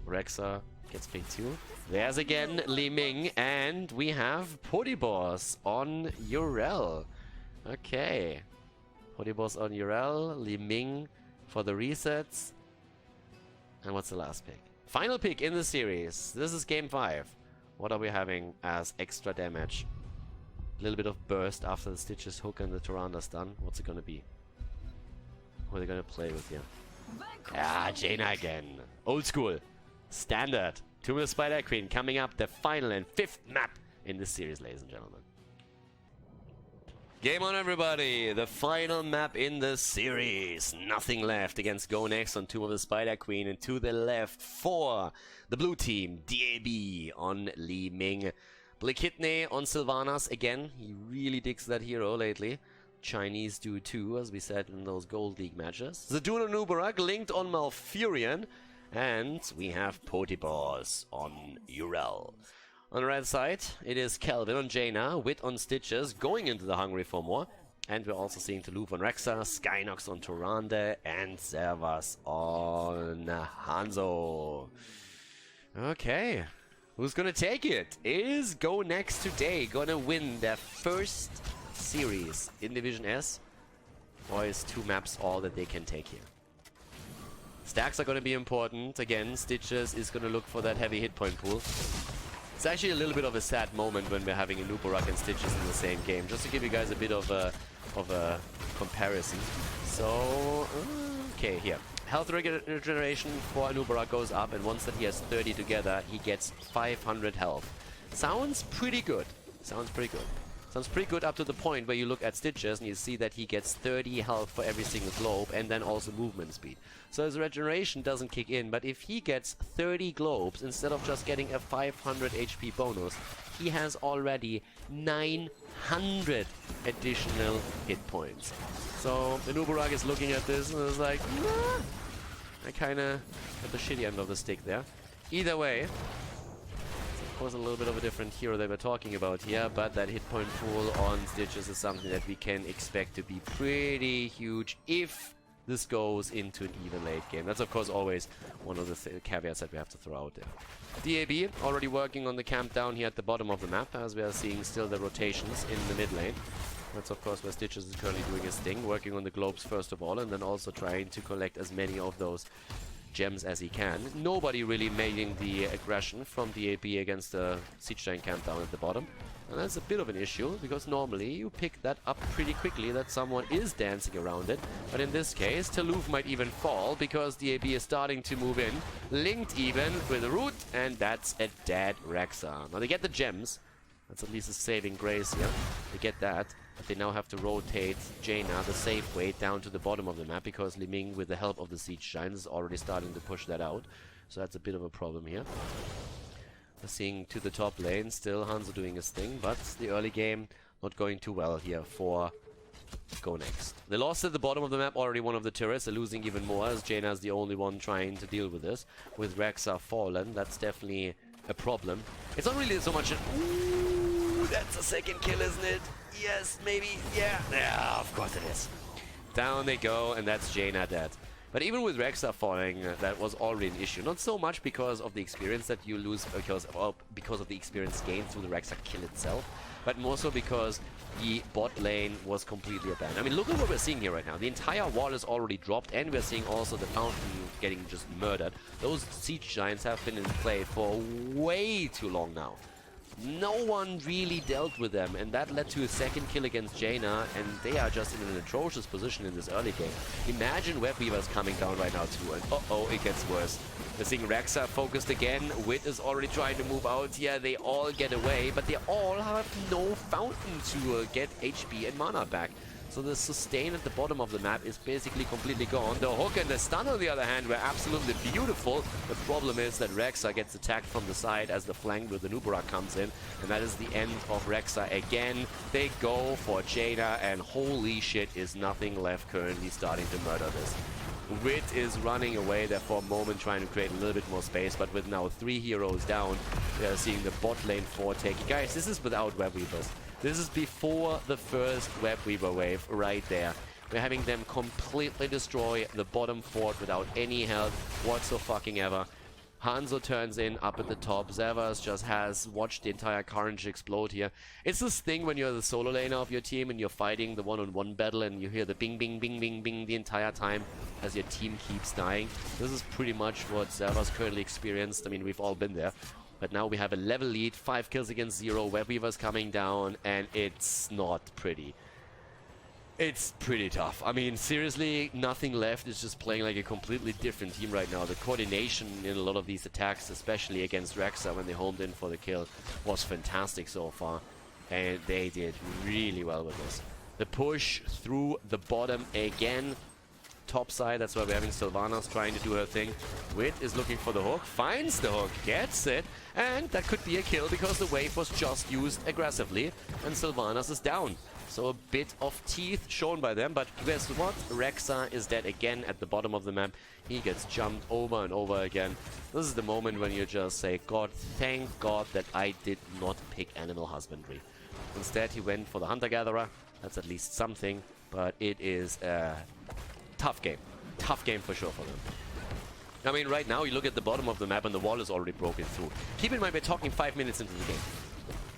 Rexa gets picked too. There's again Li Ming, and we have Podibos on Urel. Okay. Podibos on Urel, Li Ming for the resets. And what's the last pick? Final pick in the series. This is game 5. What are we having as extra damage? A little bit of burst after the Stitches hook and the Tyrande stun. What's it gonna be? What are they gonna play with here? Ah, Jaina again. Old school. Standard. Tomb of the Spider Queen coming up, the final and 5th map in this series, ladies and gentlemen. Game on, everybody! The final map in the series. Nothing left against Go Next on Tomb of the Spider Queen, and to the left for the blue team, DAB on Li Ming. Blakitne on Sylvanas again. He really digs that hero lately. Chinese do too, as we said in those Gold League matches. Zaduno Nubarak linked on Malfurion, and we have Podibos on Urel. On the right side, it is Kelvin on Jaina, Wit on Stitches, going into the Hungry for More. And we're also seeing Toulouse on Rexa, Skynox on Tyrande, and Servas on Hanzo. Okay, who's gonna take it? Is Go Next today gonna win their first series in Division S? Or is 2 maps all that they can take here? Stacks are gonna be important. Again, Stitches is gonna look for that heavy hit point pool. It's actually a little bit of a sad moment when we're having a Nubarak and Stitches in the same game, just to give you guys a bit of a comparison. So, okay, here. Health regeneration for Nubarak goes up, and once that he has 30 together, he gets 500 health. Sounds pretty good. Sounds pretty good. Sounds pretty good up to the point where you look at Stitches and you see that he gets 30 health for every single globe, and then also movement speed. So his regeneration doesn't kick in, but if he gets 30 globes instead of just getting a 500 HP bonus, he has already 900 additional hit points. So the Nubarak is looking at this and is like, nah, I kinda got the shitty end of the stick there. Either way, was a little bit of a different hero that we're talking about here, but that hit point pool on Stitches is something that we can expect to be pretty huge if this goes into an even late game. That's of course always one of the caveats that we have to throw out there. DAB already working on the camp down here at the bottom of the map, as we are seeing still the rotations in the mid lane. That's of course where Stitches is currently doing his thing, working on the globes first of all, and then also trying to collect as many of those gems as he can. Nobody really making the aggression from DAB against the Siege Giant camp down at the bottom. And that's a bit of an issue, because normally you pick that up pretty quickly, that someone is dancing around it. But in this case, Toulouse might even fall, because DAB is starting to move in, linked even with a root, and that's a dead Rexa. Now they get the gems. That's at least a saving grace here. They get that. But they now have to rotate Jaina the safe way down to the bottom of the map, because Li Ming, with the help of the Siege Giants, is already starting to push that out. So that's a bit of a problem here. Seeing to the top lane, still Hanzo doing his thing, but the early game not going too well here for Go Next. They lost at the bottom of the map already one of the turrets, they're losing even more as Jaina is the only one trying to deal with this. With Rexa fallen, that's definitely a problem. It's not really so much an... Ooh, that's a second kill, isn't it? Yes, maybe, yeah. Yeah, of course it is. Down they go, and that's Jaina dead. But even with Rexa falling, that was already an issue. Not so much because of the experience that you lose, because of the experience gained through the Rexa kill itself, but more so because the bot lane was completely abandoned. I mean, look at what we're seeing here right now. The entire wall is already dropped, and we're seeing also the fountain getting just murdered. Those siege giants have been in play for way too long now. No one really dealt with them, and that led to a second kill against Jaina, and they are just in an atrocious position in this early game. Imagine Web Weaver's coming down right now too, and uh-oh, it gets worse. We're seeing Rexa focused again. Wit is already trying to move out here. They all get away, but they all have no fountain to get HP and mana back. So the sustain at the bottom of the map is basically completely gone. The hook and the stun, on the other hand, were absolutely beautiful. The problem is that Rexa gets attacked from the side as the flank with the Nubara comes in. And that is the end of Rexa again. They go for Jaina, and holy shit, is nothing left currently starting to murder this. Wit is running away there for a moment, trying to create a little bit more space, but with now 3 heroes down, we are seeing the bot lane 4 taking. Guys, this is without Web Weavers. This is before the first Web Weaver wave right there. We're having them completely destroy the bottom fort without any help whatsoever. Hanzo turns in up at the top. Zevas just has watched the entire Carnage explode here. It's this thing when you're the solo laner of your team and you're fighting the one-on-one battle and you hear the bing, bing, bing, bing, bing the entire time as your team keeps dying. This is pretty much what Zevas currently experienced. I mean, we've all been there. But now we have a level lead, 5 kills against 0, Web Weaver's coming down, and it's not pretty. It's pretty tough. I mean, seriously, nothing left. It's just playing like a completely different team right now. The coordination in a lot of these attacks, especially against Rexa when they homed in for the kill, was fantastic so far. And they did really well with this. The push through the bottom again. Top side, that's why we're having Sylvanas trying to do her thing. Wit is looking for the hook, finds the hook, gets it, and that could be a kill because the wave was just used aggressively, and Sylvanas is down. So a bit of teeth shown by them, but guess what? Rexa is dead again at the bottom of the map. He gets jumped over and over again. This is the moment when you just say, God, thank God that I did not pick Animal Husbandry. Instead, he went for the Hunter-Gatherer. That's at least something, but it is a tough game. Tough game for sure for them. I mean, right now, you look at the bottom of the map and the wall is already broken through. Keep in mind, we're talking 5 minutes into the game.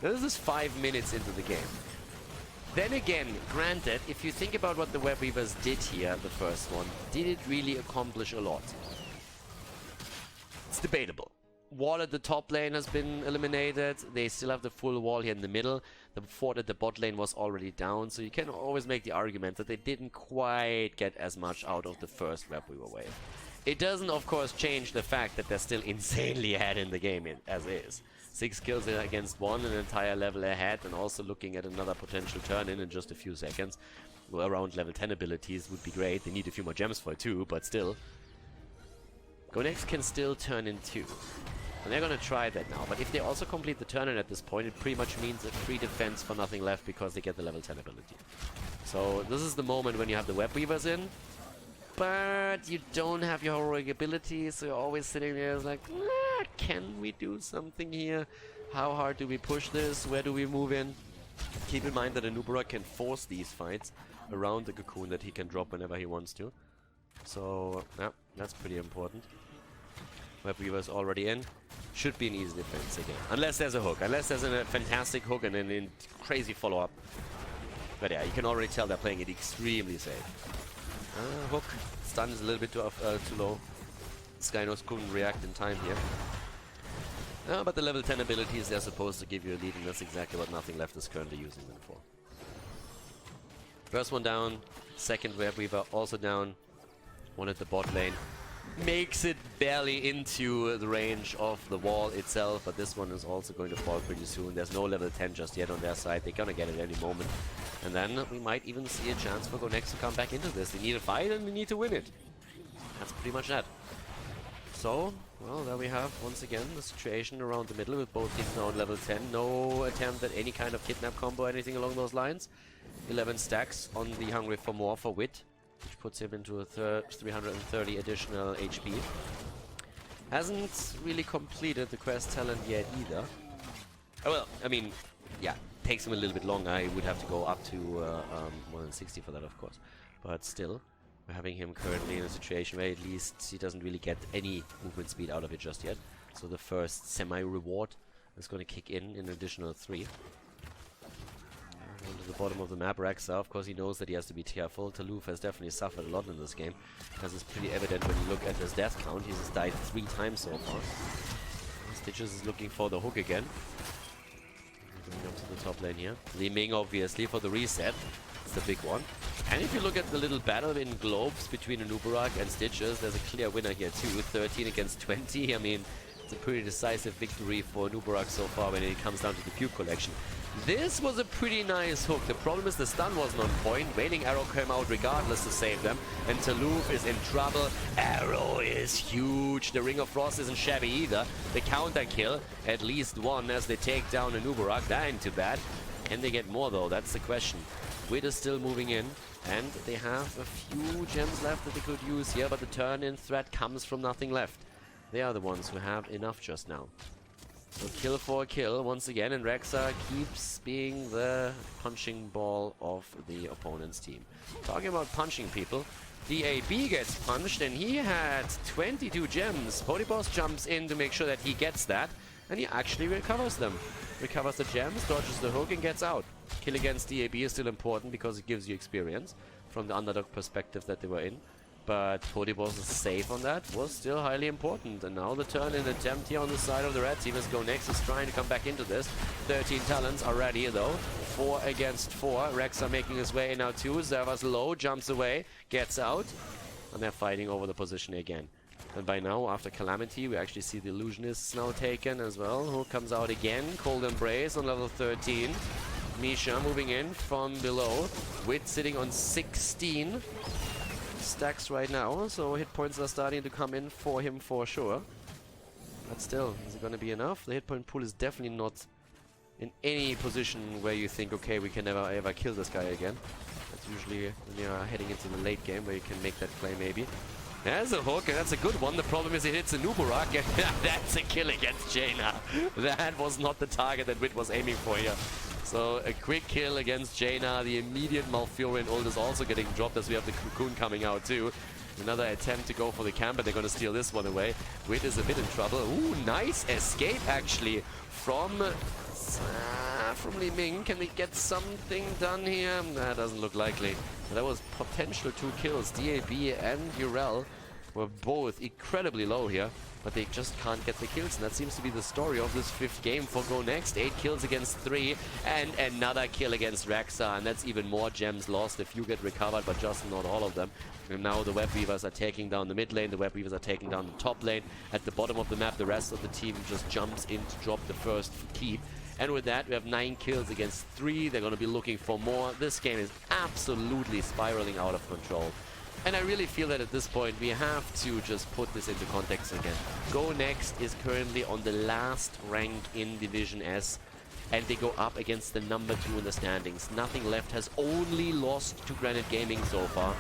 This is 5 minutes into the game. Then again, granted, if you think about what the Web Weavers did here, the first one, did it really accomplish a lot? It's debatable. Wall at the top lane has been eliminated. They still have the full wall here in the middle. The fort at the bot lane was already down, so you can always make the argument that they didn't quite get as much out of the first Web Weaver wave. It doesn't, of course, change the fact that they're still insanely ahead in the game as is. 6 kills against 1, an entire level ahead, and also looking at another potential turn-in just a few seconds. Well, around level 10 abilities would be great. They need a few more gems for it too, but still. Gonex can still turn in 2. And they're gonna try that now, but if they also complete the turn-in at this point, it pretty much means a free defense for nothing left because they get the level 10 ability. So this is the moment when you have the Web Weavers in, but you don't have your heroic abilities, so you're always sitting there like, can we do something here? How hard do we push this? Where do we move in? Keep in mind that a Nubara can force these fights around the cocoon that he can drop whenever he wants to. So, yeah, that's pretty important. Web Weaver's already in. Should be an easy defense again. Unless there's a hook. Unless there's a fantastic hook and then crazy follow-up. But yeah, you can already tell they're playing it extremely safe. Hook. Stun is a little bit too low. Skynos couldn't react in time here. But the level 10 abilities, they're supposed to give you a lead, and that's exactly what Nothing Left is currently using them for. First one down. Second Web Weaver also down. One at the bot lane. Makes it barely into the range of the wall itself, but this one is also going to fall pretty soon. There's no level 10 just yet on their side. They're gonna get it any moment. And then we might even see a chance for Gonex to come back into this. They need a fight and they need to win it. That's pretty much that. So, well, there we have once again the situation around the middle with both teams now on level 10. No attempt at any kind of kidnap combo or anything along those lines. 11 stacks on the Hungry for More for Wit, which puts him into a 330 additional HP. Hasn't really completed the quest talent yet either. Oh, well, I mean, yeah, takes him a little bit longer. I would have to go up to more than 60 for that, of course. But still, we're having him currently in a situation where at least he doesn't really get any movement speed out of it just yet. So the first semi-reward is going to kick in an additional 3. Down to the bottom of the map, Rexa, of course he knows that he has to be careful. Taluf has definitely suffered a lot in this game, because it's pretty evident when you look at his death count. He's just died 3 times so far. Stitches is looking for the hook again. Going up to the top lane here. Li Ming obviously for the reset. It's the big one. And if you look at the little battle in globes between Anubarak and Stitches, there's a clear winner here too. 13 against 20. I mean, it's a pretty decisive victory for Anubarak so far when it comes down to the cube collection. This was a pretty nice hook. The problem is the stun wasn't on point. Wailing Arrow came out regardless to save them. And Taluf is in trouble. Arrow is huge. The Ring of Frost isn't shabby either. The counter kill, at least one as they take down Anubarak. That ain't too bad. Can they get more though? That's the question. Wit is still moving in. And they have a few gems left that they could use here. But the turn-in threat comes from nothing left. They are the ones who have enough just now. So kill for a kill once again, and Rexa keeps being the punching ball of the opponent's team. Talking about punching people, DAB gets punched and he had 22 gems. Polyboss jumps in to make sure that he gets that, and he actually recovers them. Recovers the gems, dodges the hook and gets out. Kill against DAB is still important because it gives you experience from the underdog perspective that they were in. But Polyboss is safe on that, was still highly important. And now the turn-in attempt here on the side of the red team as Go Next is trying to come back into this. 13 talents are ready though. 4 against 4. Rexa making his way now too. Zerva's low, jumps away, gets out. And they're fighting over the position again. And by now, after Calamity, we actually see the Illusionists now taken as well. Who comes out again? Cold Embrace on level 13. Misha moving in from below. Wit sitting on 16 stacks right now, so hit points are starting to come in for him for sure. But still, is it going to be enough? The hit point pool is definitely not in any position where you think, okay, we can never ever kill this guy again. That's usually when you're heading into the late game where you can make that play maybe. There's a hook, and that's a good one. The problem is it hits a Anubarak, and that's a kill against Jaina. That was not the target that Wit was aiming for here. So a quick kill against Jaina. The immediate Malfurion ult is also getting dropped as we have the Cocoon coming out too. Another attempt to go for the camp, but they're going to steal this one away. Wit is a bit in trouble. Ooh, nice escape actually from Li Ming. Can they get something done here? That doesn't look likely. But that was potential 2 kills. DAB and Urel were both incredibly low here, but they just can't get the kills, and that seems to be the story of this 5th game for Go Next. 8 kills against 3, and another kill against Rexa, and that's even more gems lost. A few get recovered, but just not all of them. And now the Web Weavers are taking down the mid lane, the Web Weavers are taking down the top lane. At the bottom of the map, the rest of the team just jumps in to drop the first keep. And with that, we have 9 kills against 3. They're going to be looking for more. This game is absolutely spiraling out of control. And I really feel that at this point, we have to just put this into context again. Go Next is currently on the last rank in Division S, and they go up against the number 2 in the standings. Nothing Left has only lost to Granite Gaming so far.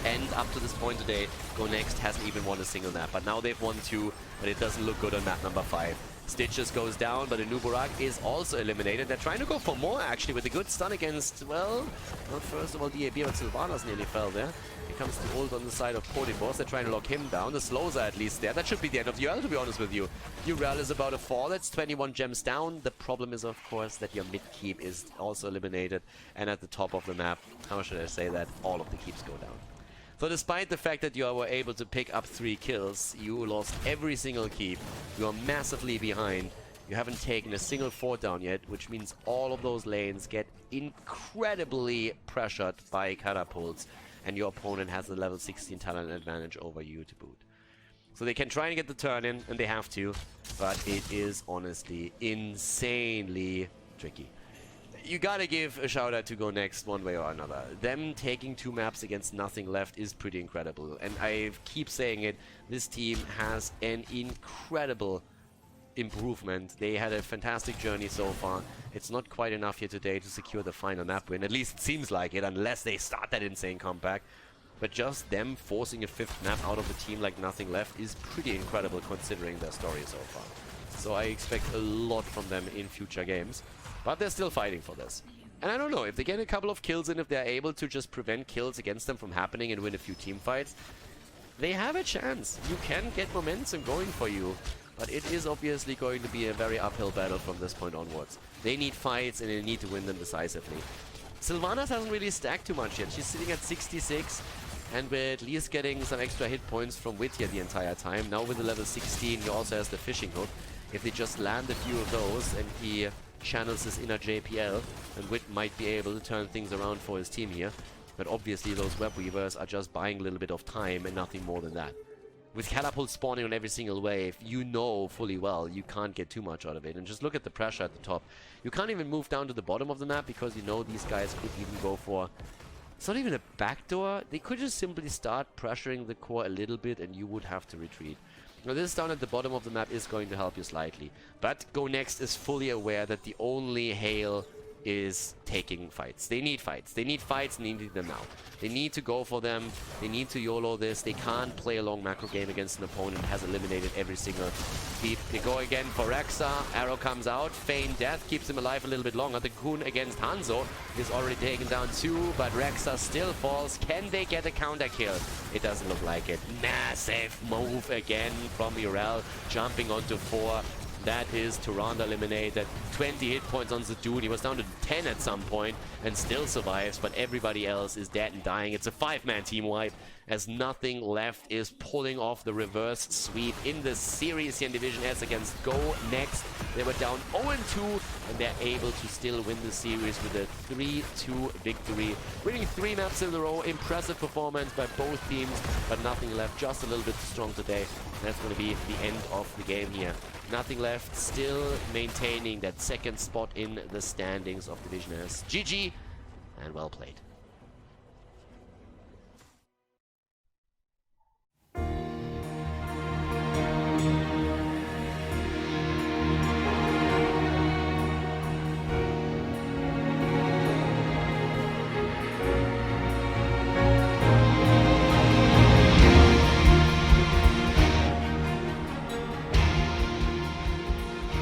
And up to this point today, Go Next hasn't even won a single map. But now they've won 2, but it doesn't look good on map number 5. Stitches goes down, but Anubarak is also eliminated. They're trying to go for more, actually, with a good stun against, well, not first of all DAB, but Sylvanas nearly fell there. Here comes the ult on the side of Polyboss. They're trying to lock him down. The slows are at least there. That should be the end of Urel, to be honest with you. Urel is about to fall. That's 21 gems down. The problem is, of course, that your mid-keep is also eliminated. And at the top of the map, how should I say that? All of the keeps go down. So despite the fact that you were able to pick up 3 kills, you lost every single keep. You are massively behind. You haven't taken a single fort down yet, which means all of those lanes get incredibly pressured by catapults, and your opponent has a level 16 talent advantage over you to boot. So they can try and get the turn in, and they have to, but it is honestly insanely tricky. you gotta give a shout out to Go Next one way or another. Them taking 2 maps against nothing left is pretty incredible. And I keep saying it, this team has an incredible improvement. They had a fantastic journey so far. It's not quite enough here today to secure the final map win. At least it seems like it, unless they start that insane comeback. But just them forcing a 5th map out of a team like nothing left is pretty incredible considering their story so far. So I expect a lot from them in future games. But they're still fighting for this. And I don't know, if they get a couple of kills in, if they're able to just prevent kills against them from happening and win a few team fights, they have a chance. You can get momentum going for you. But it is obviously going to be a very uphill battle from this point onwards. They need fights and they need to win them decisively. Sylvanas hasn't really stacked too much yet. She's sitting at 66 and we're at least getting some extra hit points from Wit here the entire time. Now with the level 16 he also has the fishing hook. If they just land a few of those and he channels his inner JPL, then Wit might be able to turn things around for his team here. But obviously those web weavers are just buying a little bit of time and nothing more than that. With catapults spawning on every single wave, you know fully well you can't get too much out of it. And just look at the pressure at the top. You can't even move down to the bottom of the map because you know these guys could even go for... It's not even a backdoor. They could just simply start pressuring the core a little bit and you would have to retreat. Now this down at the bottom of the map is going to help you slightly. But Go Next is fully aware that the only hail is taking fights. They need fights. They need fights and they need them now. They need to go for them. They need to YOLO this. They can't play a long macro game against an opponent that has eliminated every single beat. They go again for Rexa. Arrow comes out. Feign death keeps him alive a little bit longer. The Kun against Hanzo is already taken down 2, but Rexa still falls. Can they get a counter kill? It doesn't look like it. Massive move again from Urel, jumping onto 4. That is Tyrande eliminated. 20 hit points on the dude. He was down to 10 at some point and still survives, but everybody else is dead and dying. It's a 5-man team wipe as nothing left is pulling off the reverse sweep in the series here in Division S against Go Next. They were down 0-2 and they're able to still win the series with a 3-2 victory. Winning 3 maps in a row. Impressive performance by both teams, but nothing left. Just a little bit strong today. That's going to be the end of the game here. Nothing left, still maintaining that 2nd spot in the standings of Division S. GG, and well played.